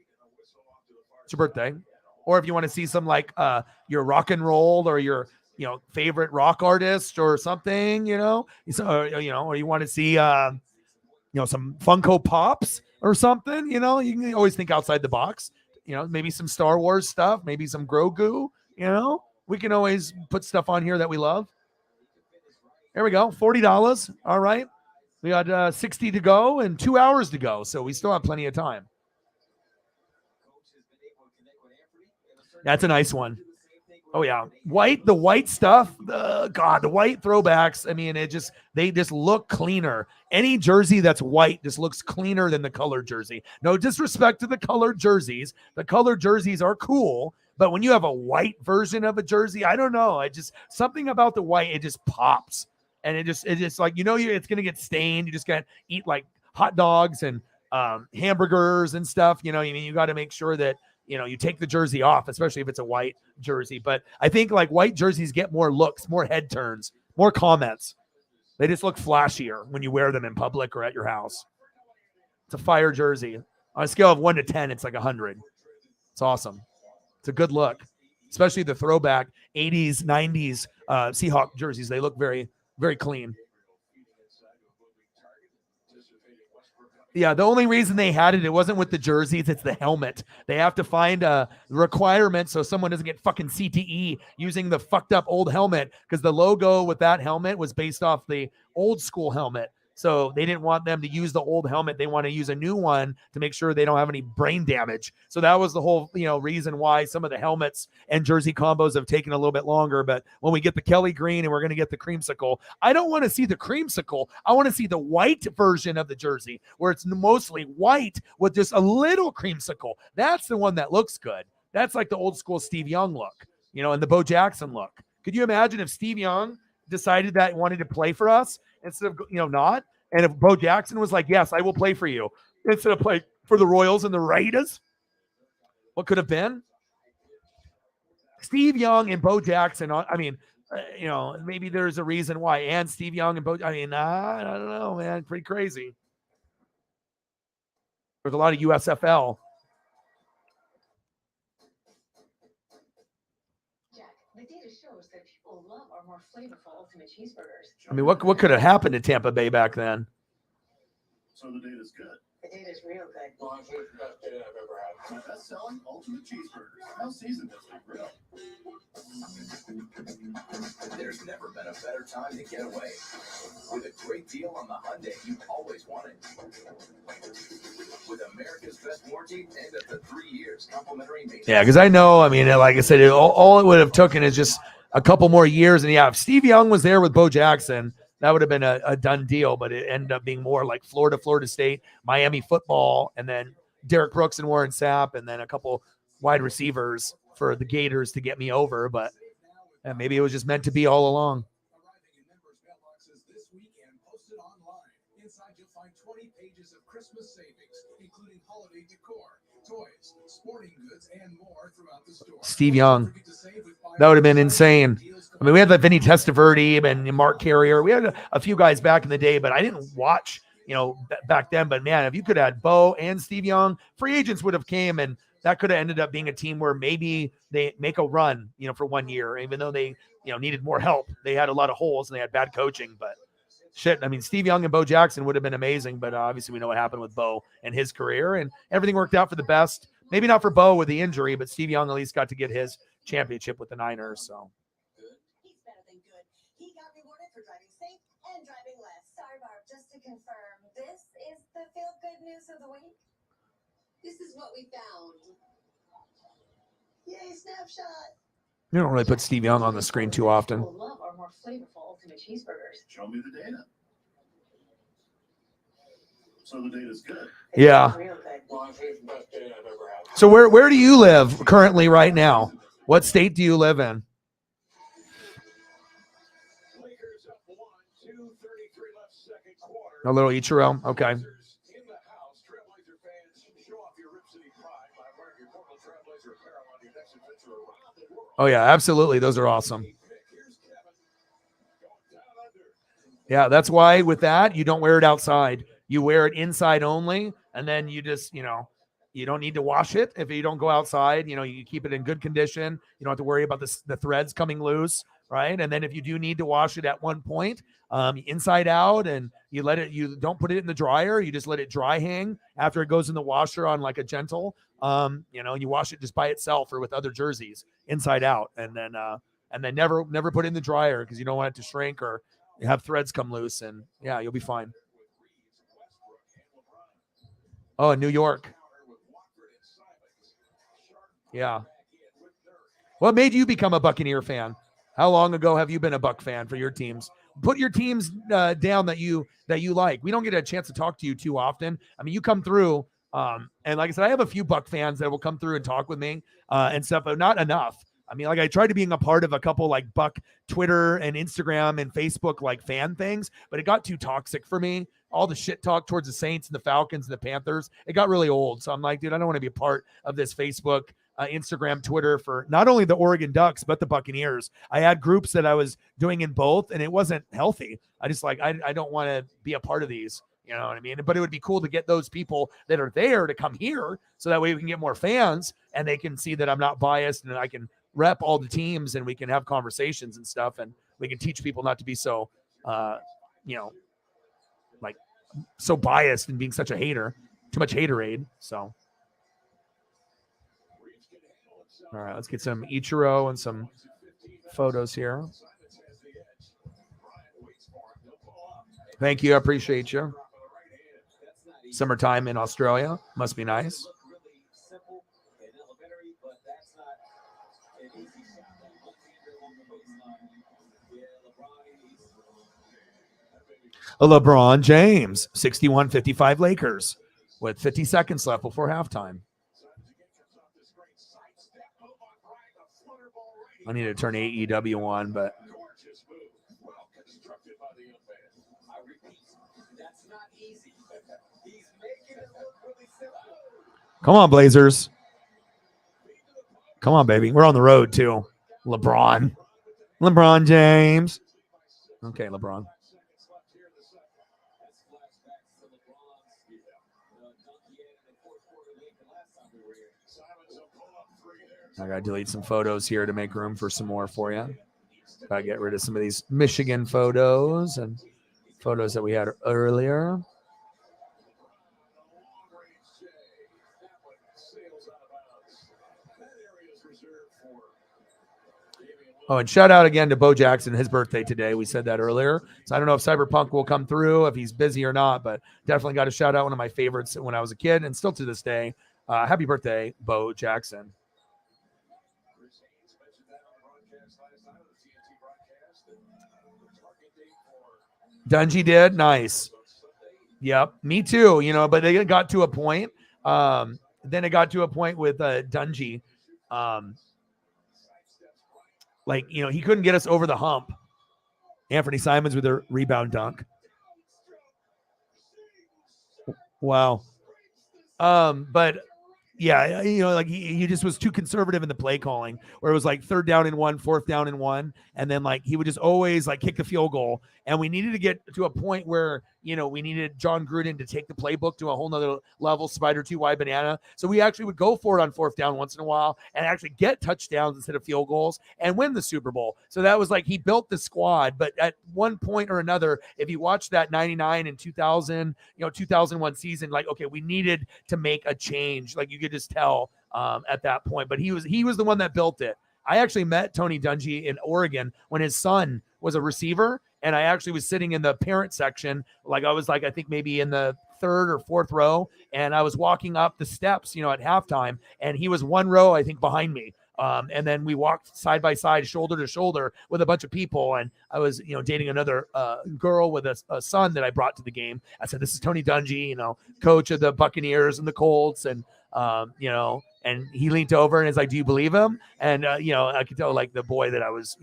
It's your birthday. Or if you want to see some like your rock and roll or your favorite rock artist or something, or you want to see some Funko Pops or something, you can always think outside the box. Maybe some Star Wars stuff, maybe some Grogu. We can always put stuff on here that we love. There we go, $40. All right, we got 60 to go and 2 hours to go, so we still have plenty of time. That's a nice one. Oh yeah. The white stuff. The white throwbacks. I mean, they just look cleaner. Any jersey that's white just looks cleaner than the colored jersey. No disrespect to the colored jerseys. The colored jerseys are cool, but when you have a white version of a jersey, I don't know. Something about the white, it just pops. And it just like, it's going to get stained. You just got to eat like hot dogs and hamburgers and stuff. You got to make sure that, you take the jersey off, especially if it's a white jersey. But I think like white jerseys get more looks, more head turns, more comments. They just look flashier when you wear them in public or at your house. It's a fire jersey. On a scale of 1 to 10, it's like 100. It's awesome. It's a good look, especially the throwback 80s, 90s Seahawk jerseys. They look very, very clean. Yeah, the only reason they had it wasn't with the jerseys, it's the helmet. They have to find a requirement so someone doesn't get fucking CTE using the fucked up old helmet, because the logo with that helmet was based off the old school helmet. So they didn't want them to use the old helmet. They want to use a new one to make sure they don't have any brain damage. So that was the whole, reason why some of the helmets and jersey combos have taken a little bit longer. But when we get the Kelly green and we're going to get the creamsicle, I don't want to see the creamsicle. I want to see the white version of the jersey where it's mostly white with just a little creamsicle. That's the one that looks good. That's like the old school Steve Young look, and the Bo Jackson look. Could you imagine if Steve Young decided that he wanted to play for us instead of, not? And if Bo Jackson was like, yes, I will play for you instead of play for the Royals and the Raiders, what could have been? Steve Young and Bo Jackson. Maybe there's a reason why. And Steve Young and Bo. I don't know, man. Pretty crazy. There's a lot of USFL. Jack, the data shows that people love our more flavorful ultimate cheeseburgers. I mean, what could have happened to Tampa Bay back then? So the data's good. The data's real good. Well, it's the best data I've ever had. My best-selling ultimate cheeseburger. How seasoned is it, grill? There's never been a better time to get away. With a great deal on the Hyundai you always wanted. With America's best warranty and up to 3 years complimentary maintenance. Yeah, because I know, like I said, all it would have taken is just a couple more years. And yeah, if Steve Young was there with Bo Jackson, that would have been a done deal, but it ended up being more like Florida State, Miami football, and then Derek Brooks and Warren Sapp, and then a couple wide receivers for the Gators to get me over. But maybe it was just meant to be all along. Arriving in members' mailboxes this week and posted online. Inside, you'll find 20 pages of Christmas savings, including holiday decor, toys, sporting goods, and more throughout the store. Steve Young. That would have been insane. We had Vinny Testaverde and Mark Carrier. We had a few guys back in the day, but I didn't watch, back then. But man, if you could have Bo and Steve Young, free agents would have came, and that could have ended up being a team where maybe they make a run, for 1 year, even though they, needed more help. They had a lot of holes and they had bad coaching, but shit. Steve Young and Bo Jackson would have been amazing, but obviously we know what happened with Bo and his career, and everything worked out for the best. Maybe not for Bo with the injury, but Steve Young at least got to get his championship with the Niners. So. He's better than good. He got rewarded for driving safe and driving less. Sorry, Barb, just to confirm, this is the feel-good news of the week? This is what we found. Yay, snapshot. You don't really put Steve Young on the screen too often. People love our more flavorful ultimate cheeseburgers. Show me the data. So the data's good. Yeah. Real good. Well, it's the best data I've ever had. So where do you live currently right now? What state do you live in? Lakers up 1, 2:33 left second quarter. A little Ichiro. Okay. In the house, Trailblazer fans, show off your Rip City pride by wearing your Portland Trailblazer apparel on your next adventure around the world. Oh yeah, absolutely. Those are awesome. Here's Kevin going down under. Yeah, that's why with that, you don't wear it outside. You wear it inside only, and then you just, you don't need to wash it if you don't go outside. You keep it in good condition. You don't have to worry about the threads coming loose, right? And then if you do need to wash it at one point, inside out, and you don't put it in the dryer. You just let it dry hang after it goes in the washer on like a gentle, you wash it just by itself or with other jerseys inside out, and then never put it in the dryer because you don't want it to shrink or have threads come loose, and yeah, you'll be fine. Oh, in New York. Yeah. What made you become a Buccaneer fan? How long ago have you been a Buck fan for your teams? Put your teams down that you like. We don't get a chance to talk to you too often. You come through, and like I said, I have a few Buck fans that will come through and talk with me and stuff, but not enough. I tried to being a part of a couple like Buck Twitter and Instagram and Facebook like fan things, but it got too toxic for me. All the shit talk towards the Saints and the Falcons and the Panthers, it got really old. So I'm like, dude, I don't want to be a part of this Facebook, Instagram, Twitter for not only the Oregon Ducks, but the Buccaneers. I had groups that I was doing in both, and it wasn't healthy. I just I don't want to be a part of these. You know what I mean? But it would be cool to get those people that are there to come here so that way we can get more fans and they can see that I'm not biased and I can rep all the teams and we can have conversations and stuff, and we can teach people not to be so, so biased and being such a hater, too much haterade. So, all right, let's get some Ichiro and some photos here. Thank you. I appreciate you. Summertime in Australia must be nice. LeBron James, 61-55 Lakers with 50 seconds left before halftime. I need to turn AEW on, but Gorgeous move. Well constructed by the young man. I repeat, that's not easy. He's making it look really simple. come on, Blazers. Come on, baby. We're on the road too. LeBron James. Okay, LeBron. Seconds left here in the second. That's flashbacks to LeBron's dunk he had in the fourth quarter league the last time we were here. Simon's a pull-up three there. I gotta delete some photos here to make room for some more for you. Gotta get rid of some of these Michigan photos and photos that we had earlier. Oh, and shout out again to Bo Jackson, his birthday today. We said that earlier. So I don't know if Cyberpunk will come through, if he's busy or not, but definitely got to shout out one of my favorites when I was a kid and still to this day. Happy birthday, Bo Jackson. Dungy did. Nice. Yep. Me too. You know, but they got to a point. Then it got to a point with Dungy. Like, you know, he couldn't get us over the hump. Anthony Simons with a rebound dunk. Wow. But yeah, you know, like he just was too conservative in the play calling, where it was like 3rd down and 1, 4th down and 1, and then like he would just always like kick the field goal. And we needed to get to a point where, you know, we needed John Gruden to take the playbook to a whole nother level, spider 2 wide banana. So we actually would go for it on 4th down once in a while and actually get touchdowns instead of field goals and win the Super Bowl. So that was like he built the squad. But at one point or another, if you watch that 99 and 2000, 2001 season, like, okay, we needed to make a change. Like you could just tell at that point. But he was the one that built it. I actually met Tony Dungy in Oregon when his son was a receiver, and I actually was sitting in the parent section. Like I was like, I think maybe in the 3rd or 4th row, and I was walking up the steps, at halftime, and he was 1 row, I think, behind me. And then we walked side by side, shoulder to shoulder with a bunch of people. And I was, dating another girl with a son that I brought to the game. I said, this is Tony Dungy, coach of the Buccaneers and the Colts. And, and he leaned over and is like, do you believe him? And, I could tell like the boy that I was,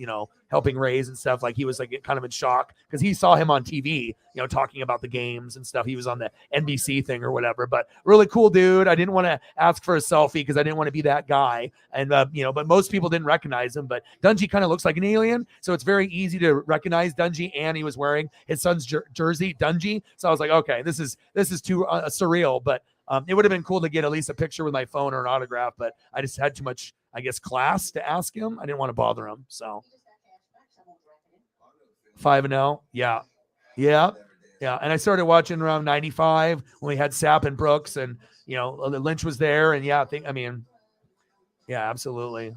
helping raise and stuff, like he was like kind of in shock because he saw him on TV, talking about the games and stuff. He was on the NBC thing or whatever, but really cool dude. I didn't want to ask for a selfie because I didn't want to be that guy. And, but most people didn't recognize him, but Dungy kind of looks like an alien. So it's very easy to recognize Dungy, and he was wearing his son's jersey, Dungy. So I was like, okay, this is too surreal, but it would have been cool to get at least a picture with my phone or an autograph, but I just had too much, I guess, class to ask him. I didn't want to bother him. So 5-0. Yeah. Yeah. Yeah. And I started watching around 95 when we had Sapp and Brooks, and, Lynch was there. And yeah, yeah, absolutely.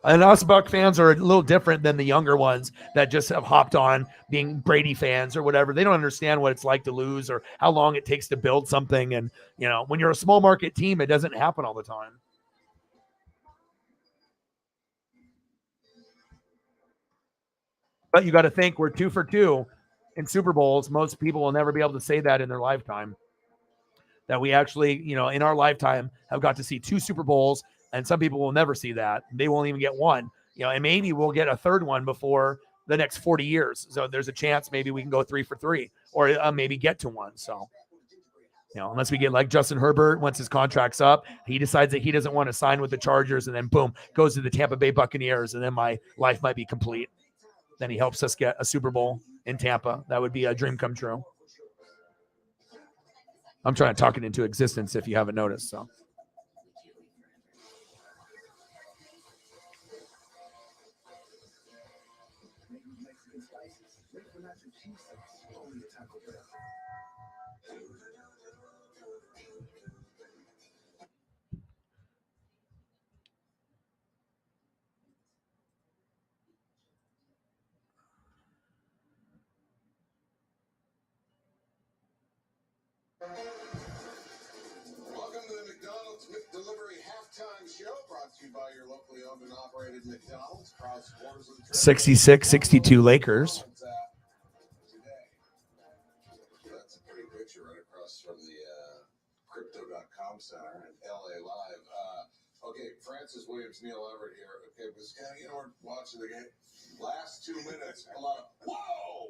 And us Buck fans are a little different than the younger ones that just have hopped on being Brady fans or whatever. They don't understand what it's like to lose or how long it takes to build something. And, when you're a small market team, it doesn't happen all the time. But you got to think we're 2 for 2 in Super Bowls. Most people will never be able to say that in their lifetime. That we actually, in our lifetime have got to see 2 Super Bowls, and some people will never see that. They won't even get one, and maybe we'll get a 3rd one before the next 40 years. So there's a chance maybe we can go 3 for 3 or maybe get to one. So, unless we get like Justin Herbert, once his contract's up, he decides that he doesn't want to sign with the Chargers, and then boom, goes to the Tampa Bay Buccaneers, and then my life might be complete. Then he helps us get a Super Bowl in Tampa. That would be a dream come true. I'm trying to talk it into existence if you haven't noticed. So. Welcome to the McDonald's McDelivery halftime show, brought to you by your locally owned and operated McDonald's. Proud supporters of the 66-62 Lakers. That's a pretty picture right across from the Crypto.com Center at LA Live. Okay, Francis Williams, Neil Everett here. Okay, we're watching the game. Last 2 minutes, a lot of whoa.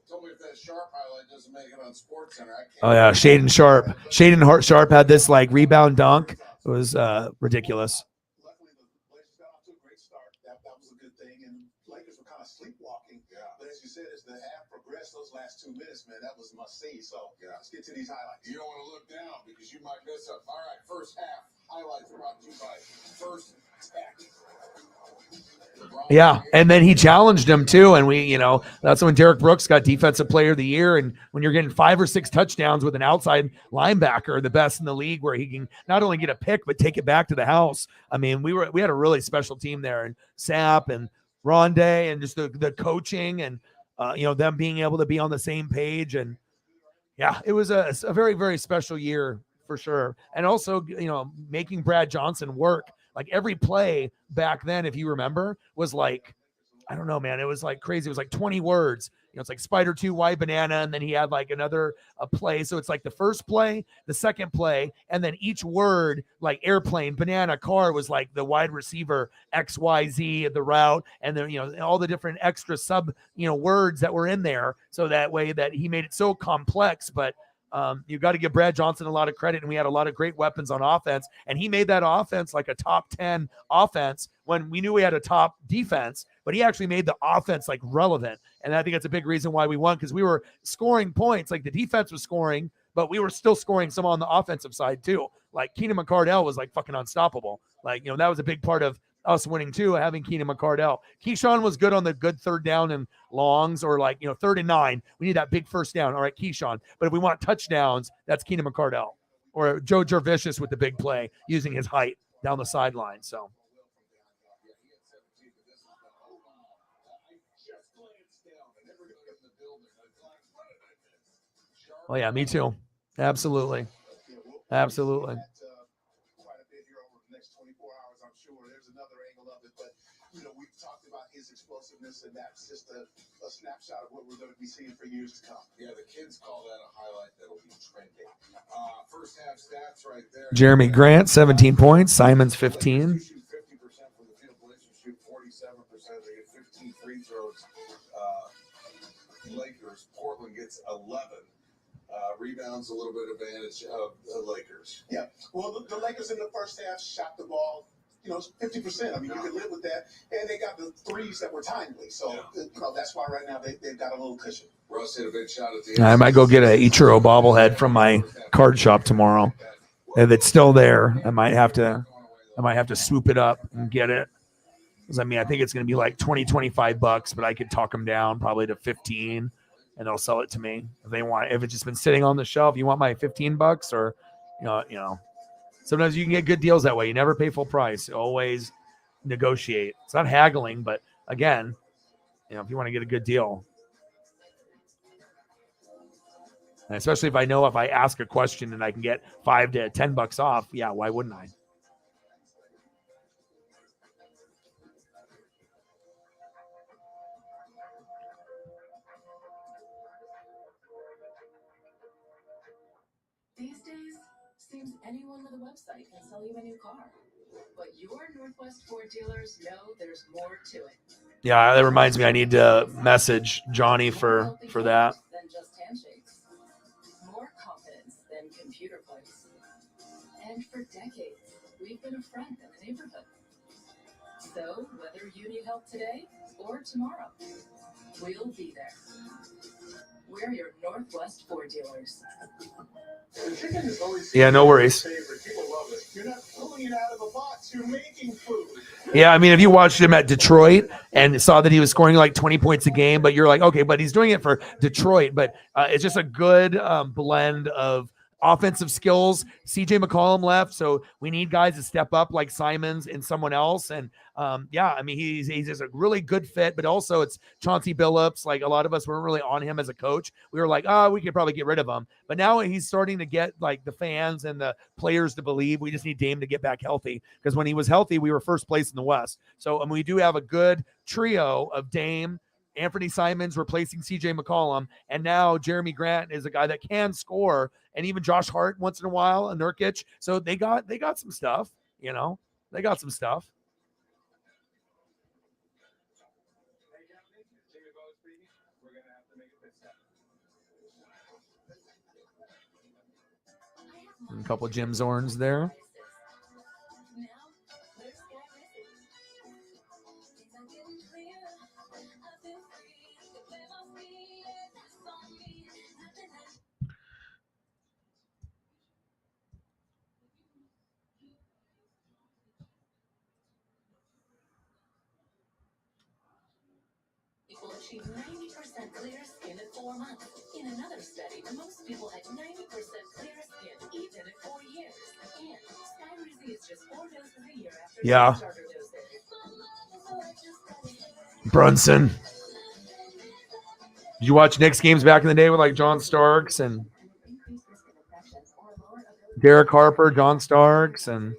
Tell me if that Sharp highlight doesn't make it on Sports Center. I can't. Oh yeah, Shaden Sharp. Sharp had this like rebound dunk. It was ridiculous. Luckily, the Blazers got off to a great start. That was a good thing, and Lakers were kind of sleepwalking. Yeah. But as you said, as the half progressed, those last 2 minutes, man, that was must see. So let's get to these highlights. You don't want to look down because you might miss up. All right, first half highlights brought to you by First Tech. Yeah, and then he challenged him too, and that's when Derek Brooks got Defensive Player of the Year. And when you're getting 5 or 6 touchdowns with an outside linebacker, the best in the league, where he can not only get a pick but take it back to the house. I mean, we had a really special team there, and Sapp and Rondé, and just the coaching, and them being able to be on the same page. And yeah, it was a very, very special year for sure. And also, making Brad Johnson work. Like every play back then, if you remember, was like, I don't know, man. It was like crazy. It was like 20 words. It's like Spider 2, White Banana, and then he had like another play. So it's like the first play, the second play, and then each word, like airplane, banana, car, was like the wide receiver, XYZ, the route, and then all the different extra sub words that were in there. So that way that he made it so complex, but. You got to give Brad Johnson a lot of credit, and we had a lot of great weapons on offense, and he made that offense like a top 10 offense when we knew we had a top defense, but he actually made the offense like relevant. And I think that's a big reason why we won, because we were scoring points. Like the defense was scoring, but we were still scoring some on the offensive side too. Like Keenan McCardell was like fucking unstoppable. Like, that was a big part of us winning too, having Keenan McCardell. Keyshawn was good on the good third down and longs, or 3rd and 9. We need that big first down. All right, Keyshawn. But if we want touchdowns, that's Keenan McCardell. Or Joe Jervicius with the big play using his height down the sideline. So. Oh yeah, me too. Absolutely. Absolutely. We've talked about his explosiveness, and that's just a snapshot of what we're going to be seeing for years to come. Yeah, the kids call that a highlight that'll be trending. First half stats right there. Jeremy Grant, 17 points. Simons, 15. Shoot 50% from the field. Blazers shoot 47%. They get 15 free throws. Lakers. Portland gets 11. Rebounds, a little bit advantage of the Lakers. Yeah. Well, the Lakers in the first half shot the ball 50%. I mean, you can live with that. And they got the threes that were timely. So, that's why right now they've got a little cushion. Russ hit a big shot at the end. I might go get a Ichiro bobblehead from my card shop tomorrow. If it's still there, I might have to swoop it up and get it. Because I think it's going to be like $20-$25, but I could talk them down probably to 15, and they'll sell it to me if they want. If it's just been sitting on the shelf, you want my $15, or sometimes you can get good deals that way. You never pay full price. Always negotiate. It's not haggling, but again, if you want to get a good deal, and especially if I know if I ask a question and I can get $5 to $10 off, yeah, why wouldn't I? These days, seems anyone with a website can sell you a new car. But your Northwest Ford dealers know there's more to it. Yeah, that reminds me, I need to message Johnny for that. Than just handshakes. More confidence than computer plays. And for decades, we've been a friend in the neighborhood. So whether you need help today or tomorrow, we'll be there. We're your Northwest Ford dealers. Yeah, no worries. People love it. You're not pulling it out of a box. You're making food. Yeah, if you watched him at Detroit and saw that he was scoring like 20 points a game, but you're like, okay, but he's doing it for Detroit. But it's just a good blend of offensive skills. CJ McCollum left, so we need guys to step up like Simons and someone else. And he's just a really good fit, but also it's Chauncey Billups. Like a lot of us weren't really on him as a coach. We were like, we could probably get rid of him. But now he's starting to get like the fans and the players to believe. We just need Dame to get back healthy, because when he was healthy, we were first place in the West. So we do have a good trio of Dame, Anthony Simons replacing CJ McCollum, and now Jeremy Grant is a guy that can score and even Josh Hart once in a while, and Nurkic. So they got some stuff, you know. They got some stuff. A couple of Jim Zorns there. People achieve 90% clear skin in 4 months. In another study, most people had 90% clear skin even at 4 years. And Skyrizi is just 4 doses a year after Yeah. starter dosage. Brunson. Did you watch Knicks games back in the day with like John Starks and Derek Harper, John Starks, and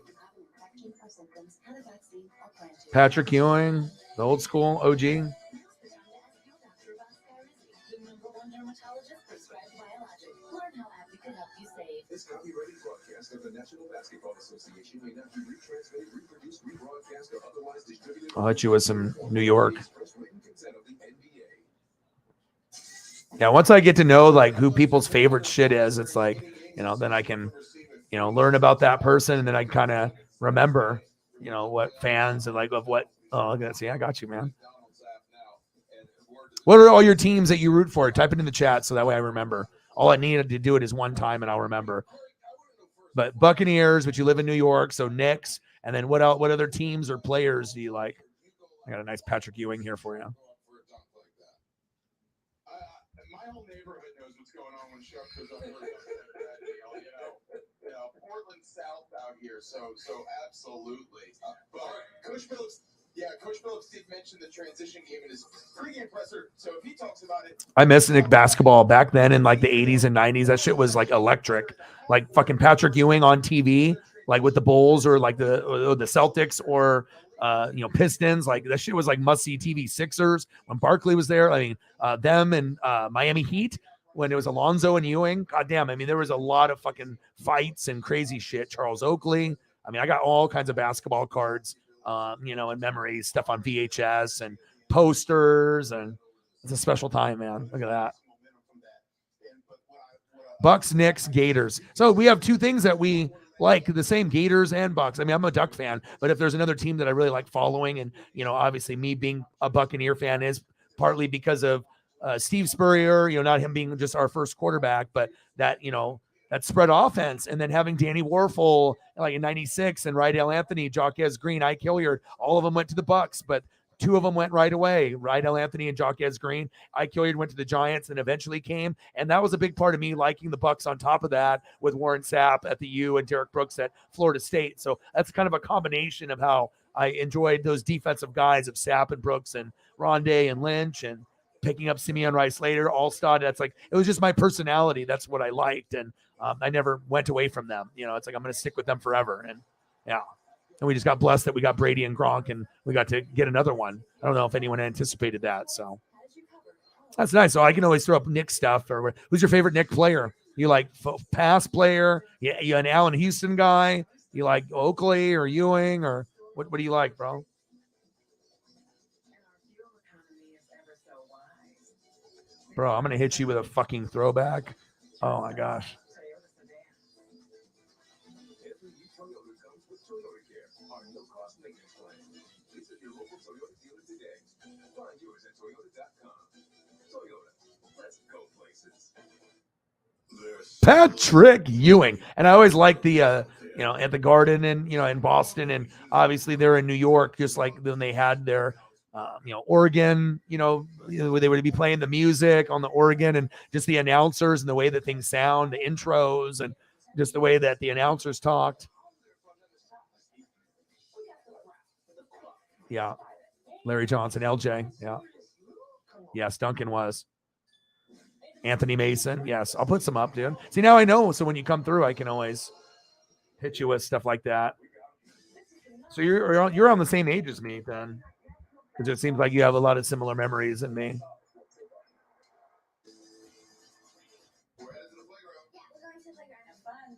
Patrick Ewing, the old school OG? This copyrighted broadcast of the National Basketball Association may not be retransmitted, reproduced, rebroadcast, or otherwise distributed. I'll hit you with some New York. Yeah, once I get to know like who people's favorite shit is, it's like, you know, then I can, you know, learn about that person, and then I kind of remember, you know, what fans and like of what. Oh, look at that. See, I got you, man. What are all your teams that you root for? Type it in the chat so that way I remember. All I needed to do it is one time, and I'll remember. But Buccaneers, but you live in New York, so Knicks, and then what else? What other teams or players do you like? I got a nice Patrick Ewing here for you. My whole neighborhood knows what's going on when Chuck goes up for that deal. You know, Portland South out here, so absolutely. But Coach Phillips did mention the transition game in his pregame presser. So if he talks about it, I miss Nick basketball back then in like the 80s and 90s. That shit was like electric. Like fucking Patrick Ewing on TV, like with the Bulls or like the Celtics or you know, Pistons. Like that shit was like must see TV. Sixers when Barkley was there. I mean, them and Miami Heat when it was Alonzo and Ewing. God damn. I mean, there was a lot of fucking fights and crazy shit. Charles Oakley. I mean, I got all kinds of basketball cards, you know, and memories, stuff on VHS and posters, and it's a special time, man. Look at that. Bucks, Knicks, Gators. So we have two things that we like the same, Gators and Bucks. I mean, I'm a Duck fan, but if there's another team that I really like following, and, you know, obviously me being a Buccaneer fan is partly because of Steve Spurrier, you know, not him being just our first quarterback, but that, you know, that spread offense, and then having Danny Warfel like in '96 and Rydell Anthony, Jaquez Green, Ike Hilliard, all of them went to the Bucks, but two of them went right away. Rydell Anthony and Jaquez Green. Ike Hilliard went to the Giants and eventually came, and that was a big part of me liking the Bucks. On top of that, with Warren Sapp at the U and Derek Brooks at Florida State, so that's kind of a combination of how I enjoyed those defensive guys of Sapp and Brooks and Rondé and Lynch, and picking up Simeon Rice later, All-Star. That's like, it was just my personality. That's what I liked, and I never went away from them. You know, it's like I'm going to stick with them forever, and yeah. And we just got blessed that we got Brady and Gronk, and we got to get another one. I don't know if anyone anticipated that, so that's nice. So I can always throw up Nick stuff. Or who's your favorite Nick player? You like pass player? Yeah, you an Allen Houston guy? You like Oakley or Ewing, or what do you like, bro? Bro, I'm gonna hit you with a fucking throwback. Oh my gosh. Visit your local Toyota dealer today. Find yours at Toyota.com. Toyota, let's go places. Patrick Ewing. And I always liked the you know, at the Garden, and, you know, in Boston, and obviously they're in New York, just like when they had their you know, Oregon, you know, where they would be playing the music on the Oregon, and just the announcers and the way that things sound, the intros, and just the way that the announcers talked. Yeah. Larry Johnson, LJ. Yeah. Yes, Duncan was. Anthony Mason. Yes, I'll put some up, dude. See, now I know. So when you come through, I can always hit you with stuff like that. So you're on the same age as me, then, because it seems like you have a lot of similar memories than me. seems like you're having fun.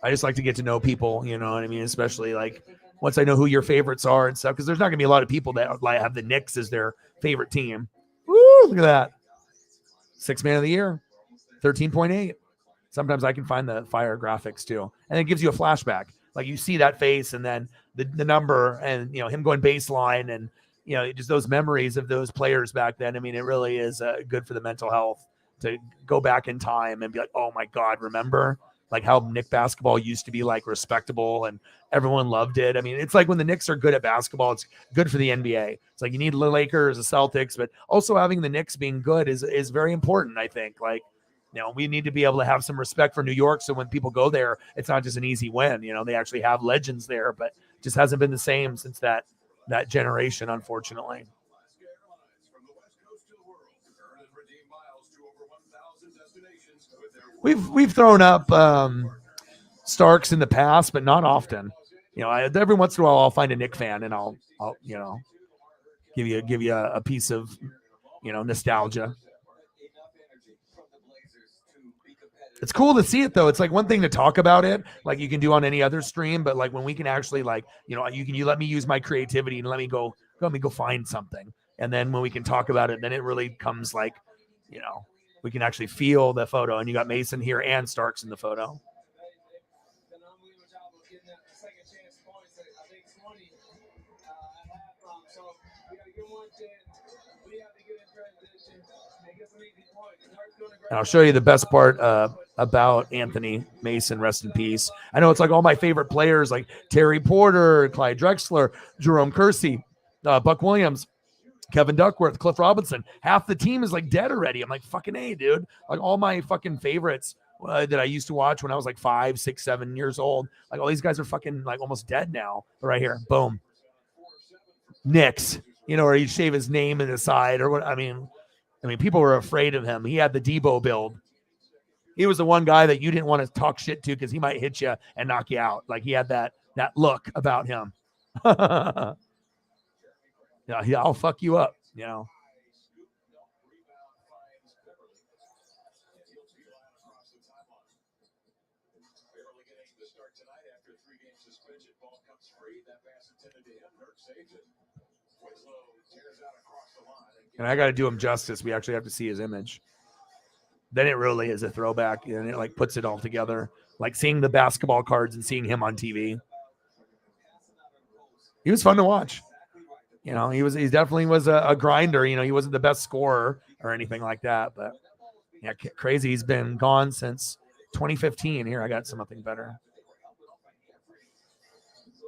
I just like to get to know people, you know what I mean? Especially like once I know who your favorites are and stuff, because there's not gonna be a lot of people that like have the Knicks as their favorite team. Woo! Look at that. 6th man of the year, 13.8. Sometimes I can find the fire graphics too, and it gives you a flashback. Like you see that face, and then the number, and him going baseline, and just those memories of those players back then. I mean, it really is good for the mental health to go back in time and be like, oh my God, remember like how Knick basketball used to be like respectable and everyone loved it. I mean, it's like when the Knicks are good at basketball, it's good for the NBA. It's like you need the Lakers, the Celtics, but also having the Knicks being good is very important, I think. Like, we need to be able to have some respect for New York. So when people go there, it's not just an easy win. They actually have legends there, but it just hasn't been the same since that generation, unfortunately. We've thrown up Starks in the past, but not often. Every once in a while I'll find a Knick fan and I'll give you a piece of nostalgia. It's cool to see it though. It's like one thing to talk about it, like you can do on any other stream, but like when we can actually you let me use my creativity and let me go find something. And then when we can talk about it, then it really comes like, we can actually feel the photo. And you got Mason here and Starks in the photo. And I'll show you the best part about Anthony Mason, rest in peace. I know it's like all my favorite players like Terry Porter, Clyde Drexler, Jerome Kersey, Buck Williams, Kevin Duckworth, Cliff Robinson. Half the team is like dead already. I'm like, fucking A, dude. Like all my fucking favorites that I used to watch when I was like 5, 6, 7 years old. Like all these guys are fucking like almost dead now. But right here, boom. Knicks, or he'd shave his name in the side or what. I mean, people were afraid of him. He had the Debo build. He was the one guy that you didn't want to talk shit to because he might hit you and knock you out. Like he had that look about him. Yeah, I'll fuck you up, And I got to do him justice. We actually have to see his image. Then it really is a throwback, and it like puts it all together. Like seeing the basketball cards and seeing him on TV. He was fun to watch. He definitely was a grinder. He wasn't the best scorer or anything like that, but yeah, crazy. He's been gone since 2015. Here, I got something better.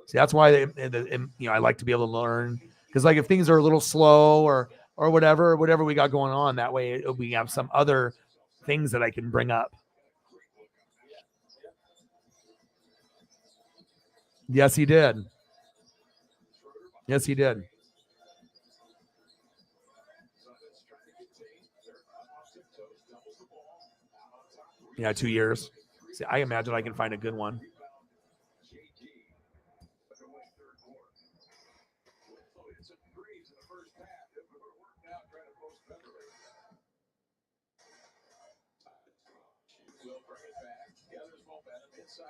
See, that's why I like to be able to learn, because like if things are a little slow or whatever we got going on, that way we have some other things that I can bring up. Yes, he did. Yes, he did. Yeah, 2 years. See, I imagine I can find a good one.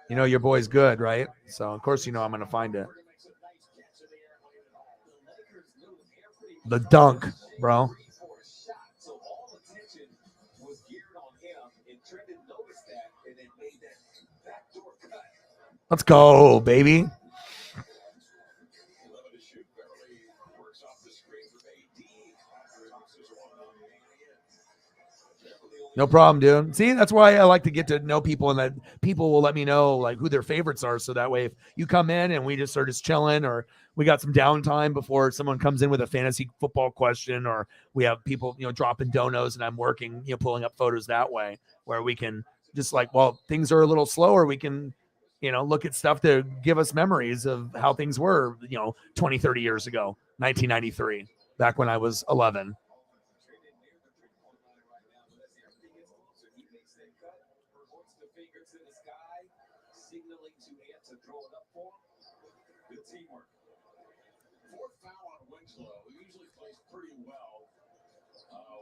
Your boy's good, right? So, of course, I'm going to find it. The dunk, bro. Let's go, baby. No problem, dude. See, that's why I like to get to know people, and that people will let me know like who their favorites are. So that way, if you come in and we just are just chilling, or we got some downtime before someone comes in with a fantasy football question, or we have people, dropping donos, and I'm working, pulling up photos that way, where we can just like, while things are a little slower, we can, look at stuff to give us memories of how things were, 20, 30 years ago, 1993, back when I was 11. Fourth foul on Winslow, who usually plays pretty well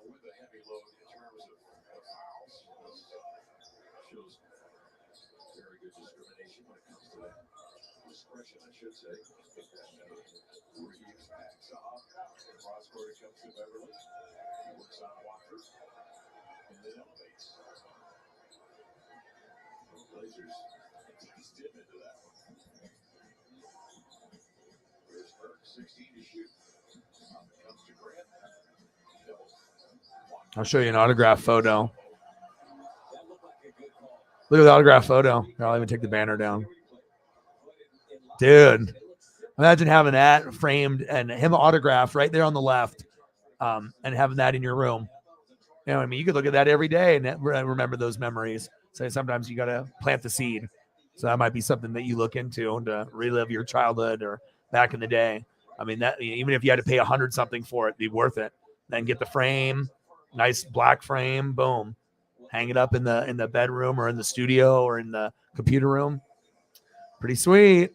with a heavy load. shows very good discrimination when it comes to that. Discretion, I should say. Reeves backs off. Cross court comes to Beverly. He works on Watford. And then elevates. The Blazers eased him into that one. Here's Burke, 16 to shoot. Up comes to Grant. I'll show you an autograph photo. Look at the autograph photo. I'll even take the banner down. Dude, imagine having that framed and him autographed right there on the left, and having that in your room. You know, I mean, you could look at that every day and remember those memories. So sometimes you got to plant the seed. So that might be something that you look into to relive your childhood or back in the day. I mean, that even if you had to pay $100 something for it, it'd be worth it. Then get the frame, nice black frame, boom, hang it up in the bedroom or in the studio or in the computer room. Pretty sweet.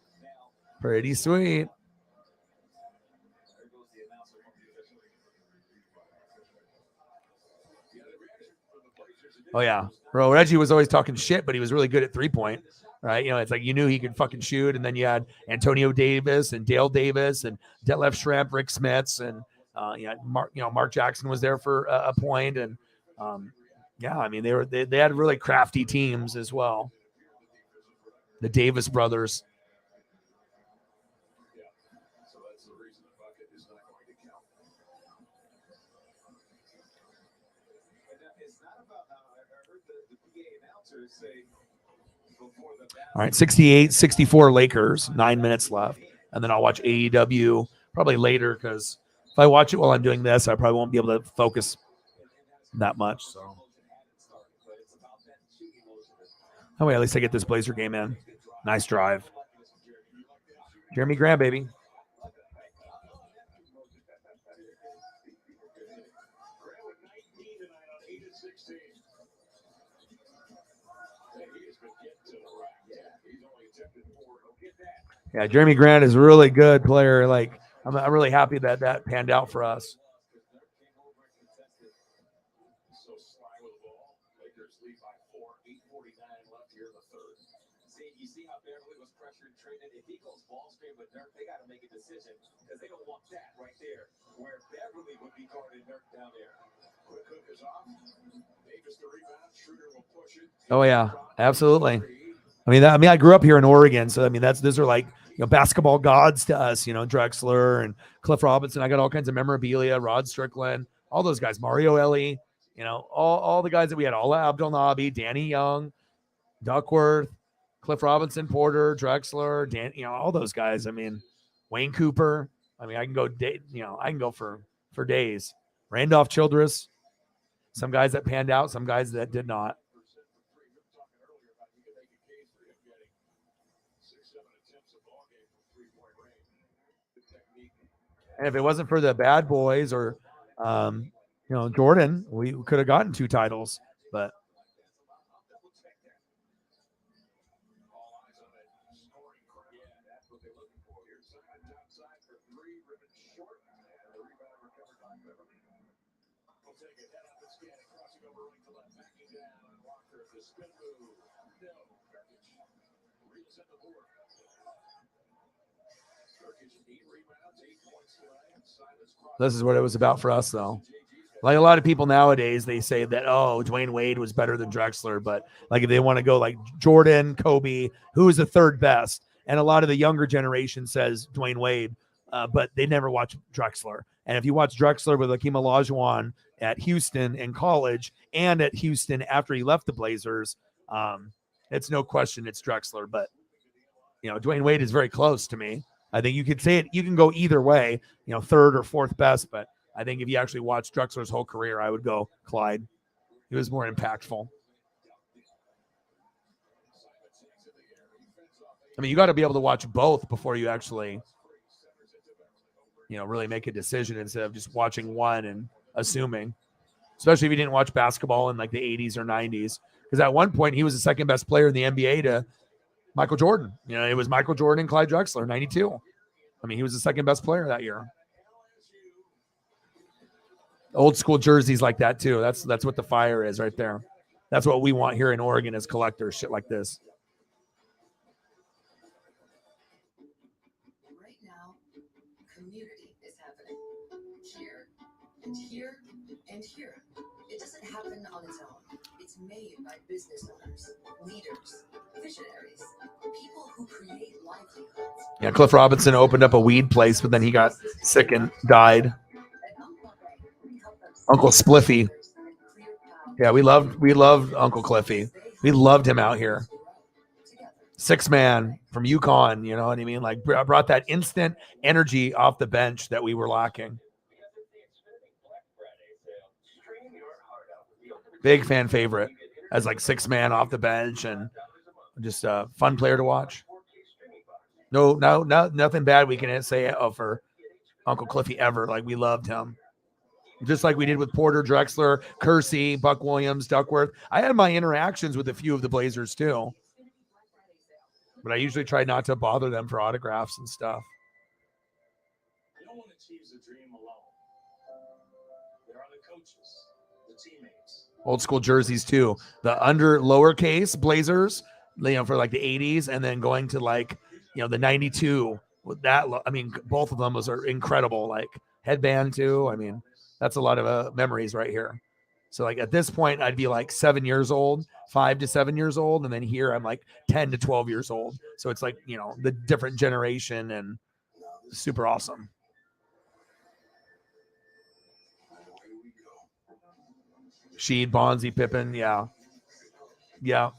Pretty sweet. Oh, yeah. Bro, Reggie was always talking shit, but he was really good at 3-point, right? You know, it's like you knew he could fucking shoot. And then you had Antonio Davis and Dale Davis and Detlef Schrempf, Rick Smits, and Mark Jackson was there for a point. And yeah, I mean, they had really crafty teams as well. The Davis brothers. So that's the reason the bucket is not going to count. It's not about, I heard the PA announcers say before the All right, 68-64 Lakers, 9 minutes left. And then I'll watch AEW probably later because if I watch it while I'm doing this, I probably won't be able to focus that much. So, oh, wait, at least I get this Blazer game in. Nice drive. Jeremy Grant, baby. Yeah, Jeremy Grant is a really good player. Like, I'm really happy that panned out for us. You see how Beverly was pressured and traded. If he goes ball straight with Dirk, they got to make a decision because they don't want that right there where Beverly would be guarding Dirk down there. Quick hook is off. Davis the rebound. Schroeder will push it. Oh yeah, absolutely. I mean, I grew up here in Oregon, so I mean those are like basketball gods to us. Drexler and Cliff Robinson. I got all kinds of memorabilia. Rod Strickland, all those guys. Mario Elie. All the guys that we had. Ala Abdel Nabi, Danny Young, Duckworth, Cliff Robinson, Porter, Drexler, Dan. All those guys. I mean, Wayne Cooper. I mean, I can go for days. Randolph Childress. Some guys that panned out, some guys that did not. And if it wasn't for the bad boys or, Jordan, we could have gotten 2 titles. But this is what it was about for us, though. Like a lot of people nowadays, they say that, Dwayne Wade was better than Drexler. But like if they want to go like Jordan, Kobe, who is the third best? And a lot of the younger generation says Dwayne Wade, but they never watch Drexler. And if you watch Drexler with Hakeem Olajuwon at Houston in college and at Houston after he left the Blazers, it's no question it's Drexler. But, Dwayne Wade is very close to me. I think you could say it. You can go either way, third or fourth best. But I think if you actually watch Drexler's whole career, I would go Clyde. He was more impactful. I mean, you got to be able to watch both before you actually, really make a decision instead of just watching one and assuming, especially if you didn't watch basketball in like the 80s or 90s. Because at one point, he was the second best player in the NBA to Michael Jordan. It was Michael Jordan and Clyde Drexler, 92. I mean, he was the second best player that year. Old school jerseys like that too. That's what the fire is right there. That's what we want here in Oregon as collectors, shit like this. Right now, community is happening. Here, and here, and here. It doesn't happen on its own. It's made by business owners, leaders, visionaries, people who create livelihoods. Yeah, Cliff Robinson opened up a weed place, but then he got sick and died. Uncle Spliffy. Yeah, we loved Uncle Cliffy. We loved him out here. 6-man from Yukon, you know what I mean? Like, brought that instant energy off the bench that we were lacking. Big fan favorite as like 6-man off the bench and just a fun player to watch. No, nothing bad we can say for Uncle Cliffy ever. Like, we loved him. Just like we did with Porter, Drexler, Kersey, Buck Williams, Duckworth. I had my interactions with a few of the Blazers too, but I usually try not to bother them for autographs and stuff. No one achieves a dream alone. There are the coaches, the teammates. Old school jerseys too. The under lowercase Blazers, you know, for like the 80s, and then going to like, you know, the 92 with that. I mean, both of them are incredible. Like headband too. I mean, that's a lot of memories right here. So like at this point, I'd be like 7 years old, 5 to 7 years old. And then here I'm like 10 to 12 years old. So it's like, you know, the different generation and super awesome. Sheed, Bonzi, Pippen. Yeah. Yeah.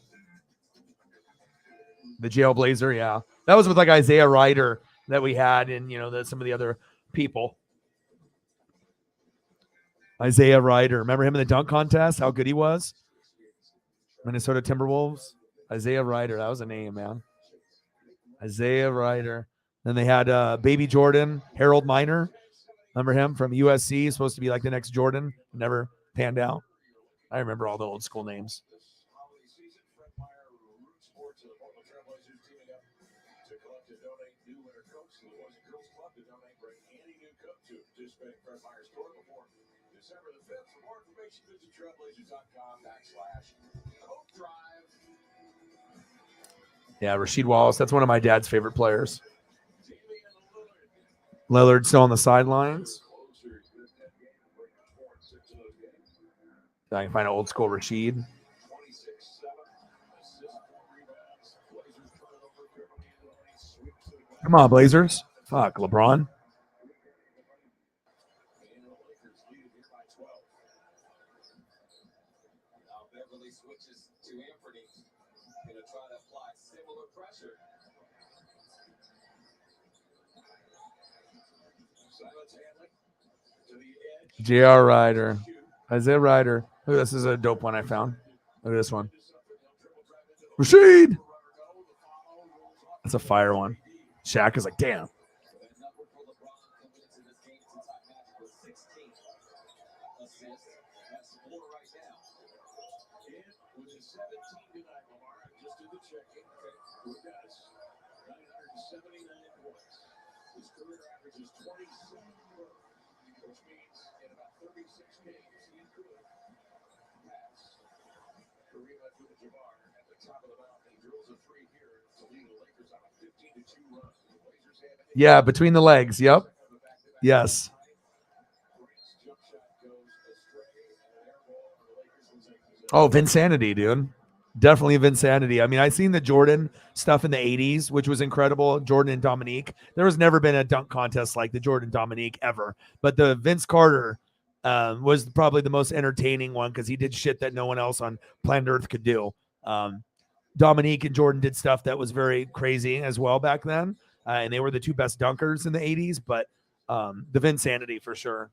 The Jailblazer. Yeah. That was with like Isaiah Ryder that we had and, you know, some of the other people. Isaiah Ryder. Remember him in the dunk contest? How good he was? Minnesota Timberwolves. Isaiah Ryder. That was a name, man. Isaiah Ryder. Then they had Baby Jordan, Harold Miner. Remember him from USC? Supposed to be like the next Jordan. Never panned out. I remember all the old school names. December the 5th. For more information, visit trailblazers.com/coat-drive. Yeah, Rasheed Wallace. That's one of my dad's favorite players. Lillard still on the sidelines. I can find an old school Rasheed. Come on, Blazers. Fuck, LeBron. Switches to Anthony. Going to try to apply similar pressure. J.R. Ryder. Isaiah Ryder. Look, this is a dope one I found. Look at this one. Rasheed. That's a fire one. Shaq is like, damn. His career average is 27, which means in about 36 games he could pass Kareem Abdul-Jabbar at the top of the mountain. He drills a three here to lead the Lakers on a 15-2 run. The Blazers have Yeah, between the legs. Yep. Yes. Oh, Vinsanity, dude. Definitely Vinsanity. I mean, I seen the Jordan stuff in the 80s, which was incredible. Jordan and Dominique. There has never been a dunk contest like the Jordan Dominique ever. But the Vince Carter was probably the most entertaining one because he did shit that no one else on planet Earth could do. Dominique and Jordan did stuff that was very crazy as well back then. And they were the two best dunkers in the 80s. But the Vinsanity for sure.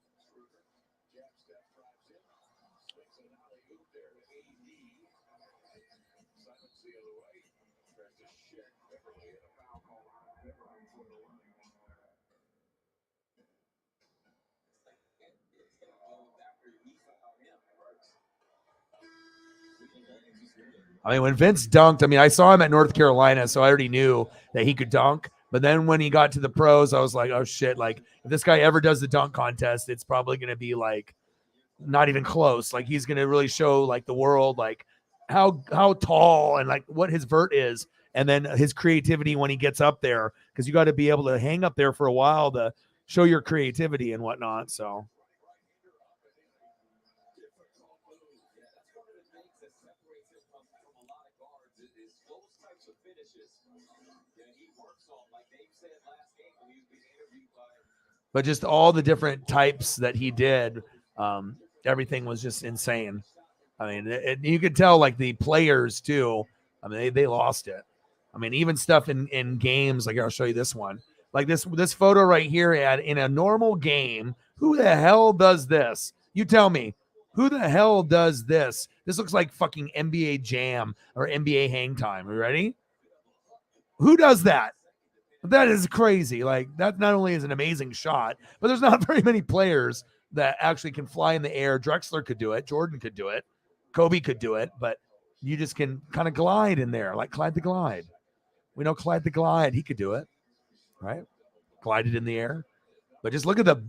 I mean, when Vince dunked, I mean, I saw him at North Carolina, so I already knew that he could dunk. But then when he got to the pros, I was like, oh, shit. Like, if this guy ever does the dunk contest, it's probably going to be, like, not even close. Like, he's going to really show, like, the world, like, how tall and like what his vert is, and then his creativity when he gets up there, because you got to be able to hang up there for a while to show your creativity and whatnot. So but just all the different types that he did, everything was just insane. I mean, you could tell like the players too. I mean, they lost it. I mean, even stuff in games, like I'll show you this one, like this photo right here at in a normal game. Who the hell does this? You tell me. Who the hell does this? This looks like fucking NBA Jam or NBA Hang Time. Are you ready? Who does that? That is crazy. Like that not only is an amazing shot, but there's not very many players that actually can fly in the air. Drexler could do it. Jordan could do it. Kobe could do it, but you just can kind of glide in there, like Clyde the Glide. We know Clyde the Glide. He could do it, right? Glided in the air. But just look at the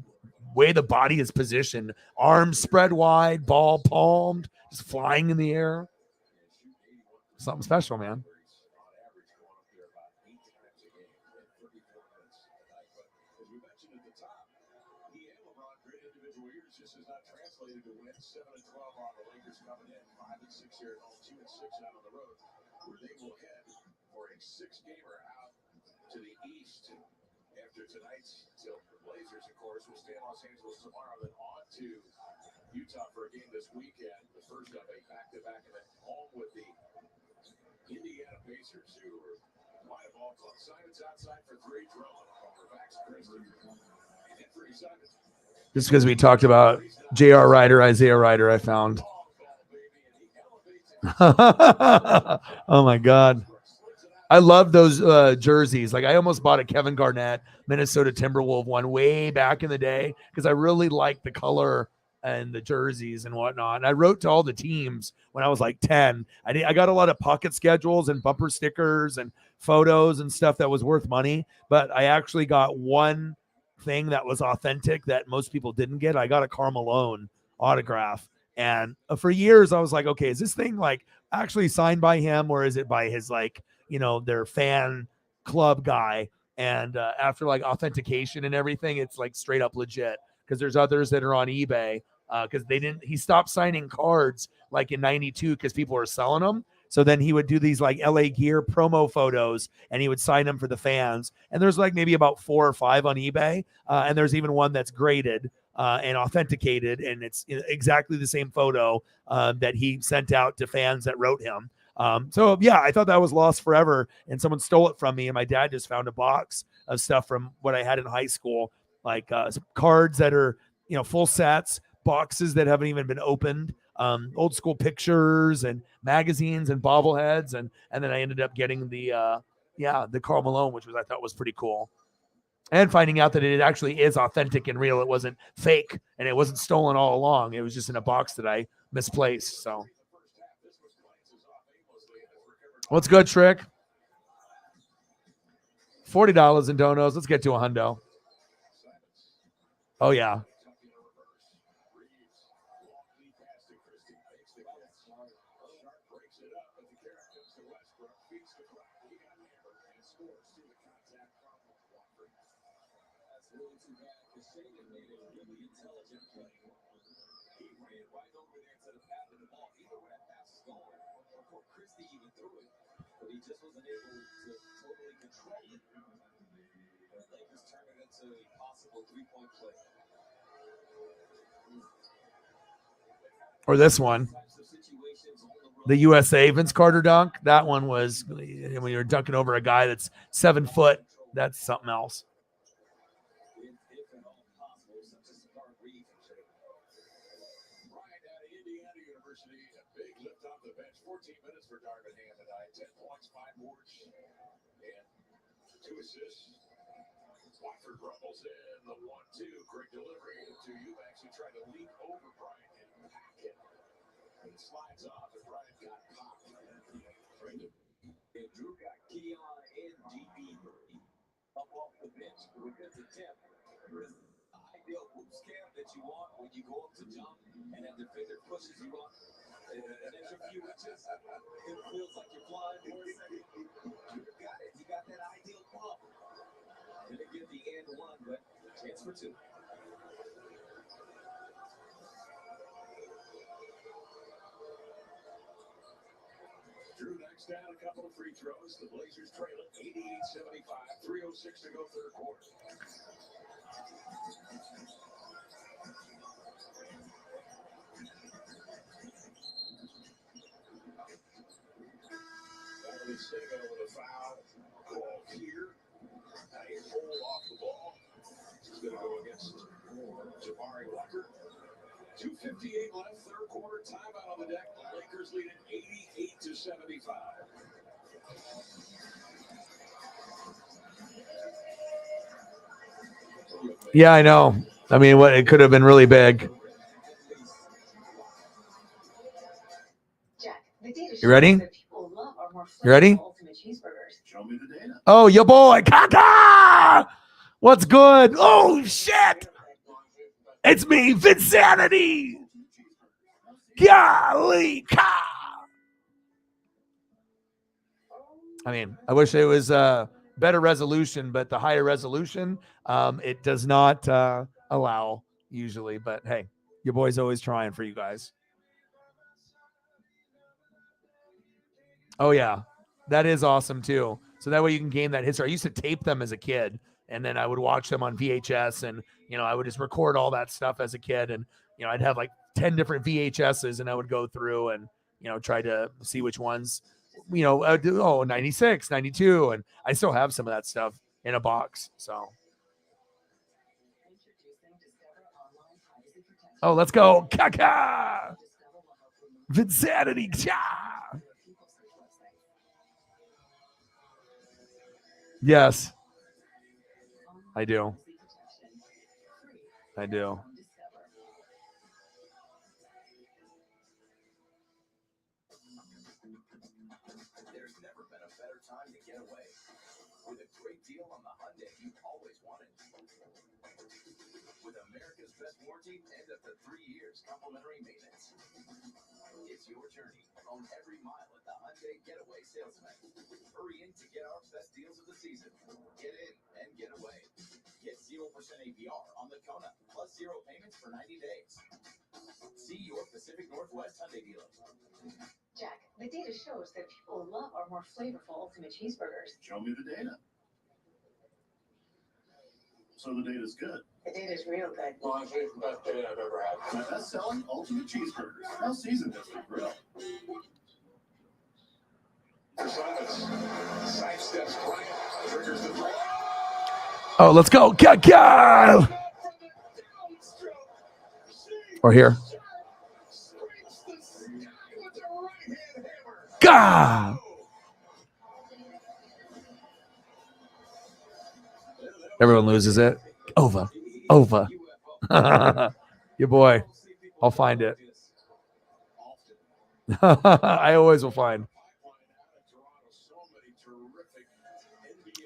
way the body is positioned. Arms spread wide, ball palmed, just flying in the air. Something special, man. Just has not translated to win. 7-12 on the Lakers coming in, 5-6 here at home, 2-6 out on the road, where they will head for a 6-gamer out to the east after tonight's. So the Blazers, of course, will stay in Los Angeles tomorrow, then on to Utah for a game this weekend. The first of a back-to-back, and then home with the Indiana Pacers, who might have all club. Simon's outside for 3, drilling over backs Christie. And for Simon. Just because we talked about J.R. Ryder, Isaiah Ryder, I found. Oh my God. I love those jerseys. Like I almost bought a Kevin Garnett Minnesota Timberwolf one way back in the day because I really liked the color and the jerseys and whatnot. And I wrote to all the teams when I was like 10. I got a lot of pocket schedules and bumper stickers and photos and stuff that was worth money. But I actually got one thing that was authentic that most people didn't get. I got a Karl Malone autograph. And for years I was like, okay, is this thing like actually signed by him or is it by his like, you know, their fan club guy? And after like authentication and everything, it's like straight up legit, because there's others that are on eBay because he stopped signing cards like in 92 because people were selling them. So then he would do these like LA Gear promo photos and he would sign them for the fans. And there's like maybe about 4 or 5 on eBay. And there's even one that's graded and authenticated. And it's exactly the same photo that he sent out to fans that wrote him. So yeah, I thought that was lost forever and someone stole it from me. And my dad just found a box of stuff from what I had in high school, like some cards that are, you know, full sets, boxes that haven't even been opened, old school pictures and magazines and bobbleheads. And then I ended up getting the Karl Malone, which I thought was pretty cool. And finding out that it actually is authentic and real. It wasn't fake and it wasn't stolen all along. It was just in a box that I misplaced. So what's good, Trick? $40 in donos. Let's get to a hundo. Oh yeah. He just wasn't able to totally control it. The Lakers turned it into a possible 3-point play. Or this one, the USA Vince Carter dunk. That one was when you're dunking over a guy that's 7 foot. That's something else. Right out of Indiana University, a big lift off the bench. 14 minutes for Darvin Ham tonight. 10 points, 5 boards, and 2 assists. Watford rumbles in the 1-2. Great delivery to Eubanks, who tried to leap over Bryant and pack it. And it slides off, and Bryant got popped. And Drew got Keon and DB up off the bench with this attempt. Ideal boost camp that you want when you go up to jump and that defender pushes you up. there's a few inches. It feels like you're flying for a second. You got it. You got that ideal bump. Didn't get the and one, but chance for two. Drew knocks down a couple of free throws. The Blazers trail it 88-75. 3:06 to go third quarter. Valerie Sega with a foul called here. A hold off the ball. He's going to go against Jabari Walker. 2:58 left, third quarter, timeout on the deck. The Lakers lead it 88-75. Yeah, I know. I mean, what it could have been really big. You ready? You ready? Show me the data. Oh, your boy, Kaka! What's good? Oh, shit! It's me, Vinsanity! Golly, ka! I mean, I wish it was better resolution, but the higher resolution, it does not allow usually. But hey, your boy's always trying for you guys. Oh, yeah. That is awesome, too. So that way you can gain that history. I used to tape them as a kid, and then I would watch them on VHS, and, you know, I would just record all that stuff as a kid. And, you know, I'd have like 10 different VHSs, and I would go through and, you know, try to see which ones, you know, 96, 92. And I still have some of that stuff in a box. So. Oh, let's go. Kaka! Vinsanity. Cha! Yes. I do. I do. There's never been a better time to get away. With a great deal on the Hyundai you always wanted. With America's best warranty and up to 3 years complimentary maintenance. It's your journey. Own every mile at the Hyundai Getaway Salesman. Hurry in to get our best deals of the season. Get in and get away. Get 0% APR on the Kona, plus 0 payments for 90 days. See your Pacific Northwest Hyundai dealer. Jack, the data shows that people love our more flavorful ultimate cheeseburgers. Show me the data. So the data's good. The data's real good. Laundry, the best data I've ever had. My best-selling ultimate cheeseburgers. Now seasoned as the grill. Sidesteps Bryant, triggers the play. Oh, let's go. Kaka! Or here. Gah! Everyone loses it. Over. Your boy. I'll find it. I always will find.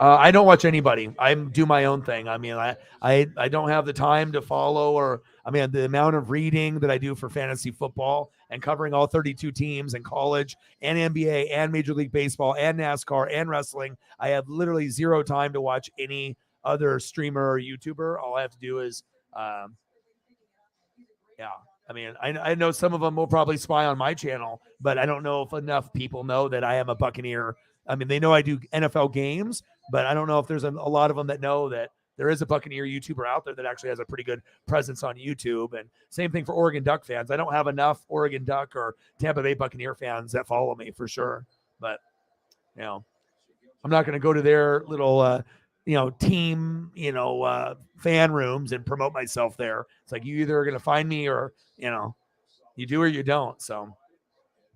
I don't watch anybody. I do my own thing. I mean, I don't have the time to follow, or I mean, the amount of reading that I do for fantasy football and covering all 32 teams in college and NBA and Major League Baseball and NASCAR and wrestling. I have literally zero time to watch any other streamer or YouTuber. All I have to do is, yeah. I mean, I know some of them will probably spy on my channel, but I don't know if enough people know that I am a Buccaneer. I mean, they know I do NFL games, but I don't know if there's a lot of them that know that there is a Buccaneer YouTuber out there that actually has a pretty good presence on YouTube. And same thing for Oregon Duck fans. I don't have enough Oregon Duck or Tampa Bay Buccaneer fans that follow me for sure. But, you know, I'm not going to go to their little, team, fan rooms and promote myself there. It's like, you either are going to find me or, you do or you don't. So,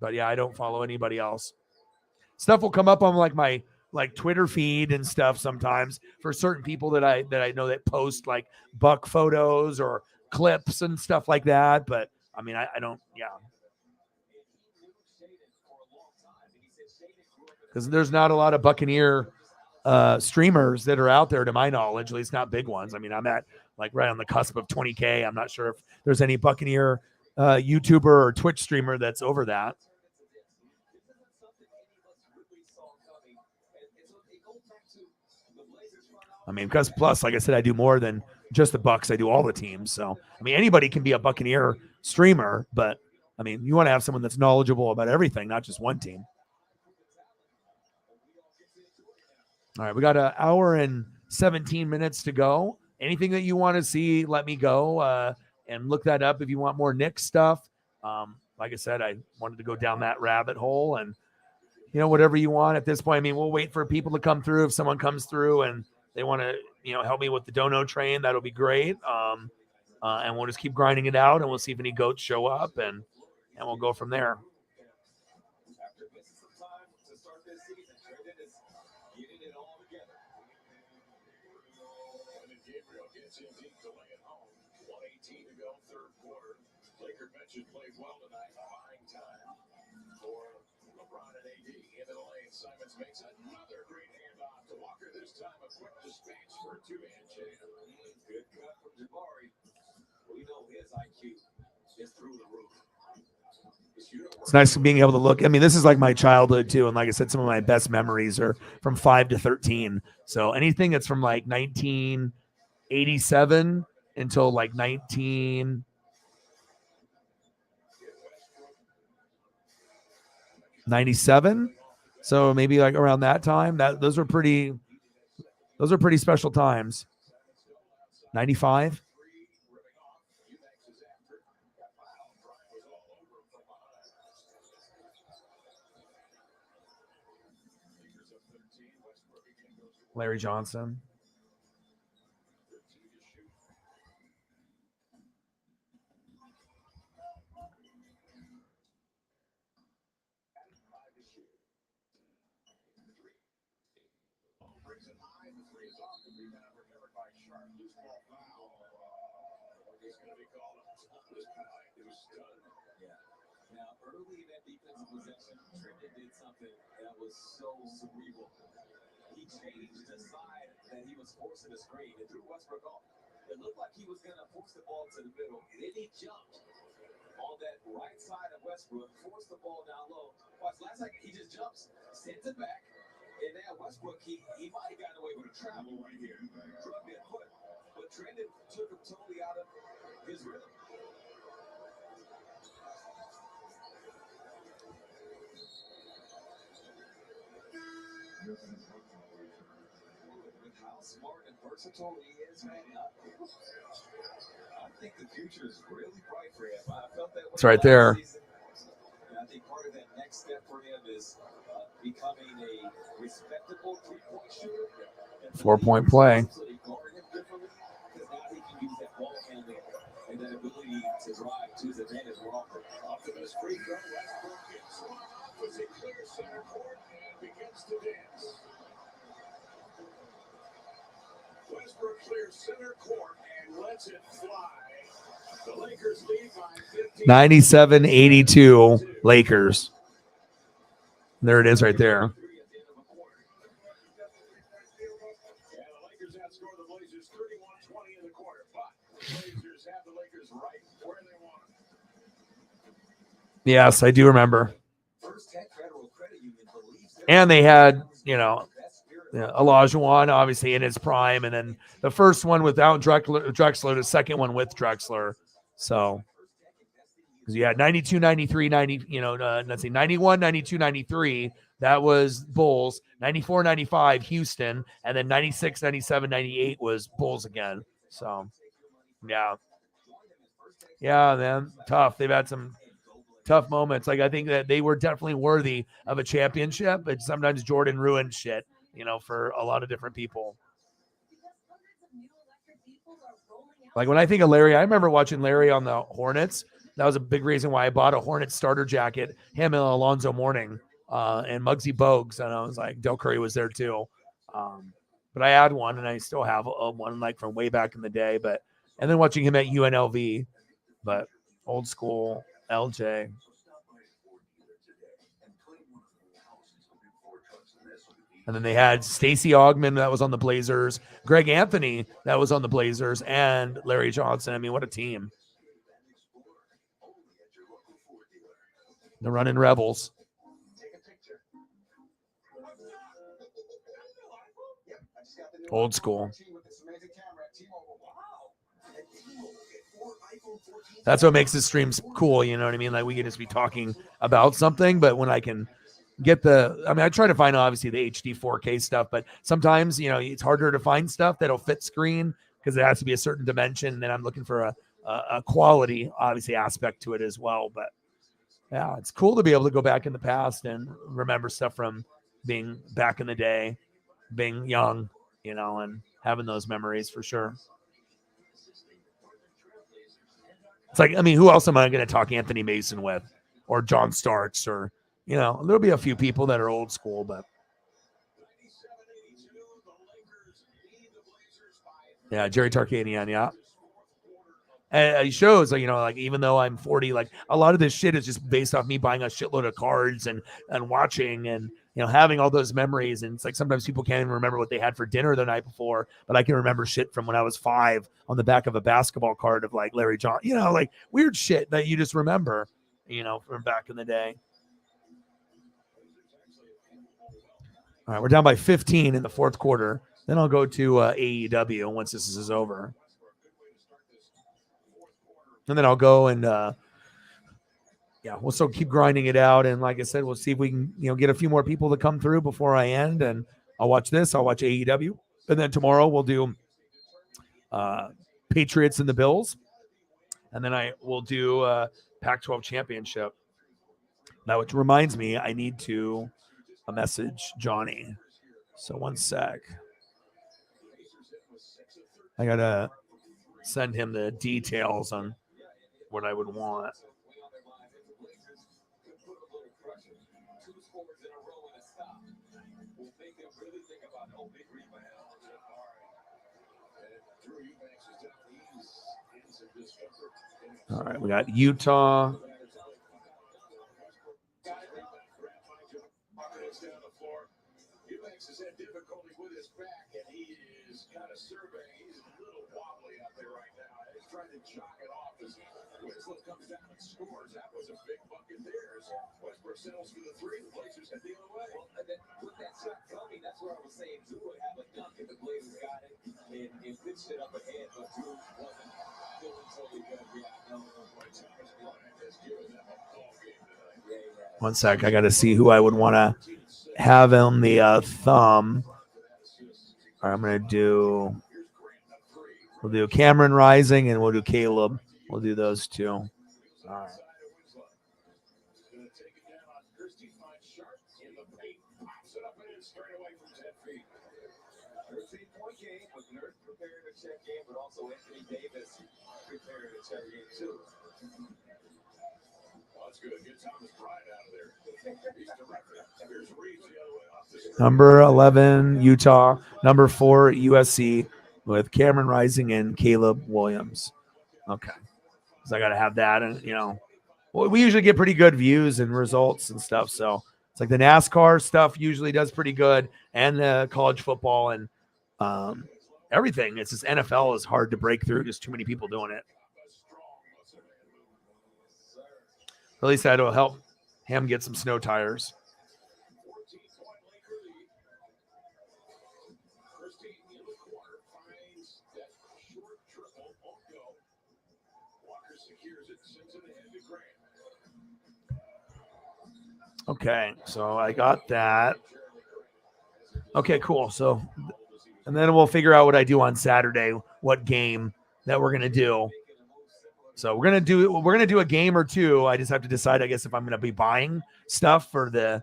but yeah, I don't follow anybody else. Stuff will come up on my Twitter feed and stuff sometimes for certain people that I know that post like Buck photos or clips and stuff like that. But I mean, I don't, because there's not a lot of Buccaneer streamers that are out there to my knowledge, at least not big ones. I mean, I'm at like right on the cusp of 20K. I'm not sure if there's any Buccaneer YouTuber or Twitch streamer that's over that. I mean, because plus, like I said, I do more than just the Bucks. I do all the teams. So, I mean, anybody can be a Buccaneer streamer, but I mean, you want to have someone that's knowledgeable about everything, not just one team. All right, we got an hour and 17 minutes to go. Anything that you want to see, let me go and look that up if you want more Knicks stuff. Like I said, I wanted to go down that rabbit hole and, you know, whatever you want at this point. I mean, we'll wait for people to come through. If someone comes through and they want to, you know, help me with the dono train, that'll be great. And we'll just keep grinding it out and we'll see if any goats show up and we'll go from there. After missing some time to start this season, Trendon is getting it all together. And then Gabriel gets in deep to lay it home. 1:18 to go, third quarter. Laker benches played well tonight, buying time for LeBron and AD. Into the lane, Simons makes another great handoff to Walker. This time a quick dispatch for a two-man jam. Good cut from Jabari. We know his IQ is through the roof. It's nice being able to look. I mean, this is like my childhood too. And like I said, some of my best memories are from 5 to 13. So anything that's from like 1987 until like 1997. So maybe like around that time, those are pretty special times. 95. Larry Johnson. Now, early in that defensive possession, Trendon did something that was so cerebral. He changed the side that he was forcing the screen and threw Westbrook off. It looked like he was going to force the ball to the middle. Then he jumped on that right side of Westbrook, forced the ball down low. Watch, last second, he just jumps, sends it back. And now Westbrook, he might have gotten away with a travel right here. Drugged that foot. But Trendon took him totally out of his rhythm. With how smart and versatile he is, man, I think the future is really bright for him. I felt that It's right there. season. And I think part of that next step for him is becoming a respectable three-point shooter. 4-point play. Absolutely guard him differently because now he can use that ball handling and that ability to drive to his advantage more often. Optimus free throw, Westbrook gets one off as he clears center court and begins to dance. Westbrook clears center court and lets it fly. The Lakers lead by 15. 97-82 Lakers. There it is right there. And the Lakers outscore the Blazers 31-20 in the quarter, but the Blazers have the Lakers right where they want them. Yes, I do remember. First Tech Federal Credit Union believes And they had, you know, Olajuwon obviously in his prime, and then the first one without Drexler, the second one with Drexler. So, because you had 92, 93, 90, let's see, 91, 92, 93. That was Bulls. 94, 95, Houston. And then 96, 97, 98 was Bulls again. So, yeah. Yeah, man. Tough. They've had some tough moments. Like, I think that they were definitely worthy of a championship, but sometimes Jordan ruined shit, for a lot of different people. Like, when I think of Larry, I remember watching Larry on the Hornets. That was a big reason why I bought a Hornets starter jacket, him and Alonzo Mourning and Muggsy Bogues. And I was like, Del Curry was there too. But I had one, and I still have one like from way back in the day. And then watching him at UNLV, but old school LJ. And then they had Stacey Augmon that was on the Blazers, Greg Anthony that was on the Blazers, and Larry Johnson. I mean, what a team. The running Rebels. Old school. That's what makes the streams cool. You know what I mean? Like we can just be talking about something, but when I can get I try to find obviously the HD 4K stuff, but sometimes, it's harder to find stuff that'll fit screen because it has to be a certain dimension. And then I'm looking for a quality, obviously, aspect to it as well. But yeah, it's cool to be able to go back in the past and remember stuff from being back in the day, being young, and having those memories for sure. It's like, who else am I going to talk Anthony Mason with or John Starks or, there'll be a few people that are old school, but yeah, Jerry Tarkanian. Yeah. And it shows, like even though I'm 40, like a lot of this shit is just based off me buying a shitload of cards and watching and, having all those memories. And it's like sometimes people can't even remember what they had for dinner the night before, but I can remember shit from when I was 5 on the back of a basketball card of like Larry John, like weird shit that you just remember, from back in the day. All right, we're down by 15 in the fourth quarter. Then I'll go to AEW once this is over. And then I'll go and, we'll still keep grinding it out. And like I said, we'll see if we can, get a few more people to come through before I end. And I'll watch this. I'll watch AEW. And then tomorrow we'll do Patriots and the Bills. And then I will do Pac-12 championship. Now, which reminds me, I need to message Johnny. So one sec. I got to send him the details on what I would want. All right, we got Utah. Has had difficulty with his back, and he is kind of surveying. He's a little wobbly out there right now. He's trying to chalk it off as Winslow comes down and scores. That was a big bucket there. Westbrook settles for the 3. The Blazers head the other way. Well, and then with that shot coming, that's what I was saying. Drew would have a dunk if the Blazers got it and pitched it up ahead, but Drew wasn't feeling totally good. Yeah, no. One sec. I got to see who I would want to have on the thumb. All right, we'll do Cameron Rising and we'll do Caleb. We'll do those two. All right. Number 11, Utah. Number 4, USC with Cameron Rising and Caleb Williams. Okay. So I got to have that. And, we usually get pretty good views and results and stuff. So it's like the NASCAR stuff usually does pretty good and the college football and everything. It's just NFL is hard to break through. Just too many people doing it. At least that'll help him get some snow tires. Okay, so I got that. Okay, cool. So, and then we'll figure out what I do on Saturday, what game that we're gonna do. So we're gonna do a game or two. I just have to decide, I guess, if I'm gonna be buying stuff for the,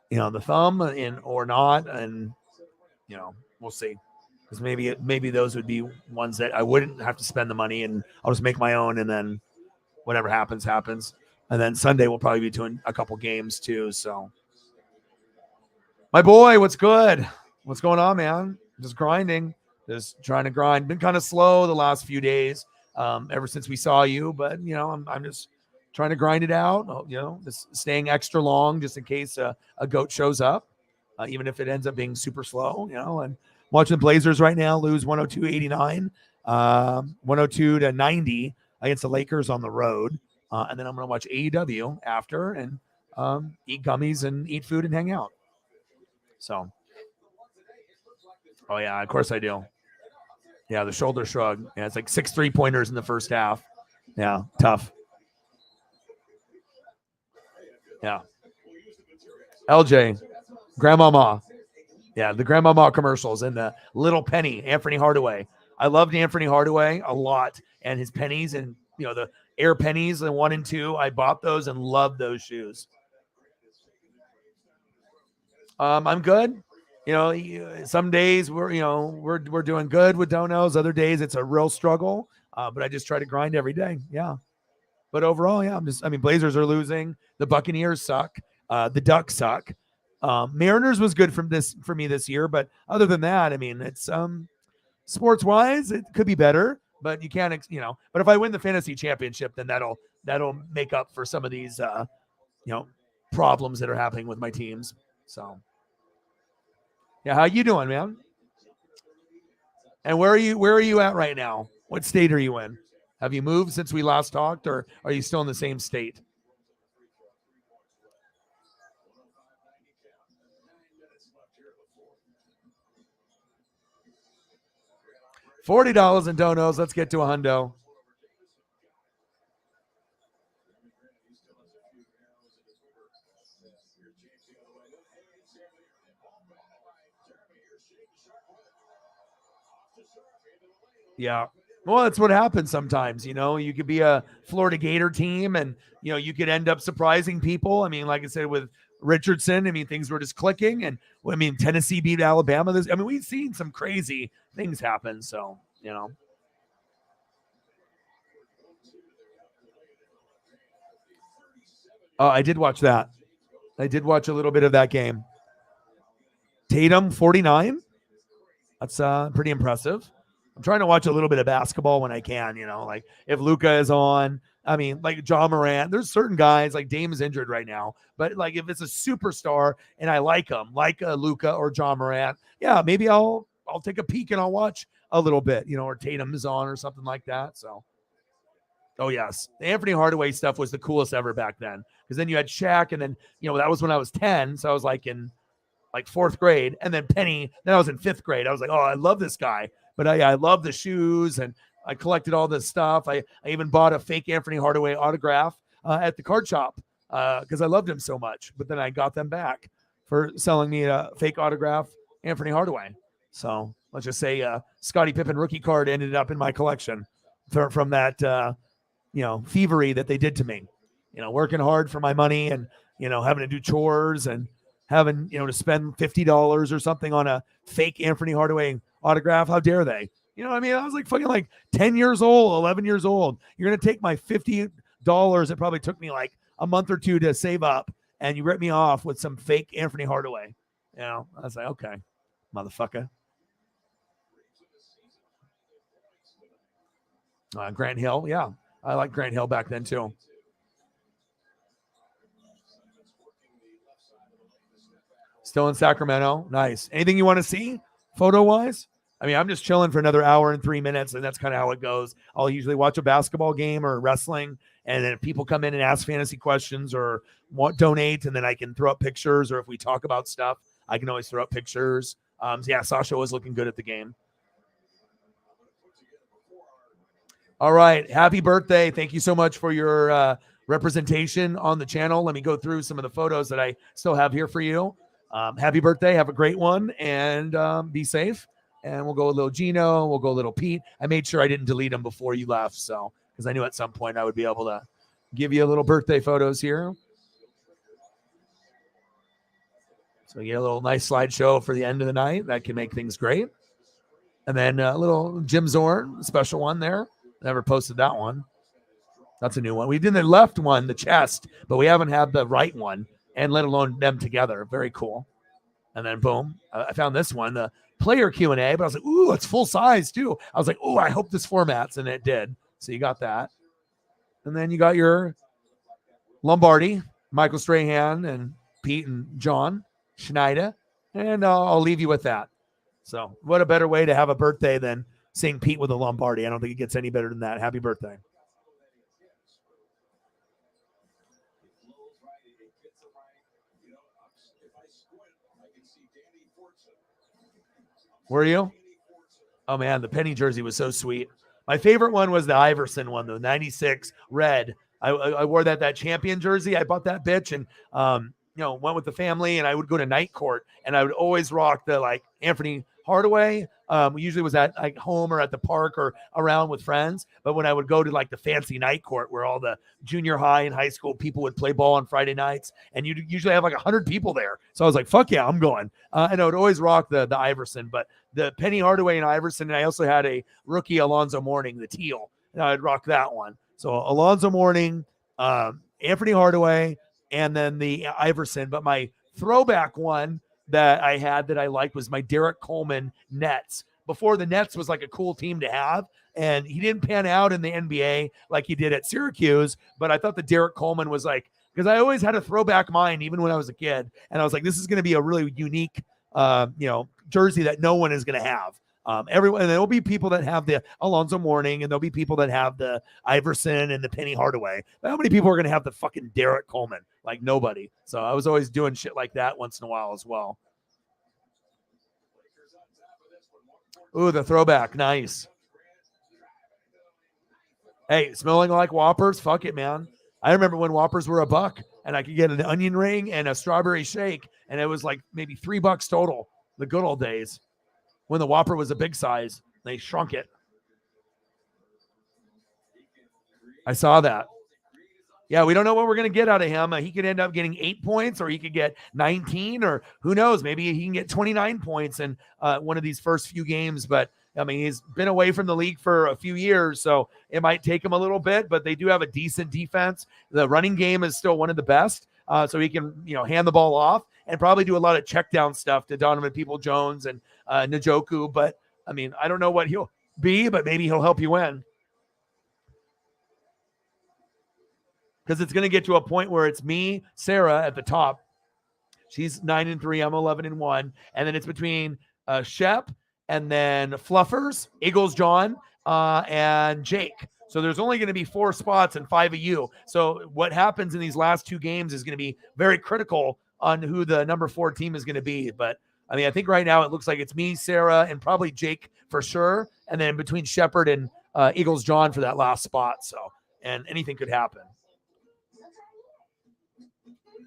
the thumb or not, and we'll see. Because maybe those would be ones that I wouldn't have to spend the money, and I'll just make my own, and then whatever happens, happens. And then Sunday we'll probably be doing a couple games too. So, my boy, what's good? What's going on, man? Just grinding, just trying to grind. Been kind of slow the last few days, ever since we saw you. But I'm just trying to grind it out. Just staying extra long just in case a goat shows up, even if it ends up being super slow. And watching the Blazers right now lose 102-89, 102-90 against the Lakers on the road. And then I'm going to watch AEW after and eat gummies and eat food and hang out. So, oh yeah, of course I do. Yeah, the shoulder shrug. Yeah, it's like 6 3-pointers in the first half. Yeah, tough. Yeah. LJ, Grandmama. Yeah, the Grandmama commercials and the Little Penny, Anthony Hardaway. I loved Anthony Hardaway a lot, and his pennies and the Air pennies and 1 and 2. I bought those and loved those shoes. I'm good. Some days we're doing good with donos. Other days it's a real struggle. But I just try to grind every day. Yeah. But overall, yeah, Blazers are losing. The Buccaneers suck. The Ducks suck. Mariners was good for me this year, but other than that, it's sports wise, it could be better, but you can't, But if I win the fantasy championship, then that'll make up for some of these, problems that are happening with my teams. So, yeah, how you doing, man? And where are you at right now? What state are you in? Have you moved since we last talked, or are you still in the same state? $40 in donos. Let's get to a hundo. Yeah. Well, that's what happens sometimes. You could be a Florida Gator team and, you could end up surprising people. Like I said, with Richardson, things were just clicking. And, Tennessee beat Alabama. We've seen some crazy things happen. So, Oh, I did watch that. I did watch a little bit of that game. Tatum, 49. That's pretty impressive. I'm trying to watch a little bit of basketball when I can, like if Luka is on, like John Morant, there's certain guys like Dame is injured right now, but like if it's a superstar and I like him, like Luka or John Morant, yeah, maybe I'll take a peek and I'll watch a little bit, or Tatum is on or something like that. So, oh yes, the Anthony Hardaway stuff was the coolest ever back then, because then you had Shaq, and then that was when I was 10, so I was like in like 4th grade, and then Penny, then I was in 5th grade. I was like, oh, I love this guy. But I love the shoes, and I collected all this stuff. I even bought a fake Anthony Hardaway autograph at the card shop because I loved him so much. But then I got them back for selling me a fake autograph Anthony Hardaway. So let's just say Scottie Pippen rookie card ended up in my collection from that, thievery that they did to me. Working hard for my money and, having to do chores and having, to spend $50 or something on a fake Anthony Hardaway autograph. How dare they? I was like fucking like 10 years old, 11 years old. You're going to take my $50 that probably took me like a month or two to save up, and you rip me off with some fake Anthony Hardaway. I was like, okay, motherfucker. Grant Hill. Yeah. I like Grant Hill back then too. Still in Sacramento. Nice. Anything you want to see photo-wise? I'm just chilling for another hour and 3 minutes, and that's kind of how it goes. I'll usually watch a basketball game or wrestling, and then if people come in and ask fantasy questions or donate, and then I can throw up pictures, or if we talk about stuff, I can always throw up pictures. Yeah, Sasha was looking good at the game. All right. Happy birthday. Thank you so much for your representation on the channel. Let me go through some of the photos that I still have here for you. Happy birthday. Have a great one, and be safe. And we'll go a little Gino. We'll go a little Pete. I made sure I didn't delete them before you left, so because I knew at some point I would be able to give you a little birthday photos here. So we get a little nice slideshow for the end of the night. That can make things great. And then a little Jim Zorn special one there. Never posted that one. That's a new one. We did the left one, the chest, but we haven't had the right one, and let alone them together. Very cool. And then boom, I found this one, the player Q&A, but I was like, ooh, it's full size too. I was like, ooh, I hope this formats, and it did. So you got that. And then you got your Lombardi, Michael Strahan, and Pete and John Schneider. And I'll leave you with that. So what a better way to have a birthday than seeing Pete with a Lombardi. I don't think it gets any better than that. Happy birthday. Were you? Oh man, the Penny jersey was so sweet. My favorite one was the Iverson one, the 96 red. I wore that champion jersey. I bought that bitch and went with the family, and I would go to night court, and I would always rock the like Anthony Hardaway. Usually was at like home or at the park or around with friends. But when I would go to like the fancy night court where all the junior high and high school people would play ball on Friday nights, and you'd usually have like 100 people there. So I was like, fuck yeah, I'm going. And I would always rock the Iverson, but the Penny Hardaway and Iverson, and I also had a rookie Alonzo Mourning, the teal, and I'd rock that one. So Alonzo Mourning, Anthony Hardaway, and then the Iverson. But my throwback one that I had that I liked was my Derek Coleman Nets. Before the Nets was like a cool team to have, and he didn't pan out in the NBA like he did at Syracuse, but I thought the Derek Coleman was like, because I always had a throwback mind even when I was a kid, and I was like, this is going to be a really unique jersey that no one is going to have. Everyone, and there'll be people that have the Alonzo Mourning, and there'll be people that have the Iverson and the Penny Hardaway. But how many people are going to have the fucking Derek Coleman? Like nobody. So I was always doing shit like that once in a while as well. Ooh, the throwback. Nice. Hey, smelling like Whoppers? Fuck it, man. I remember when Whoppers were $1 and I could get an onion ring and a strawberry shake, and it was like maybe $3 total. The good old days when the Whopper was a big size. They shrunk it. I saw that. Yeah, we don't know what we're going to get out of him. He could end up getting 8 points, or he could get 19, or who knows? Maybe he can get 29 points in one of these first few games. But, I mean, he's been away from the league for a few years, so it might take him a little bit. But they do have a decent defense. The running game is still one of the best, so he can, hand the ball off and probably do a lot of check down stuff to Donovan Peoples-Jones and Njoku. But, I mean, I don't know what he'll be, but maybe he'll help you win. Because it's going to get to a point where it's me, Sarah at the top. She's 9-3. I'm 11-1. And then it's between Shep and then Fluffers, Eagles John, and Jake. So there's only going to be 4 spots and 5 of you. So what happens in these last 2 games is going to be very critical on who the number 4 team is going to be. But I mean, I think right now it looks like it's me, Sarah, and probably Jake for sure. And then between Shepard and Eagles John for that last spot. So, and anything could happen.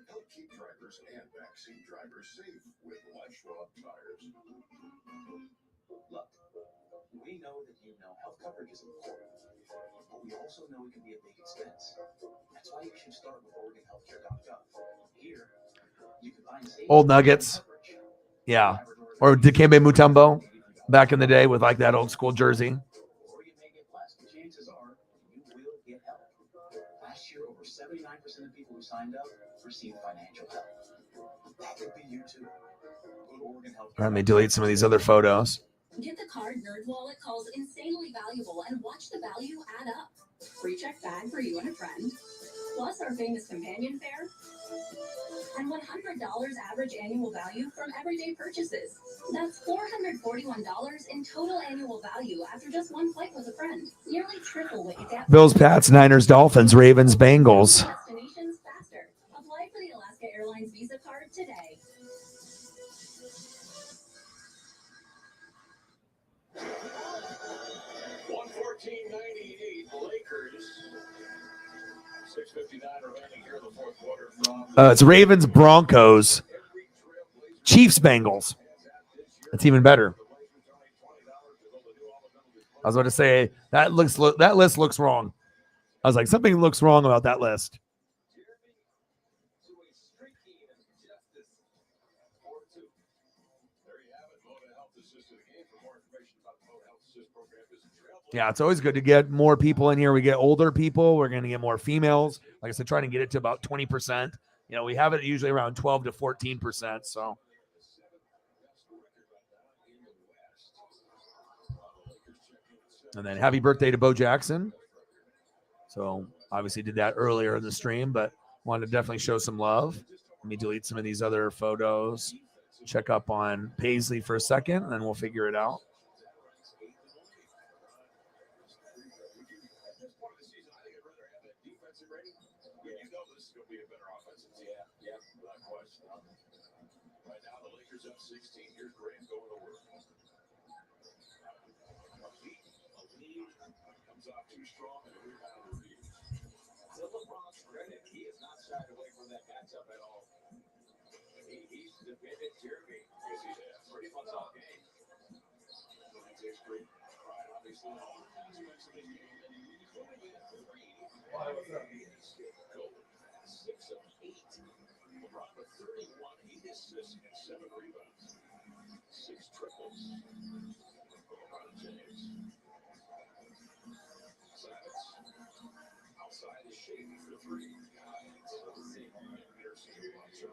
Help keep drivers and backseat drivers safe with Schwab tires. Look, we know that health coverage is important, but we also know it can be a big expense. That's why you should start with OregonHealthcare.gov. Here, you can find Old Nuggets. Yeah. Or Dikembe Mutombo back in the day with like that old school jersey. Or you may get less, but chances are you will get help. Last year, over 79% of people who signed up received financial help. That could be you too. Go to Oregon Health. Let me delete some of these other photos. Get the card NerdWallet calls insanely valuable and watch the value add up. Free check bag for you and a friend, plus our famous companion fare, and $100 average annual value from everyday purchases. That's $441 in total annual value after just one flight with a friend. Nearly triple what you get. Bills, Pats, Niners, Dolphins, Ravens, Bengals. Destinations faster. Apply for the Alaska Airlines Visa card today. Lakers. 6:59 remaining here in the fourth quarter. It's Ravens, Broncos, Chiefs, Bengals. That's even better. I was about to say that list looks wrong. I was like, something looks wrong about that list. Yeah, it's always good to get more people in here. We get older people. We're going to get more females. Like I said, trying to get it to about 20%. We have it usually around 12 to 14%. So. And then happy birthday to Bo Jackson. So obviously did that earlier in the stream, but wanted to definitely show some love. Let me delete some of these other photos. Check up on Paisley for a second, and then we'll figure it out. Yeah, you know this is going to be a better offensive team. Yeah, without question. Right now, the Lakers up 16. Here's Grant going to work. A lead comes off too strong and a rebound to Reeves. To LeBron's credit, he has not shied away from that matchup at all. He's defended Jeremy. Yes, he has. Pretty much all game. That's extreme. Right, obviously, all aspects of the game. And he's really been three. Golden pass, 6 of 8. LeBron with 31, 8 assists, and 7 rebounds. 6 triples. LeBron James. Silence. Outside is shady for 3. It's the same Peterson watcher.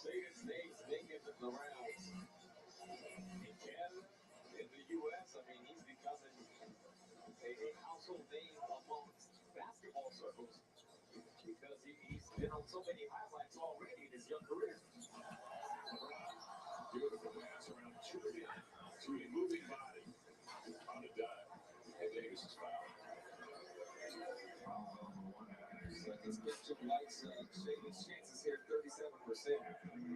Shaden's name's making the rounds. In Canada, in the U.S., I mean, he's becoming a household name amongst basketball circles because he's been on so many highlights already in his young career. Beautiful pass around to a moving body on a dive. And Davis is fouled. This picture lights Shaden's chances here 37%.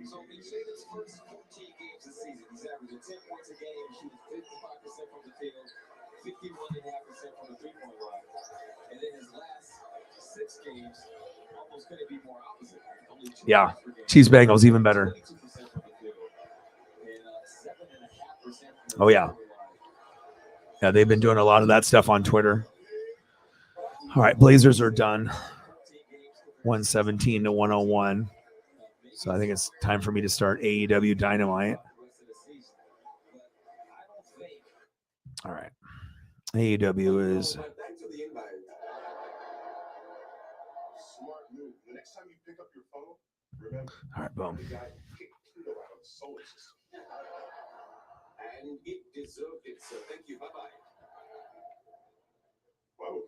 So in Shaden's first 14 games this season, he's averaging 10 points a game, shooting 55% from the field, 51.5% from the three-point line. And then his last 6 games almost couldn't be more opposite. Only 2 Yeah. points per game, Chiefs Bengals even better. 22% from the field, and 7.5% from the Oh, yeah. three-point line. Yeah, they've been doing a lot of that stuff on Twitter. All right, Blazers are done. 117 to 101. So I think it's time for me to start AEW Dynamite. All right. AEW is. Back to the invite. Smart move. The next time you pick up your phone, remember. All right, boom. The guy kicked Pluto out of the solar system. And it deserved it, so thank you. Bye-bye. Whoa,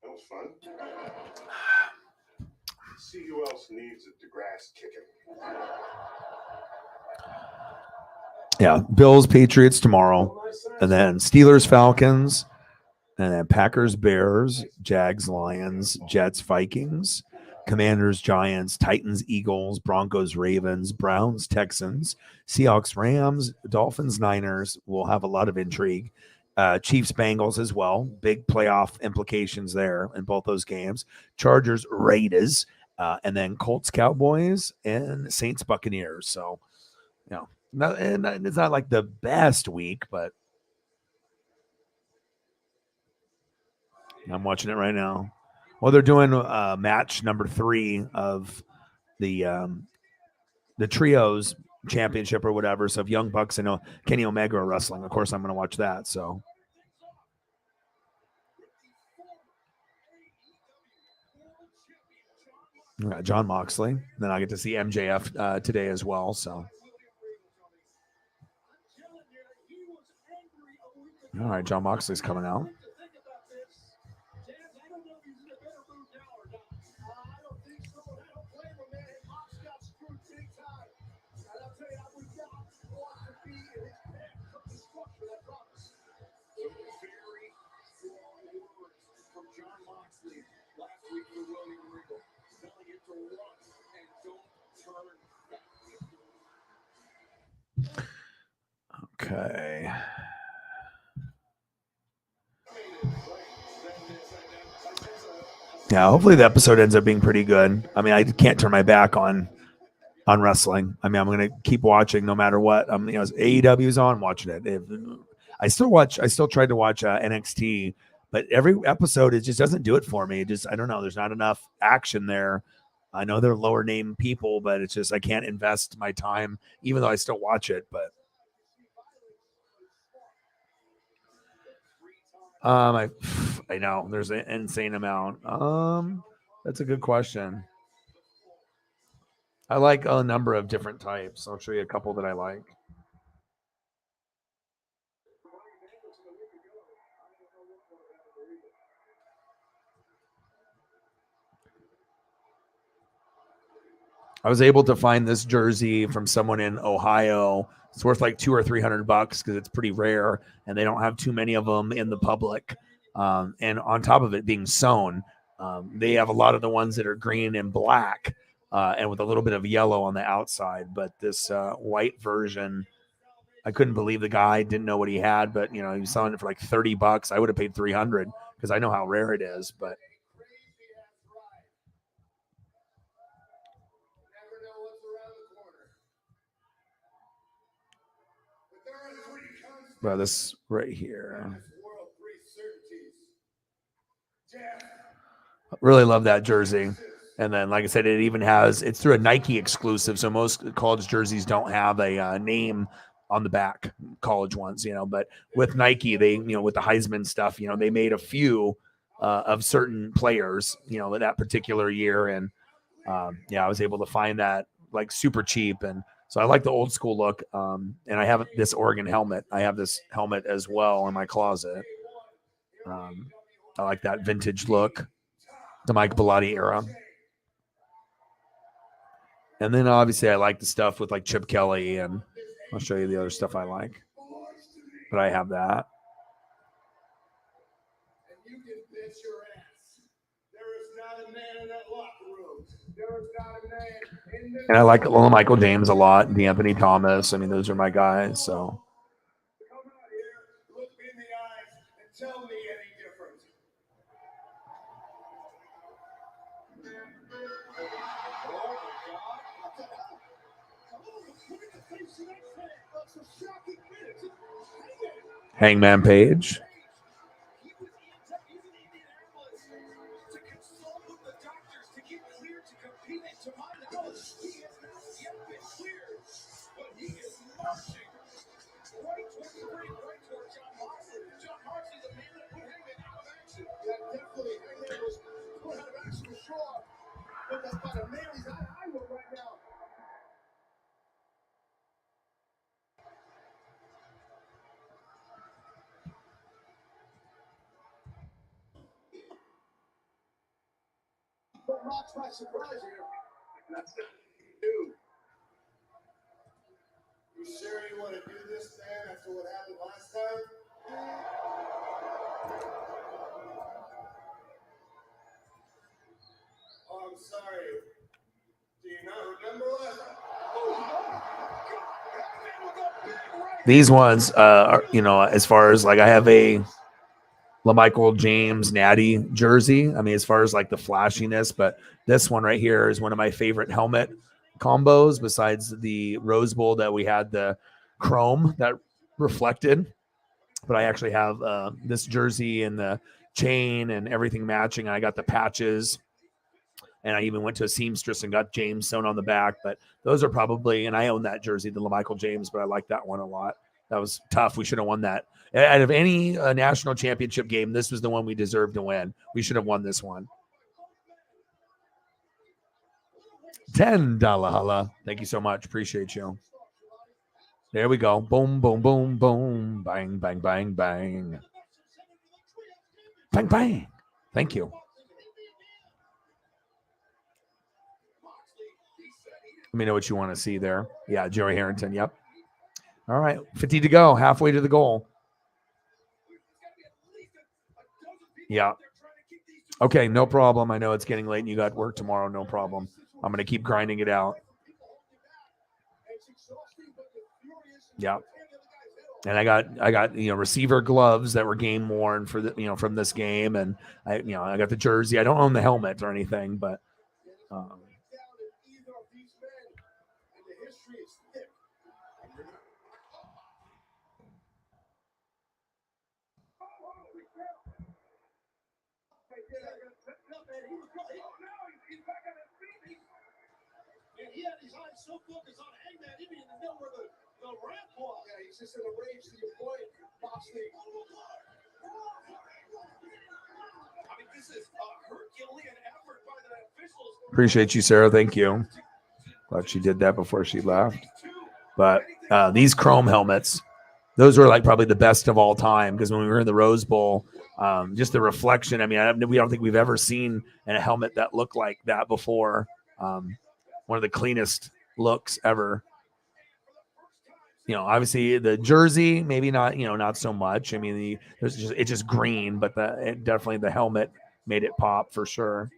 that was fun. See who else needs a DeGrasse kicking. Yeah, Bills, Patriots tomorrow. And then Steelers, Falcons. And then Packers, Bears, Jags, Lions, Jets, Vikings, Commanders, Giants, Titans, Eagles, Broncos, Ravens, Browns, Texans, Seahawks, Rams, Dolphins, Niners. We'll have a lot of intrigue. Chiefs, Bengals as well. Big playoff implications there in both those games. Chargers, Raiders, and then Colts, Cowboys, and Saints, Buccaneers. So, you know, and it's not like the best week, but I'm watching it right now. Well, they're doing match number 3 of the trios championship or whatever. So if Young Bucks and Kenny Omega are wrestling, of course I'm going to watch that. So John Moxley. Then I get to see MJF today as well. So all right, John Moxley's coming out. Okay. Yeah, hopefully the episode ends up being pretty good. I mean, I can't turn my back on wrestling. I mean, I'm going to keep watching no matter what. AEW's on, I'm watching it. I still tried to watch NXT, but every episode, it just doesn't do it for me. I don't know. There's not enough action there. I know they're lower name people, but it's just, I can't invest my time, even though I still watch it. But I know there's an insane amount. That's a good question. I like a number of different types. I'll show you a couple that I like. I was able to find this jersey from someone in Ohio It's worth like $200 or $300 because it's pretty rare, and they don't have too many of them in the public. And on top of it being sewn, they have a lot of the ones that are green and black, and with a little bit of yellow on the outside. But this white version, I couldn't believe the guy didn't know what he had, but he was selling it for like $30. I would have paid $300 because I know how rare it is. But this right here, really love that jersey. And then, like I said, it's through a Nike exclusive. So most college jerseys don't have a name on the back, college ones, but with Nike, they, with the Heisman stuff, they made a few of certain players, that particular year. And I was able to find that like super cheap. And so I like the old school look. And I have this Oregon helmet. I have this helmet as well in my closet. I like that vintage look, the Mike Bellotti era. And then obviously I like the stuff with like Chip Kelly, and I'll show you the other stuff I like. But I have that. And I like Michael James a lot, D'Anthony Thomas. I mean, those are my guys. So. Tell me any different. Oh my God. Hangman Page. My surprise here. That's not new. You sure you want to do this, man, after what happened last time? Oh, I'm sorry. Do you not remember last time? These ones, are, as far as like I have a LaMichael James Natty jersey. I mean, as far as like the flashiness, but this one right here is one of my favorite helmet combos besides the Rose Bowl that we had the chrome that reflected. But I actually have this jersey and the chain and everything matching. I got the patches, and I even went to a seamstress and got James sewn on the back. But those are probably, and I own that jersey, the LaMichael James, but I like that one a lot. That was tough. We should have won that. Out of any national championship game, this was the one we deserved to win. We should have won this one. $10 holla. Thank you so much. Appreciate you. There we go. Boom, boom, boom, boom. Bang, bang, bang, bang. Bang, bang. Thank you. Let me know what you want to see there. Yeah, Joey Harrington. Yep. All right. 50 to go. Halfway to the goal. Yeah. Okay, no problem. I know it's getting late and you got work tomorrow. No problem. I'm going to keep grinding it out. Yeah. And I got receiver gloves that were game worn for the from this game, and I got the jersey. I don't own the helmet or anything, but he had his eyes so focused on Hangman, he didn't even know where the ramp was. Yeah, he's just in a rage to your point, Moxley. I mean, this is a Herculean effort by the officials. Appreciate you, Sarah. Thank you. Glad she did that before she left. But these chrome helmets, those were like probably the best of all time, because when we were in the Rose Bowl, just the reflection. I mean, we don't think we've ever seen a helmet that looked like that before. One of the cleanest looks ever. obviously the jersey, maybe not, not so much. I mean, it's just green, but definitely the helmet made it pop for sure.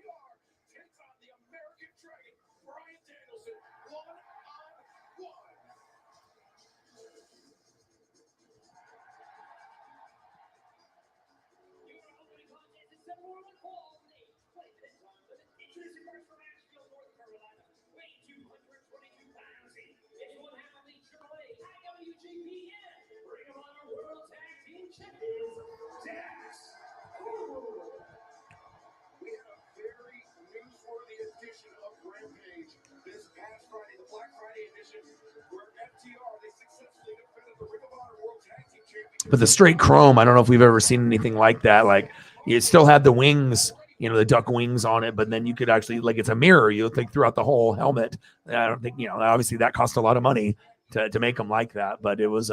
But the straight chrome, I don't know if we've ever seen anything like that. Like it still had the wings, the duck wings on it, but then you could actually, like, it's a mirror. You look like throughout the whole helmet. I don't think, obviously that cost a lot of money to make them like that, but it was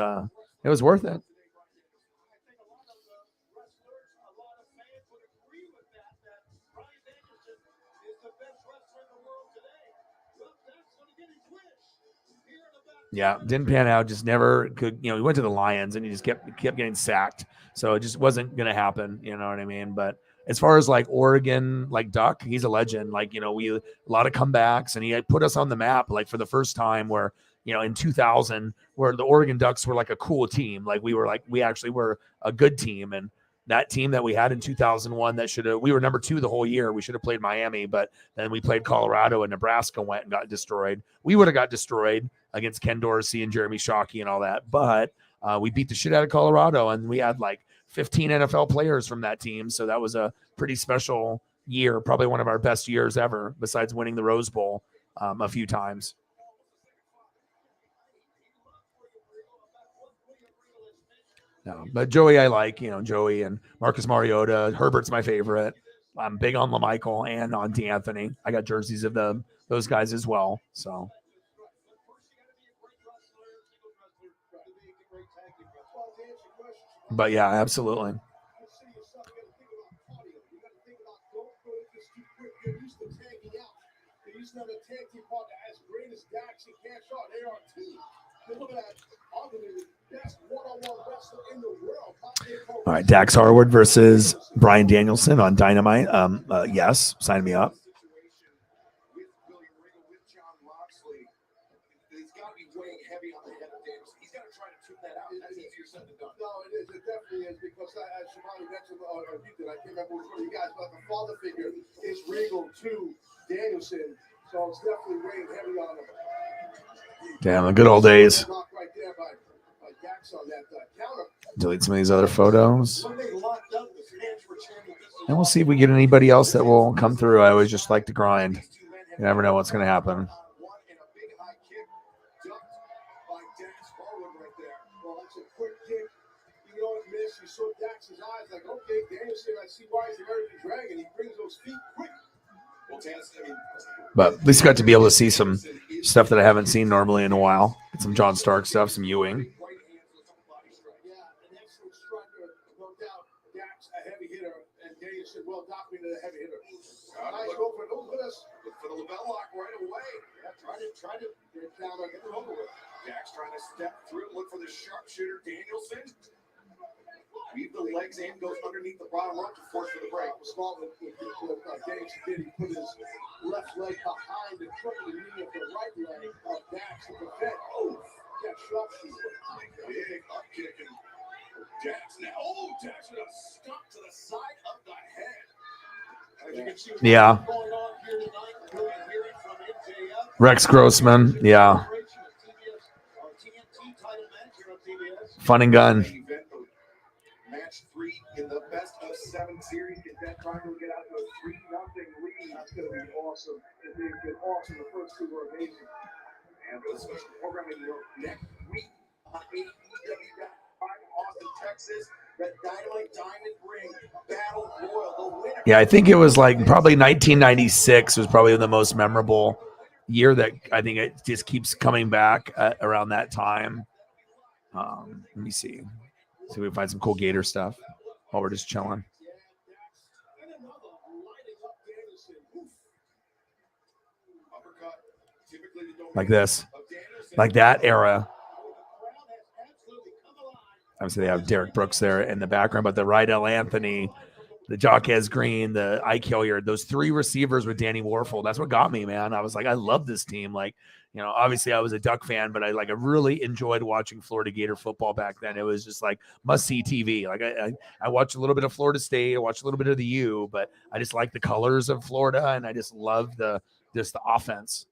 worth it. Yeah, didn't pan out. Just never could. He went to the Lions and he just kept getting sacked. So it just wasn't going to happen. You know what I mean? But as far as like Oregon, like Duck, he's a legend. Like, we a lot of comebacks, and he had put us on the map like for the first time where, in 2000, where the Oregon Ducks were like a cool team. Like we actually were a good team. And that team that we had in 2001 we were number 2 the whole year. We should have played Miami, but then we played Colorado and Nebraska went and got destroyed. We would have got destroyed against Ken Dorsey and Jeremy Shockey and all that. But we beat the shit out of Colorado, and we had like 15 NFL players from that team. So that was a pretty special year, probably one of our best years ever, besides winning the Rose Bowl a few times. No, but Joey, I like, Joey and Marcus Mariota. Herbert's my favorite. I'm big on LaMichael and on DeAnthony. I got jerseys of those guys as well. So. But yeah, absolutely. All right, Dax Harwood versus Bryan Danielson on Dynamite. Yes, sign me up. No, it is. It definitely is, because as Shimani mentioned, or you did, I can't remember which one of you guys, but the father figure is Regal to Danielson, so it's definitely weighing heavy on him. Damn, the good old days. Right there by Dax on that counter. Delete some of these other photos. And we'll see if we get anybody else that will come through. I always just like to grind. You never know what's going to happen. You saw Dax's eyes like, okay, Danielson, I see why he's American Dragon. He brings those feet quick. But at least got to be able to see some stuff that I haven't seen normally in a while. Get some John Stark stuff, some Ewing. Yeah, an excellent striker, no doubt. Dax, a heavy hitter, and Danielson well documented a heavy hitter. Nice open. Look at us. Look for the label lock right away. Yeah, try to get it down or get it over with. Dax trying to step through, look for the sharpshooter, Danielson. Weave the legs in, goes underneath the bottom rope to force for the break. Small with Danielson did. He put his left leg behind the crook of the knee of the right leg of Dax to prevent. Oh, yeah, sharpshooter. Big up kick and Dax now. Oh, Dax with a stump to the side of the head. Yeah. Rex Grossman. Yeah. Fun and gun. Match 3 in the best of 7 series. Is that trying to get out to a 3-0 lead? That's going to be awesome. It's been awesome. The first 2 were amazing. And for the special programming next week on AEW.5 Austin, Texas, the Dynamite Diamond Ring Battle Royal. The winner. Yeah, I think it was like probably 1996 was probably the most memorable year that I think it just keeps coming back around that time. Let me see. See if we can find some cool Gator stuff while we're just chilling. Like this. Like that era. Obviously, they have Derek Brooks there in the background, but the Rydell Anthony, the Jaquez Green, the Ike Hilliard, those three receivers with Danny Warfel, that's what got me, man. I was like, I love this team. Like, you know, obviously I was a Duck fan, but I really enjoyed watching Florida Gator football back then. It was just like must-see TV. Like I watched a little bit of Florida State, I watched a little bit of the U, but I just like the colors of Florida, and I just love the offense.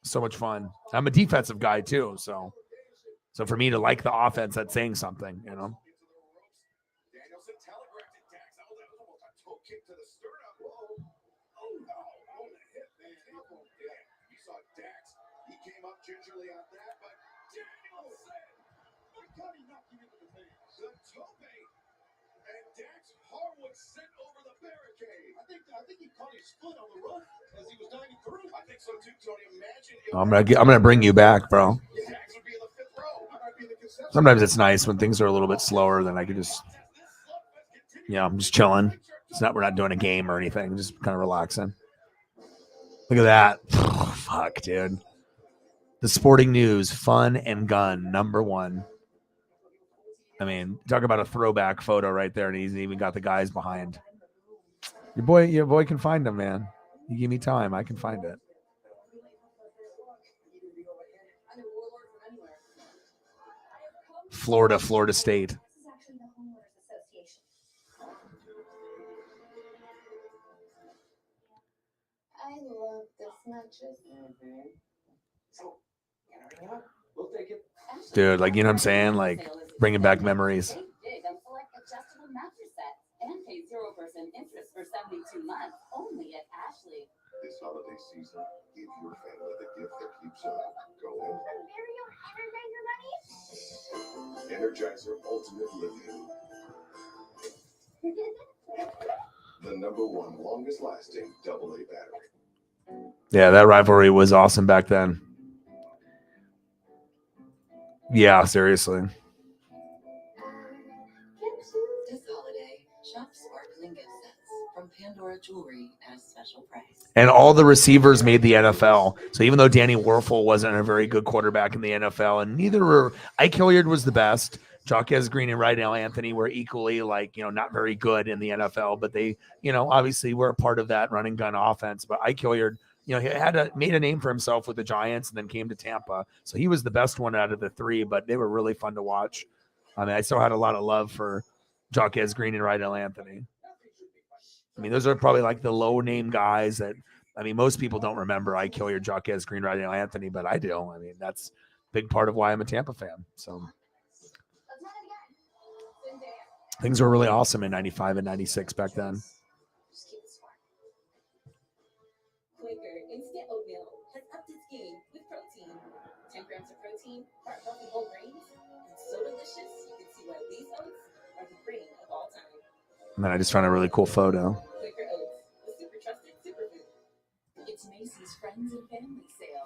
So much fun. I'm a defensive guy too, so for me to like the offense, that's saying something, you know. Danielson telegraphed it, Dax. That was almost a toe kick to the sternum. Whoa. Oh, no. On the hip, man. You saw Dax. He came up gingerly on that, but Danielson. Look how he knocked him into the face. The tope. And Dax Harwood sent over the barricade. I think he caught his foot on the run as he was diving through. I think so too, Tony. Imagine if I'm gonna bring you back, bro. Dax would be in the fifth row. I might be in the conception. Sometimes it's nice when things are a little bit slower, then I can just, you know, I'm just chilling. We're not doing a game or anything, just kind of relaxing. Look at that. Fuck, dude. The Sporting News, fun and gun, #1. I mean, talk about a throwback photo right there, and he's even got the guys behind. Your boy can find them, man. You give me time, I can find it. Florida State. This is actually the homeowners association. I love this mattress. So, you know, we'll take it. Dude, like, you know what I'm saying? Like, bringing back memories. Save big on select adjustable mattress sets and pay 0% interest for 72 months only at Ashley. This holiday season, give your family the gift that keeps on going. Energizer Ultimate Lithium. The #1 longest lasting AA battery. Yeah, that rivalry was awesome back then. Yeah, seriously. This holiday, shop sparkling gift sets from Pandora Jewelry at a special price. And all the receivers made the NFL. So even though Danny Warfel wasn't a very good quarterback in the NFL, and neither were Ike Hilliard was the best. Jaquez Green and Rydell Anthony were equally, like, you know, not very good in the NFL, but they, you know, obviously were a part of that running gun offense. But Ike Hilliard, you know, he made a name for himself with the Giants and then came to Tampa. So he was the best one out of the three, but they were really fun to watch. I mean, I still had a lot of love for Jaquez Green and Rydell Anthony. I mean, those are probably like the low name guys that, I mean, most people don't remember Ike Hilliard, Jaquez Green, Rydell Anthony, but I do. I mean, that's a big part of why I'm a Tampa fan. So things were really awesome in 95 and 96 back then. Quaker Instant Oatmeal has upped its game with protein. 10 grams of protein, heart-healthy whole grains, and so delicious you can see why these oats are the cream of all time. And then I just found a really cool photo. Quaker Oats, the super trusted superfood. It's Macy's Friends and Family Sale.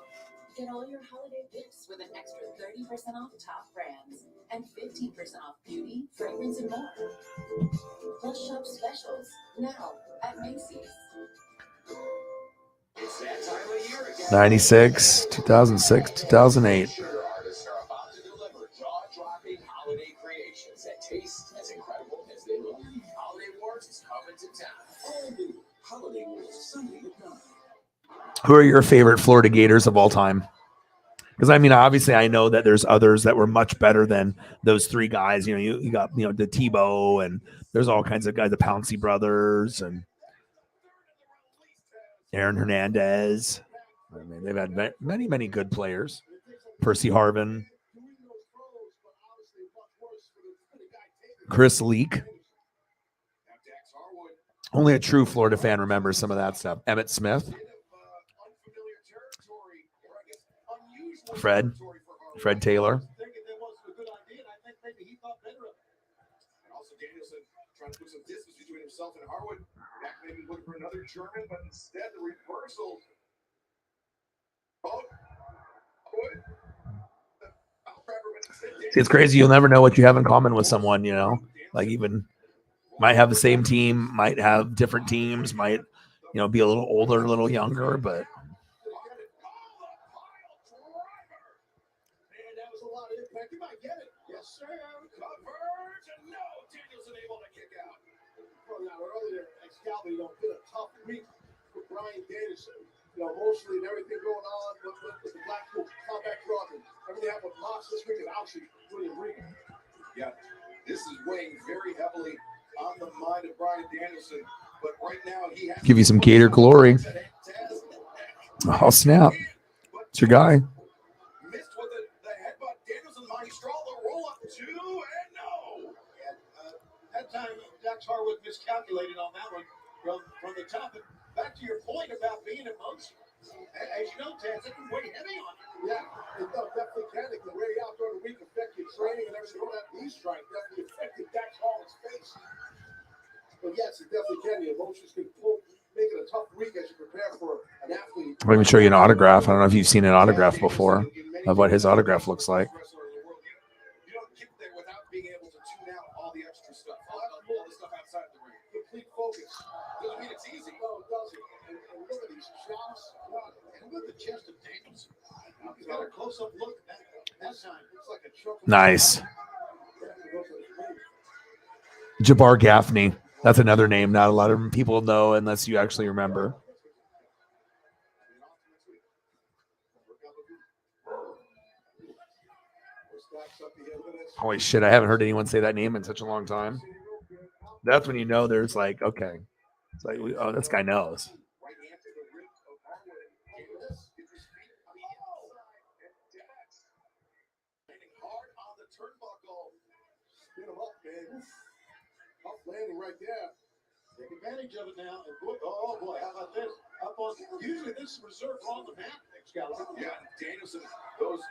Get all your holiday gifts with an extra 30% off top brands and 15% off beauty, fragrance, and more. Plus shop specials now at Macy's. It's that time of year again. 96, 2006, 2008. Sugar artists are about to deliver jaw-dropping holiday creations that taste as incredible as they look. Holiday Wars is coming to town. All new Holiday Wars Sunday at 9. Who are your favorite Florida Gators of all time? Because I mean, obviously, I know that there's others that were much better than those three guys. You know, you got, you know, the Tebow, and there's all kinds of guys, the Pouncey brothers, and Aaron Hernandez. I mean, they've had many, many good players. Percy Harvin, Chris Leak. Only a true Florida fan remembers some of that stuff. Emmitt Smith. Fred Taylor. And also Danielson trying to put some distance between himself and Harwood. Back maybe looking for another German, but instead the reversal. See, it's crazy. You'll never know what you have in common with someone, you know, like even might have the same team, might have different teams, might, you know, be a little older, a little younger, but Yes, sir. Converge, and no, Danielson able to kick out. Well, now earlier, Excalibur, been a tough week for Brian Danielson. Emotionally and everything going on with the Blackpool combat drug and everything happened with Mox this week, and obviously William Regal. Yeah, this is weighing very heavily on the mind of Brian Danielson. But right now, he has Give you some Gator glory. Oh, snap. It's your guy. Missed with the headbutt. Danielson, mighty straw, the roll up two, and no. That time, Dax Harwood miscalculated on that one from the top. And back to your point about being emotional. As you know, Taz, it can weigh heavy on you. Yeah, it definitely can. It can weigh out during the week, affect your training and everything. That knee strike definitely affected Dax Harwood's face. But yes, it definitely can. The emotions can make it a tough week as you prepare for an athlete. Let me show you an autograph. I don't know if you've seen an autograph before of what his autograph looks like. You don't get there without being able to tune out all the extra stuff, all the stuff outside the ring. Complete focus. Doesn't mean it's easy. No, it doesn't. And look at these shots. And look at the chest of Danielson. He's got a close-up look at that time. Looks like a chunk of Nice. Jabbar Gaffney. That's another name not a lot of people know unless you actually remember. Holy shit, I haven't heard anyone say that name in such a long time. That's when you know there's like, okay. It's like, oh, this guy knows. Tough landing right there. Take advantage of it now. And oh boy, how about this? Up on, usually this is reserved on the mat, Excalibur. Yeah, Danielson goes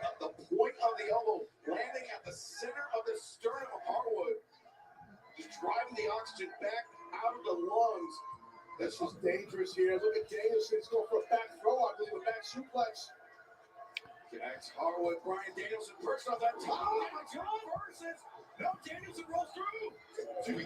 at the point of the elbow, landing at the center of the sternum of Harwood. Just driving the oxygen back out of the lungs. This is dangerous here. Look at Danielson. He's going for a back throw, I believe, a back suplex. Dax Harwood, Brian Danielson perched on that top. Versus. No, Danielson rolls through. Two.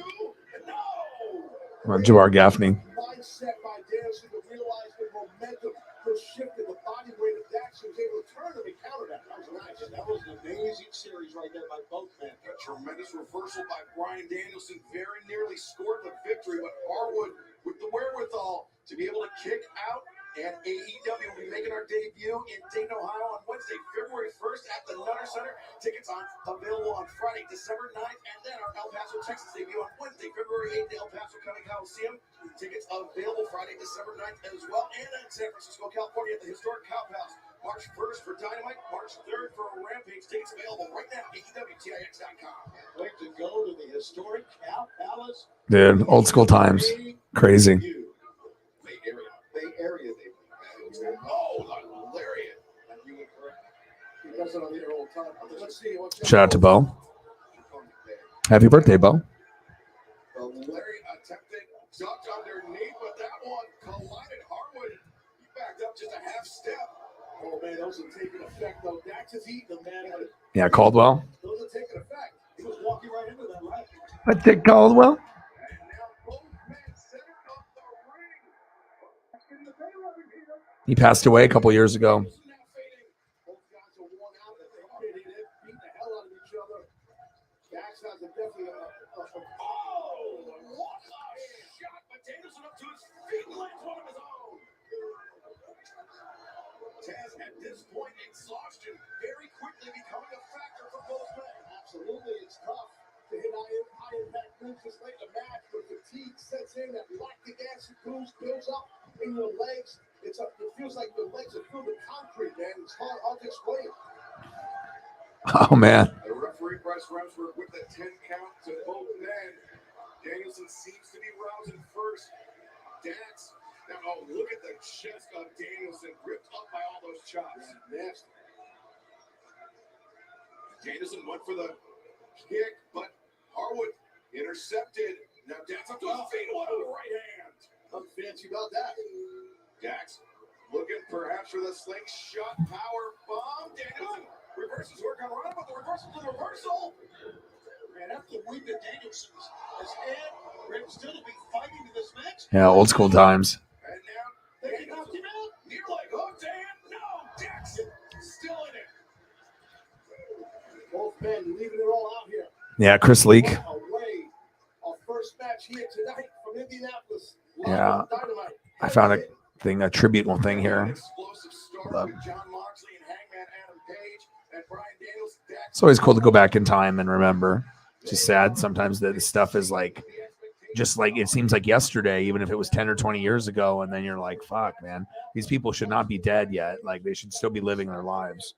No. Jabbar Gaffney. Mindset by Danielson to realize the momentum was shifted. The body weight of Dax was able to turn and counter that. That was nice. That was an amazing series right there by both men. A tremendous reversal by Brian Danielson. Very nearly scored the victory, but Harwood with the wherewithal to be able to kick out. And AEW will be making our debut in Dayton, Ohio on Wednesday, February 1st at the Nutter Center. Tickets available on Friday, December 9th, and then our El Paso, Texas debut on Wednesday, February 8th, El Paso County Coliseum. Tickets available Friday, December 9th as well, and in San Francisco, California at the historic Cow House. March 1st for Dynamite, March 3rd for Rampage. Tickets available right now, AEWTIX.com. Wait to go to the historic Cow Palace. Dude, old school times. Crazy. Bay Area, they oh, hilarious. Let's see. Shout out to Bo. Happy birthday, Bo. Larry attempted duck underneath, but that one collided Harwood. He backed up just a half step. Oh man, those are taking effect though. Dax is eating them, man. Yeah, Caldwell. Those are taking effect. He was walking right into that, right? I think Caldwell. And now both men center up the ring. He passed away a couple years ago. Both guys are worn out. They're beating the hell out of each other. Dax has definitely oh, what a shot! But Danielson up to his feet and lands one of his own. Taz at this point, exhaustion very quickly becoming a factor for both men. Absolutely, it's tough to hit high impact moves this late in the match, but fatigue sets in. That lactic acid builds up in your legs. It feels like your legs are filled with concrete, man. It's hard to explain. Oh, man. The referee, Bryce Remsburg, with the 10 count to both men. Danielson seems to be rousing first. Dax. Now, oh, look at the chest of Danielson, ripped up by all those chops. Nasty. Danielson went for the kick, but Harwood intercepted. Now Dax up to his feet, one on the right hand. Nothing fancy about that. Dax looking perhaps for the slingshot power bomb. Danielson reverses work on around, but the reversal to the reversal. Man, after the week that Danielson has had, ready still to be fighting in this match. Yeah, old school times. And now they knocked him out. Near leg hooked and no, Dax still in it. Both men leaving Yeah, Chris Leak. Away. Our first match here tonight from Indianapolis. Yeah. Dynamite. I found a tribute thing here. Explosive start with John Moxley and Hangman Adam Page and Bryan Daniels. It's always cool to go back in time and remember. It's just sad sometimes that the stuff is like, just like it seems like yesterday, even if it was 10 or 20 years ago, and then you're like, fuck, man, these people should not be dead yet. Like, they should still be living their lives.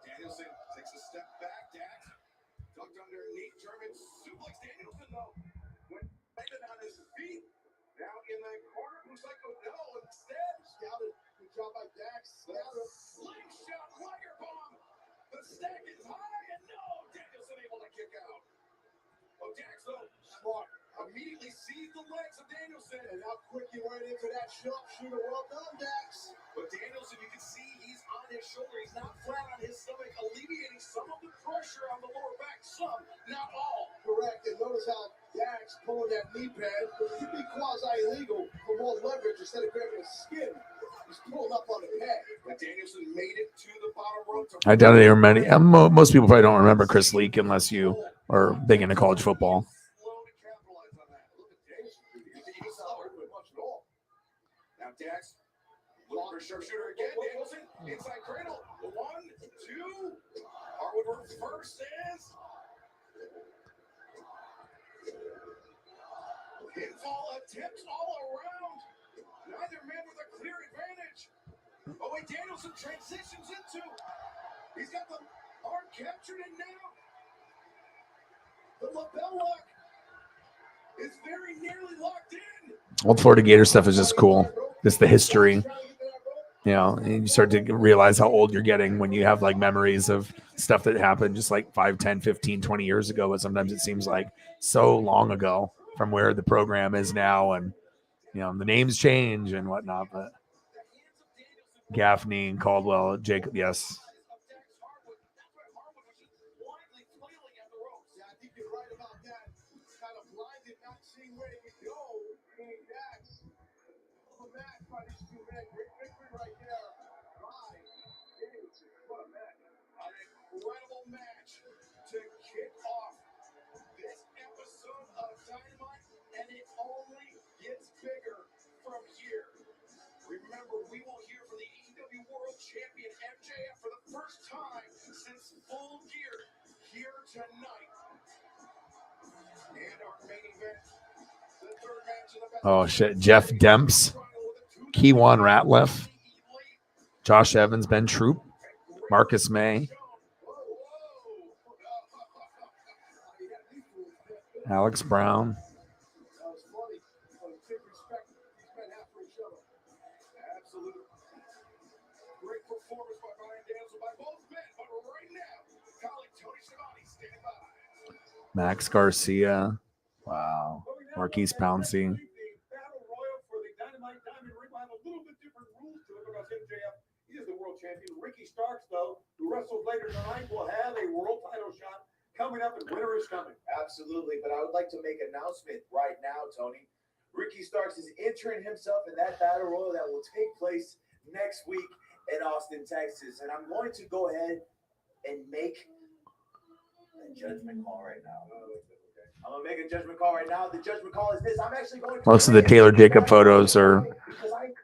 Danielson takes a step back. Dax ducked underneath. German suplex. Danielson, though, went landed on his feet. Now in that corner. Looks like no. Instead, scouted. Good job by Dax. Scouted. Slingshot wire bomb. The stack is high, and no. Danielson able to kick out. Oh, Dax, though, smart. Immediately sees the legs of Danielson. And how quick he went into that sharpshooter. Well done, Dax. But Danielson, you can see he's on his shoulder. He's not flat on his stomach, alleviating some of the pressure on the lower back. Some, not all. Correct. And notice how Dax pulling that knee pad. It could be quasi-illegal for more leverage instead of grabbing his skin. He's pulling up on the pad. But Danielson made it to the bottom rope. I doubt there are many. Most people probably don't remember Chris Leak unless you are big into college football. Now Dax, looking for sharpshooter again. Danielson, inside cradle. 1, 2. Harwood first is. Pinfall attempts all around. Neither man with a clear advantage. Oh, wait, Danielson transitions into. He's got the arm captured, and now the lapel lock is very nearly locked in. Old Florida Gator stuff is just cool. Just the history. You know, and you start to realize how old you're getting when you have like memories of stuff that happened just like 5, 10, 15, 20 years ago. But sometimes it seems like so long ago from where the program is now. And, you know, the names change and whatnot. But Gaffney and Caldwell, Jacob, yes. Incredible match to kick off this episode of Dynamite, and it only gets bigger from here. Remember, we will hear from the AEW World Champion MJF for the first time since Full Gear here tonight. And our main event, the third match of the Oh, shit. Jeff Demps, Keywan Ratliff, Josh Evans, Ben Troop, Marcus May, Alex Brown. Great performance by Bryan Danielson by both men, but right now, colleague Tony Schiavone standing by. Max Garcia. Wow. Marquise Pouncey. Battle Royal for the Dynamite Diamond Ring will have a little bit different rules to it because MJF is the world champion. Ricky Starks, though, who wrestles later tonight, will have a world title shot coming up, and winter is coming. Absolutely, but I would like to make an announcement right now, Tony. Ricky Starks is entering himself in that battle royal that will take place next week in Austin, Texas. And I'm going to go ahead and make a judgment call right now. I'm going to make a judgment call right now. The judgment call is this. I'm actually going to... Most of the Taylor Jacob photos are,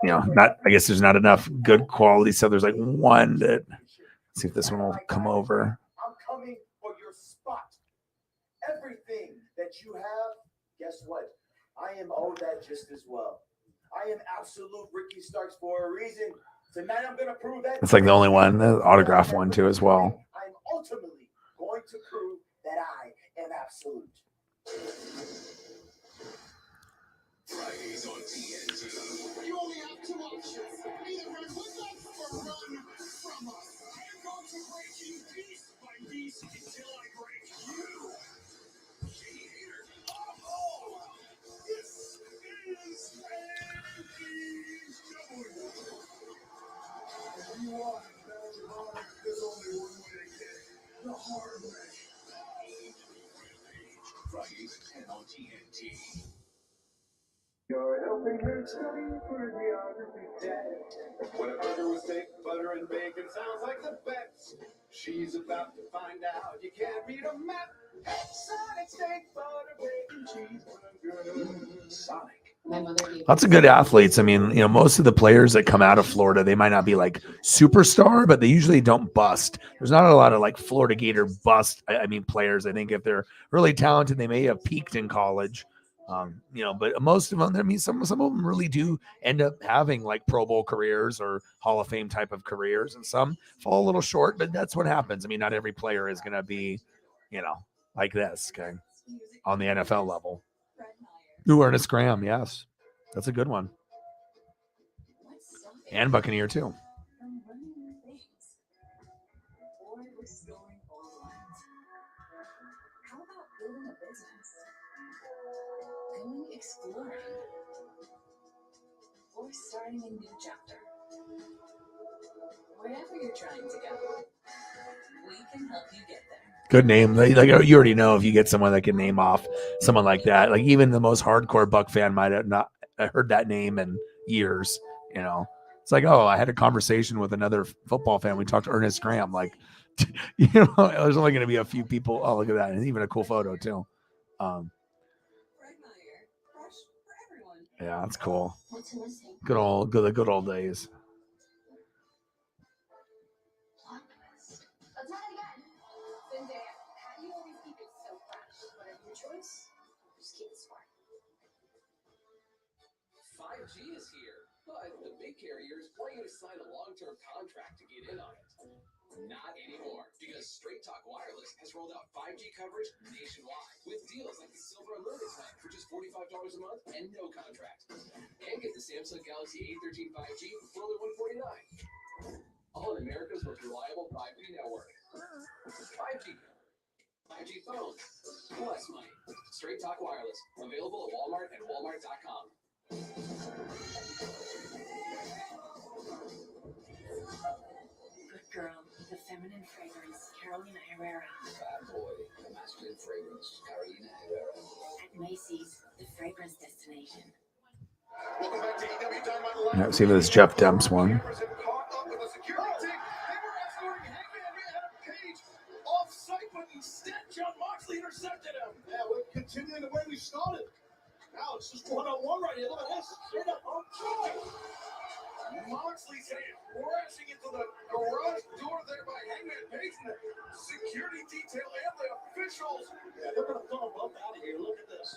you know, not, I guess there's not enough good quality. So there's like one that, let's see if this one will come over. I'm coming for your spot. Everything that you have, guess what? I am owed that just as well. I am absolute Ricky Starks for a reason. Tonight I'm going to prove that. It's like the only one, the autograph one too as well. I'm ultimately going to prove that I am absolute. Fridays on TNT. You only have two options. Either run with us or run from us. I am going to break you piece by piece until I break you. Oh, this is AEW. If you want a badge of honor, there's only one way to get it. The hard way. Fridays at 10 on TNT. Your When a burger with steak, butter, and bacon sounds like the best, she's about to find out you can't read a map. Sonic steak, butter, bacon, cheeseburger. Sonic. Lots of good athletes. I mean, most of the players that come out of Florida, they might not be like superstar, but they usually don't bust. There's not a lot of like Florida Gator bust. I mean, players. I think if they're really talented, they may have peaked in college. But most of them, I mean, some of them really do end up having like Pro Bowl careers or Hall of Fame type of careers, and some fall a little short. But that's what happens. I mean, not every player is going to be, like this, okay, on the NFL level. Ooh, Ernest Graham, yes. That's a good one. And Buccaneer, too. How about building a business? Going exploring? Or starting a new chapter? Wherever you're trying to go, we can help you get there. Good name. Like you already know if you get someone that can name off someone like that. Like even the most hardcore Buck fan might have not heard that name in years. It's like, oh, I had a conversation with another football fan. We talked to Ernest Graham. Like, there's only going to be a few people. Oh, look at that, and even a cool photo too. Yeah, that's cool. Good old days. How do you always keep it so fresh? Whatever your choice, just keep it smart. 5G is here, but the big carriers want you to sign a long-term contract to get in on it. Not anymore, because Straight Talk Wireless has rolled out 5G coverage nationwide with deals like the Silver Unlimited plan for just $45 a month and no contract. And get the Samsung Galaxy A13 5G for only $149. All in America's most reliable 5G network. 5G phones, plus money. Straight Talk Wireless, available at Walmart and Walmart.com. Good girl, the feminine fragrance, Carolina Herrera. Bad boy, the masculine fragrance, Carolina Herrera. At Macy's, the fragrance destination. Welcome back to EW Time on the Line. Let's see if this Jeff Demps one. Cameras have caught up with the security team. They were escorting Hangman Adam Page off-site, but instead John Moxley intercepted him. Yeah, we're continuing the way we started. Now it's just one-on-one right here. Look at this. Straight up. Oh, Moxley's hand crashing into the garage door there by Hangman Page, and the security detail and the officials. Yeah, they're going to throw them both out of here. Look at this.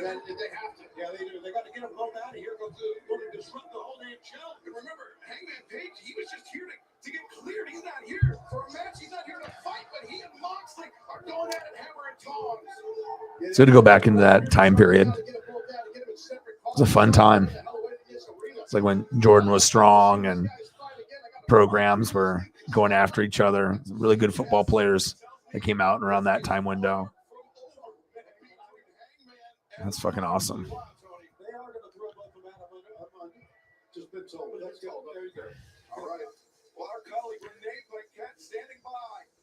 And they have to. Yeah, they do. They got to get them both out of here because they're going to disrupt the whole damn show. And remember, Hangman Page, he was just here to get cleared. He's not here for a match. He's not here to fight, but he and Moxley are going at it hammer and tongs. It's good to go back into that time period. It's a fun time. It's like when Jordan was strong and programs were going after each other. Really good football players that came out around that time window. That's fucking awesome.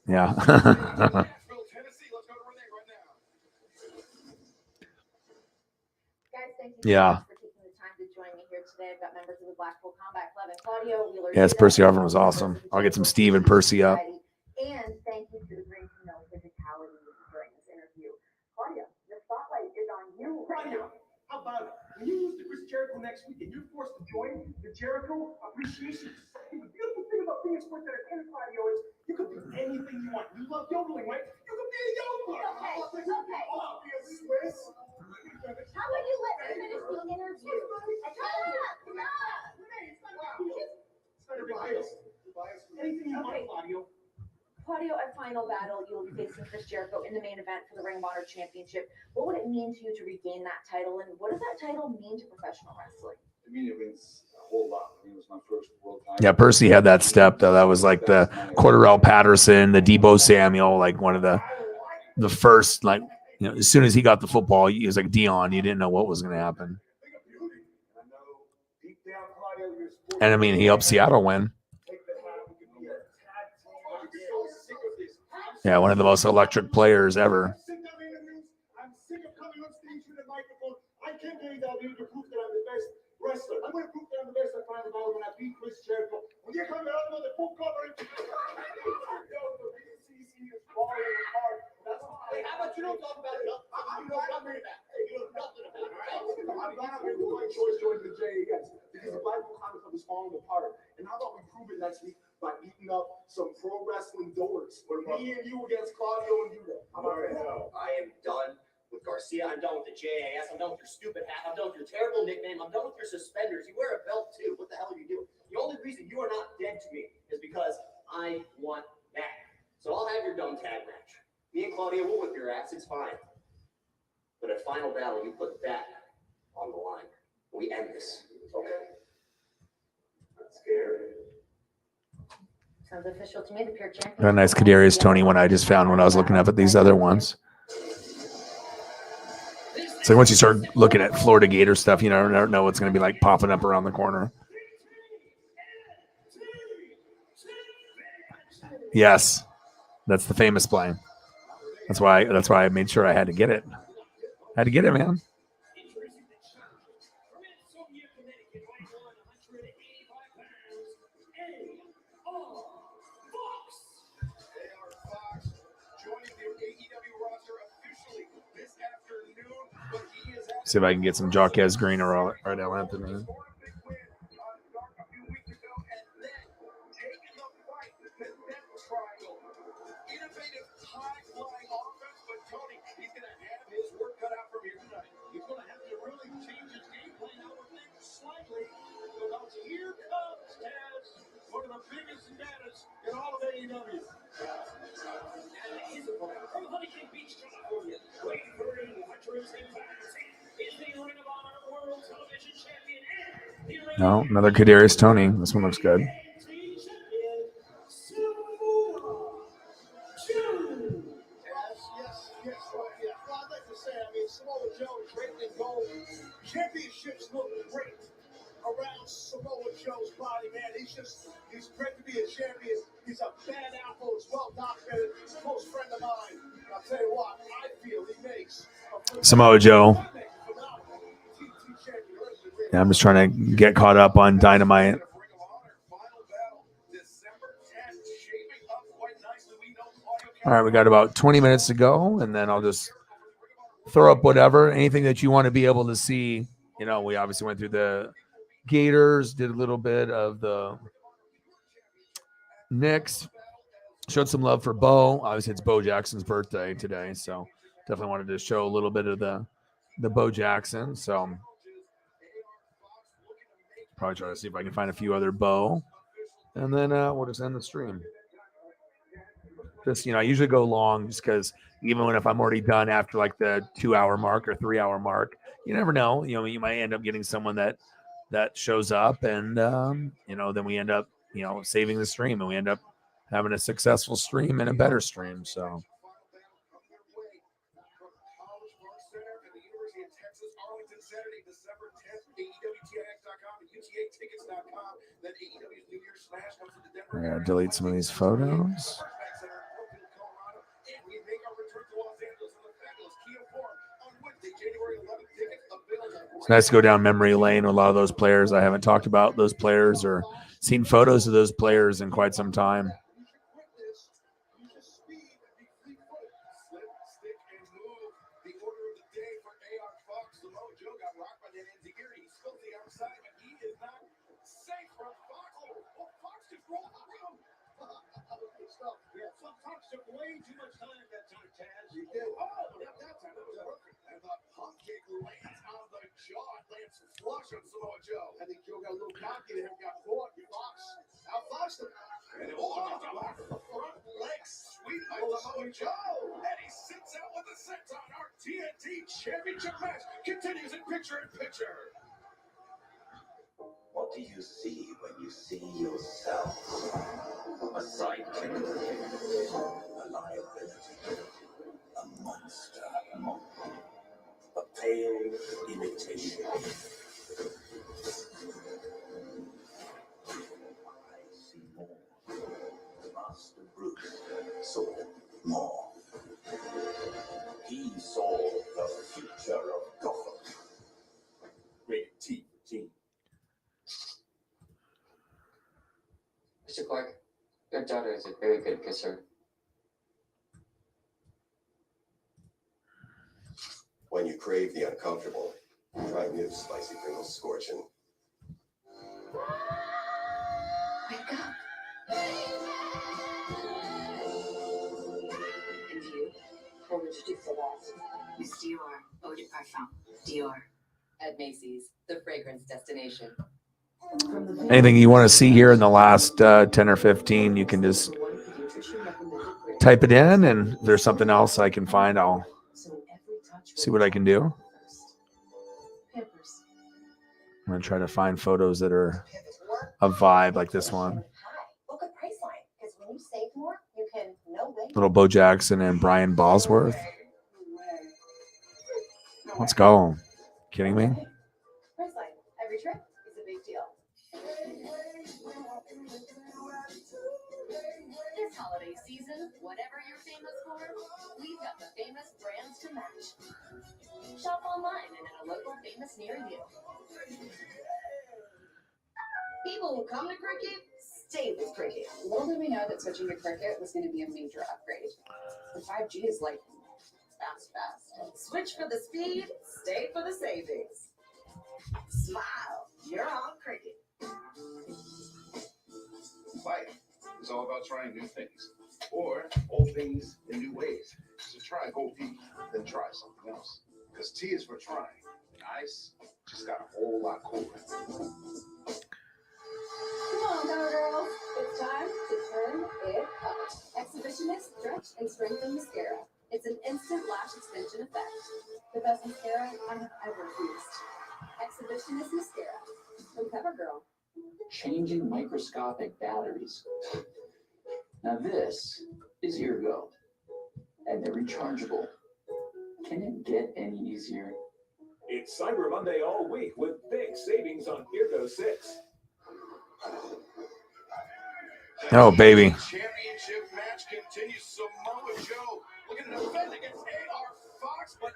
Yeah. Yeah. Yes, Percy Harvin was awesome. I'll get some Steve and Percy up. And thank you to the Green Snow physicality during this interview. Claudia, the spotlight is on you right now. How about it? When you lose to Chris Jericho next week and you're forced to join the Jericho Appreciation Society, the beautiful thing about being a sports entertainment, Claudio, is you can do anything you want. You love yodeling, right? You can be a yodeler. Okay. Obviously. How about you let me finish the interview? Anything you want, Claudio. Claudio, our final battle, you will be facing Chris Jericho in the main event for the Ring of Honor Championship. What would it mean to you to regain that title, and what does that title mean to professional wrestling? To me, it means a whole lot. I mean, it was my first world title. Yeah, Percy had that step though. That was like the Cordarrelle Patterson, the Debo Samuel, like one of the first, like, as soon as he got the football, he was like Dion. You didn't know what was going to happen. And I mean, he helped Seattle win. Yeah, one of the most electric players ever. I'm sick of coming on stage with a microphone. I came to AEW to prove that I'm the best wrestler. I'm going to prove that I'm the best at Final Battle when I beat Chris Jericho. When you come out with the full cover, the BCC is falling apart. That's why. Hey, how about you don't talk about it? I'm glad I'm here. You know nothing about it, right? I'm glad I'm here with my choice joining the JAS because the Blackpool Comedy Club is falling apart. And how about we prove it next week by beating up some pro wrestling dorks? Me and you against Claudio and Yuta. I am done with Garcia. I'm done with the JAS. I'm done with your stupid hat. I'm done with your terrible nickname. I'm done with your suspenders. You wear a belt too. What the hell are you doing? The only reason you are not dead to me is because I want that. So I'll have your dumb tag match. Me and Claudia will whip your ass. It's fine. But at Final Battle, you put that on the line. We end this. Okay? I'm scared. Sounds official to me. The pure champion. A nice Kadarius Tony one I just found when I was looking up at these other ones. So once you start looking at Florida Gator stuff, you never know what's going to be like popping up around the corner. Yes, that's the famous play. That's why I made sure I had to get it. I had to get it, man. See if I can get some Jaquez Green or Ardell Anthony. One of the biggest matters in all of AEW. From Huntington Beach, California, weighing for 110 pounds, is the Ring of Honor World Television Champion and the Ring No, another Kadarius Tony. This one looks good. Well, I'd like to say, Samoa Joe is great in gold. Championships look great around Samoa Joe's body, man. He's great to be a champion. He's a bad apple. It's well documented. He's a close friend of mine. And I'll tell you what, I feel he makes Samoa Joe. Yeah, I'm just trying to get caught up on Dynamite. All right, we got about 20 minutes to go, and then I'll just throw up whatever, anything that you want to be able to see. You know, we obviously went through the Gators, did a little bit of the Knicks, showed some love for Bo. Obviously, it's Bo Jackson's birthday today, so definitely wanted to show a little bit of the Bo Jackson. So probably try to see if I can find a few other Bo, and then we'll just end the stream. Just, I usually go long just because even if I'm already done after like the 2-hour mark or 3-hour mark, you never know. You might end up getting someone that shows up, and then we end up saving the stream, and we end up having a successful stream and a better stream. So. I'm gonna delete some of these photos. It's nice to go down memory lane. A lot of those players I haven't talked about those players or seen photos of those players in quite some time. Took way too much time that time, Taz. You did. Oh, that time it was perfect. And the pump kick lands on the jaw. It lands flush on Samoa Joe. I think Joe got a little cocky there, got caught. Outfoxed him. And it was the front leg sweep by Samoa Joe. And he sits out with the senton. Our TNT Championship match continues in picture-in-picture. What do you see when you see yourself? A sidekick, a liability, a monster, a pale imitation. I see more. Master Bruce saw more. He saw the future of Gotham. is a very good kisser. When you crave the uncomfortable, try new spicy Pringles Scorchin'. Wake up. And you? What would you do for that? Miss Dior, Eau de Parfum. Dior. At Macy's, the fragrance destination. Anything you want to see here in the last 10 or 15, you can just type it in, and if there's something else I can find, I'll see what I can do. I'm going to try to find photos that are a vibe like this one. Look at Priceline, because when you save more, you can Little Bo Jackson and Brian Bosworth. Let's go. Kidding me? Priceline, every trip is a big deal. This holiday season, whatever you're famous for, we've got the famous brands to match. Shop online and at a local famous near you. People who come to cricket stay with cricket. Little did we know that switching to cricket was going to be a major upgrade. The 5G is like fast. Switch for the speed, stay for the savings. Smile, you're on cricket. Life is all about trying new things, or old things in new ways. So try Gold Tea, then try something else. Because tea is for trying. Ice just got a whole lot cooler. Come on, Power Girls. It's time to turn it up. Exhibitionist Stretch and Strengthen Mascara. It's an instant lash extension effect. The best mascara I have ever used. Exhibitionist Mascara from CoverGirl. Changing microscopic batteries. Now this is Eargo, and they're rechargeable. Can it get any easier? It's Cyber Monday all week with big savings on Eargo 6. Oh, baby. Championship match continues. Samoa Joe looking to defend against AR Fox, but a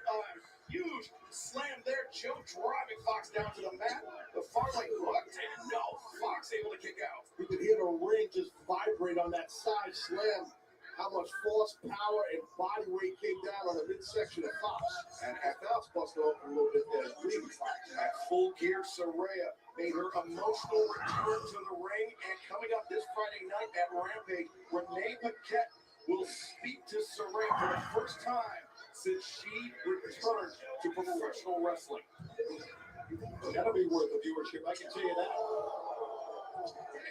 huge slam there. Joe driving Fox down to the mat. The far leg hooked, and no, Fox able to kick out. You could hear the ring just vibrate on that side slam. How much force, power, and body weight came down on the midsection of Fox. And FL's busted open a little bit there. At Full Gear, Saraya made her emotional return to the ring. And coming up this Friday night at Rampage, Renee Paquette will speak to Saraya for the first time since she returned to professional wrestling. That'll be worth the viewership, I can tell you that.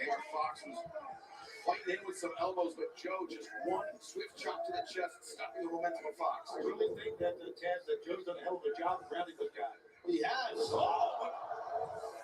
AR Fox was fighting in with some elbows, but Joe just one swift chop to the chest, stopping the momentum of Fox. I really think that Taz, that Joe's done a hell of a job grounding this guy. He has. Oh, but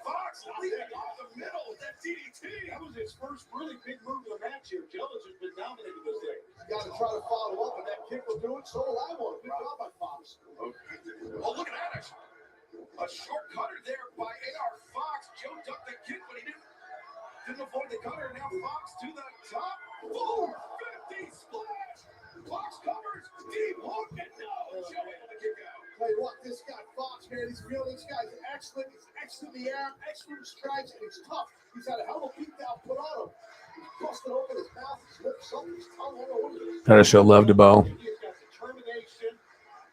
Fox leaping off the middle with that DDT. That was his first really big move of the match here. Joe has just been dominating this thing. He's got to try to follow up, and that kick will do it. So will I want. Good job by Fox. Okay. Oh, look at that. A short cutter there by AR Fox. Joe ducked the kick, but he didn't avoid the cutter. Now Fox to the top. 450 splash. Fox covers. Deep hook, and no. Joe able to kick out. Tell you what, this guy Fox, man, he's feeling this guy's excellent. He's excellent in the air, excellent strikes, and he's tough. He's had a hell of a beat down put on him. He's busted open his mouth, his lips, something, his tongue, I don't know what it is. Gotta show love to Bo. He's got determination,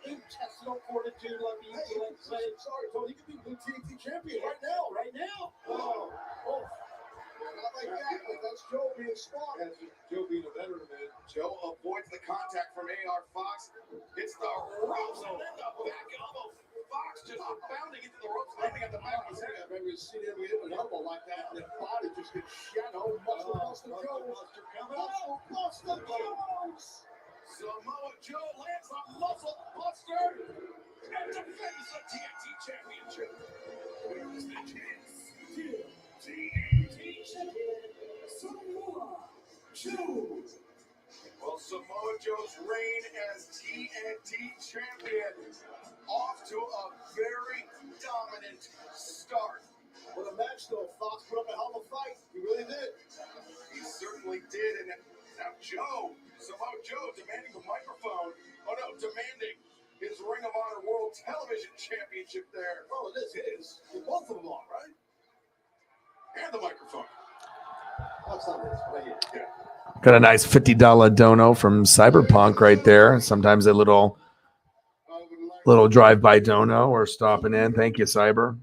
intestinal fortitude, like he like to say. Sorry, Tony, he could be the TNT champion right now. Right now. Oh. Not like that, but that's Joe being smart. That's Joe being a veteran, man. Joe avoids the contact from AR Fox. It's the ropes and then the back elbow. Fox just bounding into the ropes, landing at the back of his head. I've never seen him hit an elbow like that, and the body just gets shattered. Muscle Buster Jones. Muscle Buster Jones. Samoa Joe lands a muscle buster and defends the TNT championship. Here's the chance. TNT champion, Samoa Joe. Well, Samoa Joe's reign as TNT champion off to a very dominant start. What a match, though. Fox put up a hell of a fight. He really did. He certainly did. And now Samoa Joe demanding the microphone. Oh, no, demanding his Ring of Honor World Television Championship there. Oh, it is his. Both of them are, right? And the microphone. That's not his. Right here. Yeah. Got a nice $50 dono from Cyberpunk right there. Sometimes a little drive-by dono or stopping in. Thank you, Cyber.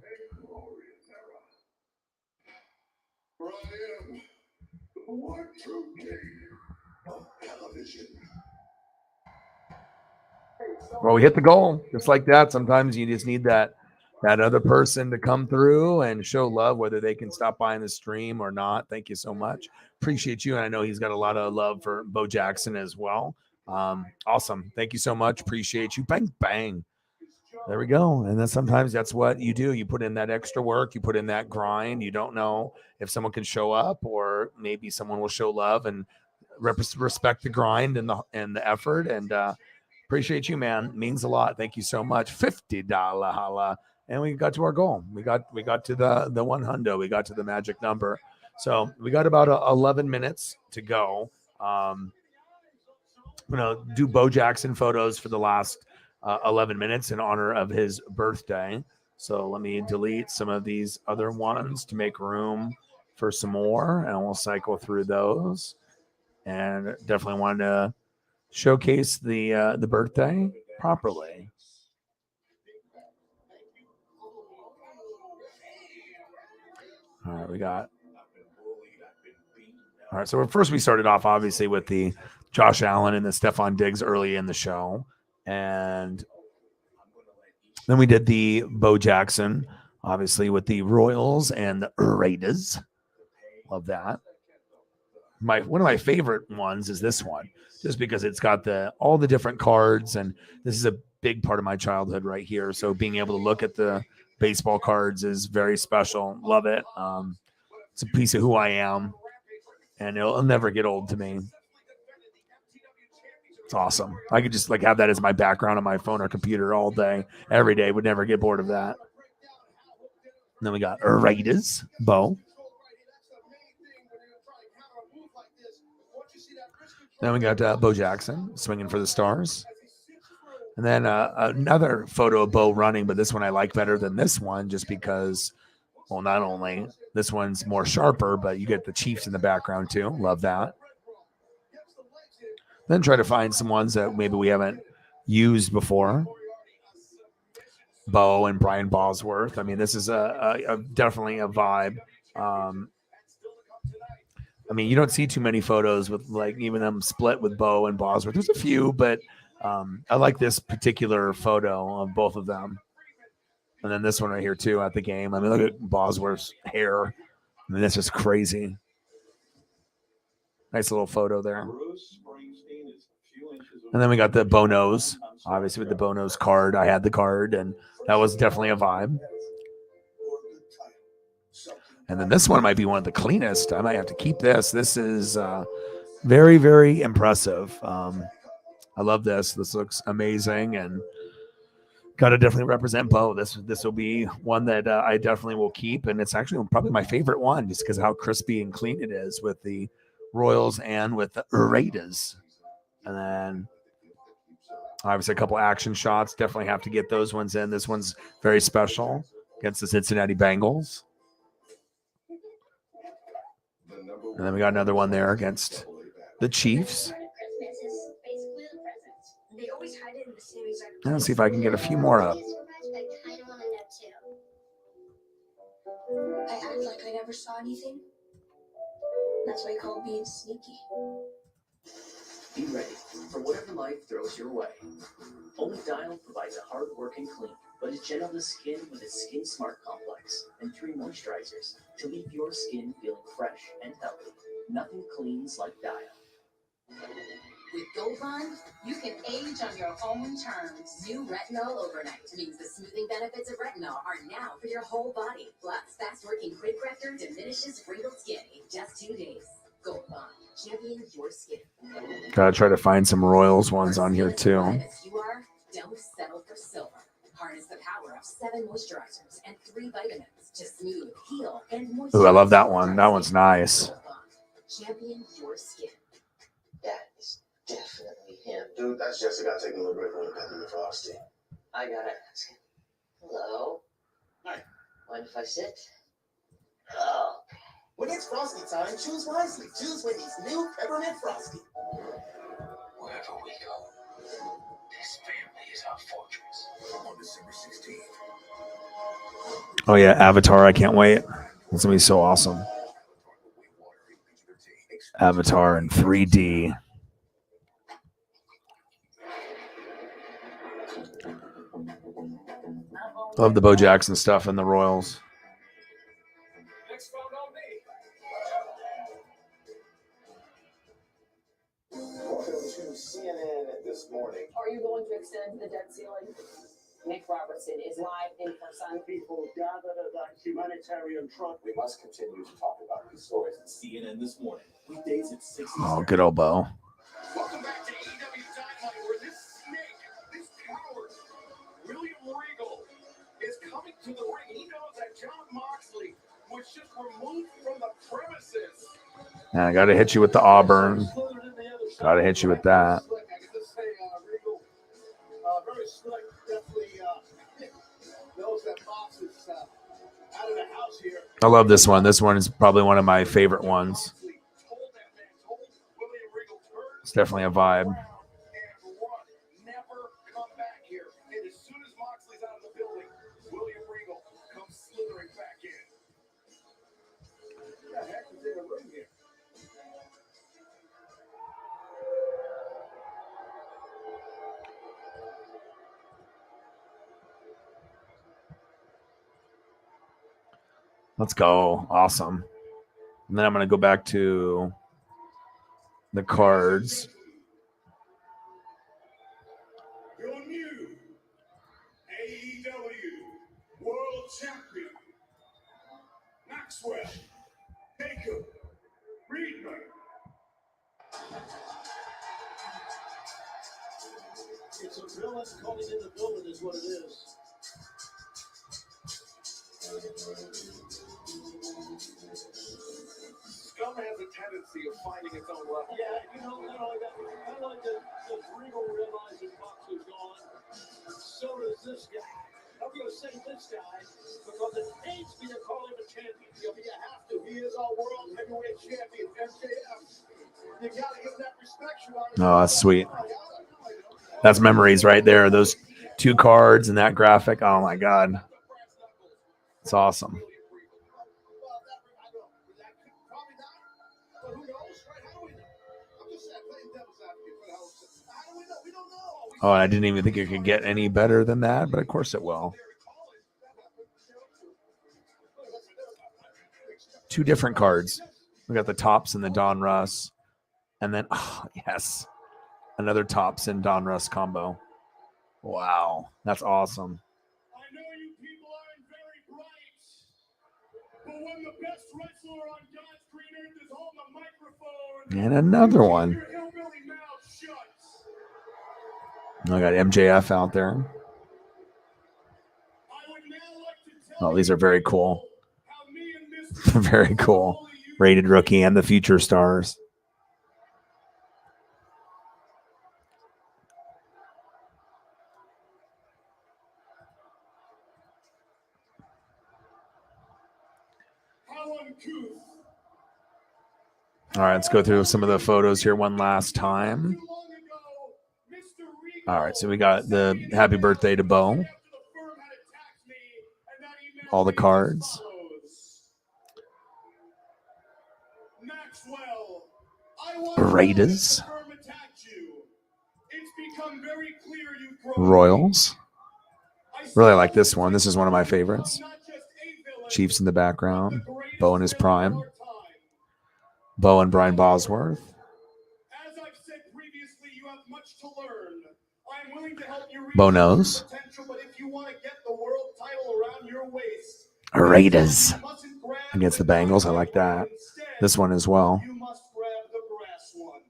Well, we hit the goal just like that. Sometimes you just need that other person to come through and show love, whether they can stop by in the stream or not. Thank you so much. Appreciate you. And I know he's got a lot of love for Bo Jackson as well. Awesome. Thank you so much. Appreciate you. Bang, bang. There we go. And then sometimes that's what you do. You put in that extra work. You put in that grind. You don't know if someone can show up, or maybe someone will show love and respect the grind and the effort. And appreciate you, man. It means a lot. Thank you so much. $50 holla. And we got to our goal. We got to the 100. We got to the magic number. So we got about 11 minutes to go. I'm gonna do Bo Jackson photos for the last 11 minutes in honor of his birthday. So let me delete some of these other ones to make room for some more, and we'll cycle through those. And definitely wanted to showcase the birthday properly. All right, we got. All right, so first we started off obviously with the Josh Allen and the Stephon Diggs early in the show, and then we did the Bo Jackson, obviously with the Royals and the Raiders. Love that. One of my favorite ones is this one, just because it's got all the different cards, and this is a big part of my childhood right here. So being able to look at the baseball cards is very special. Love it. It's a piece of who I am, and it'll never get old to me. It's awesome. I could just have that as my background on my phone or computer all day, every day. Would never get bored of that. And then we got Raiders, Bo. Then we got Bo Jackson swinging for the Stars. And then another photo of Bo running, but this one I like better than this one just because, well, not only this one's more sharper, but you get the Chiefs in the background too. Love that. Then try to find some ones that maybe we haven't used before. Bo and Brian Bosworth. I mean, this is definitely a vibe. I mean, you don't see too many photos with even them split with Bo and Bosworth. There's a few, but I like this particular photo of both of them. And then this one right here too at the game. I mean, look at Bosworth's hair. I mean, that's just crazy. Nice little photo there. And then we got the Bonos, obviously with the Bonos card. I had the card, and that was definitely a vibe. And then this one might be one of the cleanest. I might have to keep this. This is very, very impressive. I love this. This looks amazing, and got to definitely represent Bo. This will be one that I definitely will keep, and it's actually probably my favorite one just because of how crispy and clean it is with the Royals and with the Raiders. And then obviously a couple action shots. Definitely have to get those ones in. This one's very special against the Cincinnati Bengals. And then we got another one there against the Chiefs. Let's see if I can get a few more up. I act like I never saw anything. That's what I call being sneaky. Be ready for whatever life throws your way. Only Dial provides a hard-working clean, but is gentle to skin with its Skin Smart Complex and 3 moisturizers to leave your skin feeling fresh and healthy. Nothing cleans like Dial. With Gold Bond, you can age on your own terms. New Retinol Overnight means the smoothing benefits of retinol are now for your whole body. Plus, fast-working quick corrector diminishes wrinkled skin in just 2 days. Gold Bond, champion your skin. Gotta try to find some Royals ones on here too. You are, don't settle for silver. Harness the power of 7 moisturizers and 3 vitamins to smooth, heal, and moisturize. Ooh, I love that one. That one's nice. Champion your skin. That is definitely him. Dude, that's Jessica taking a little break on the Peppermint Frosty. I gotta ask him. Hello? Hi. Mind if I sit? Oh. When it's Frosty time, choose wisely. Choose Wendy's new Peppermint Frosty. Wherever we go, this family is our fortress. On December 16th. Oh yeah, Avatar! I can't wait. It's gonna be so awesome. Avatar in 3D. Love the Bo Jackson stuff and the Royals. Next round on me. Welcome to CNN this morning. Are you going to extend the debt ceiling? Nick Robertson is live in person. People gathered at that humanitarian truck. We must continue to talk about these stories. CNN this morning. Weekdays at 6 Oh, good old Bo. Welcome back to AEW Dynamite, where this snake, this coward, William Regal, is coming to the ring. He knows that John Moxley was just removed from the premises. Yeah, I got to hit you with the Auburn. Got to hit you with that. I can just say, Regal, very slick, definitely knows that Mox is out of the house here. I love this one. This one is probably one of my favorite ones. It's definitely a vibe. Never come back here. And as soon as Moxley's out of the building, William Regal comes slithering back in. What the heck is in the ring here? Let's go. Awesome. And then I'm going to go back to the cards. Your new AEW World Champion, Maxwell Jacob Friedman. It's a villain calling in the building is what it is. Scum has a tendency of finding its own level. Yeah, not only that, I like that Regal realizes Fox is gone. So does this guy. I'm going to say this guy because it pains me to call him a champion. You have to. He is our world heavyweight champion, MJF. You got to give that respect. Oh, that's sweet. That's memories right there. Those two cards and that graphic. Oh, my God. It's awesome. Oh, I didn't even think it could get any better than that, but of course it will. Two different cards. We got the Tops and the Don Russ. And then, oh, yes, another Tops and Don Russ combo. Wow, that's awesome. I know you people aren't very bright, but when the best wrestler on God's green earth is holding the microphone, And another one. your hillbilly mouth shut. I got MJF out there. Oh, these are very cool. Very cool. Rated rookie and the future stars. All right, let's go through some of the photos here one last time. All right, so we got the happy birthday to Bo. All the cards. Raiders. Royals. Really like this one. This is one of my favorites. Chiefs in the background. Bo in his prime. Bo and Brian Bosworth. As I've said previously, you have much to learn. I'm willing to help you reach Bo knows. potential, but if you want to get the world title around your waist, Raiders against the Bengals. I like that. This one as well. you must grab the brass one.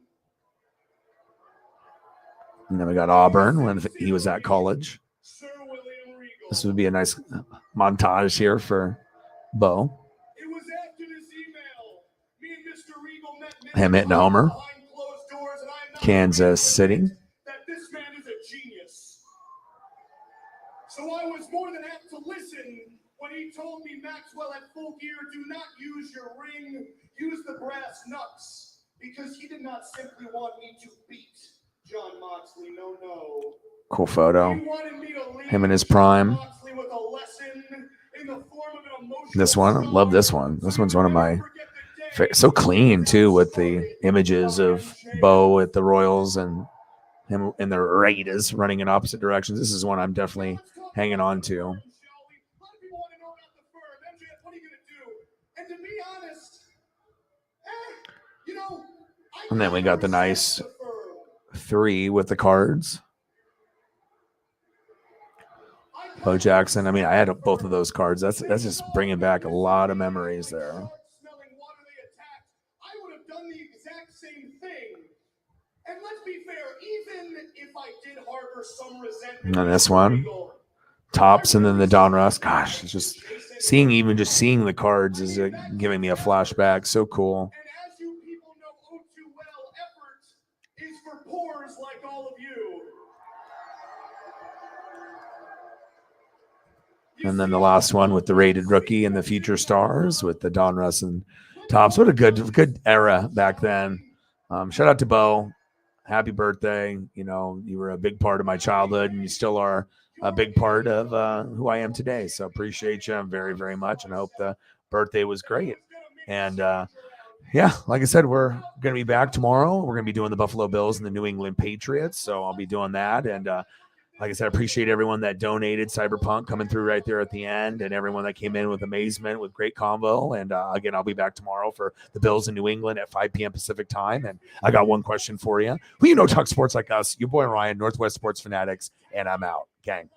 And then we got Auburn when he was at college. Sir William Regal. This would be a nice montage here for Bo. It was after this email, me and Mr. Regal met Him hitting a homer. behind closed doors, and I'm not Kansas City. that this man is a genius. So I was more than apt to listen when he told me, Maxwell, at Full Gear, do not use your ring, use the brass knucks, because he did not simply want me to beat John Moxley. No, no. Cool photo. He wanted me to leave Him in his John prime. Moxley with a lesson in the form of an emotional This one, I love this one. This one's one of my so clean too, with the images of Bo at the Royals and him in the Raiders running in opposite directions. This is one I'm definitely hanging on to. A lot of people want to know about the firm. MJF, what are you going to do? And to be honest, you know, And then we got the nice the firm. 3 with the cards. Bo Jackson. I mean, I had both of those cards. That's just bringing back a lot of memories there. Smelling water they attacked. I would have done the exact same thing. And let's be fair, even if I did harbor some resentment. And then this one, Tops, and then the Don Russ. Gosh, it's just seeing the cards is giving me a flashback. So cool. And as you people know oh too well, effort is for poors like all of you. And then the last one with the rated rookie and the future stars with the Don Russ and Tops. What a good era back then. Shout out to Bo. Happy birthday. You know, you were a big part of my childhood and you still are a big part of who I am today. So appreciate you very, very much. And I hope the birthday was great. And yeah, like I said, we're going to be back tomorrow. We're going to be doing the Buffalo Bills and the New England Patriots. So I'll be doing that. And like I said, I appreciate everyone that donated. Cyberpunk coming through right there at the end, and everyone that came in with amazement, with great combo. And again, I'll be back tomorrow for the Bills in New England at 5 p.m. Pacific time. And I got one question for you. Who you know talk sports like us? Your boy Ryan, Northwest Sports Fanatics, and I'm out. Gang.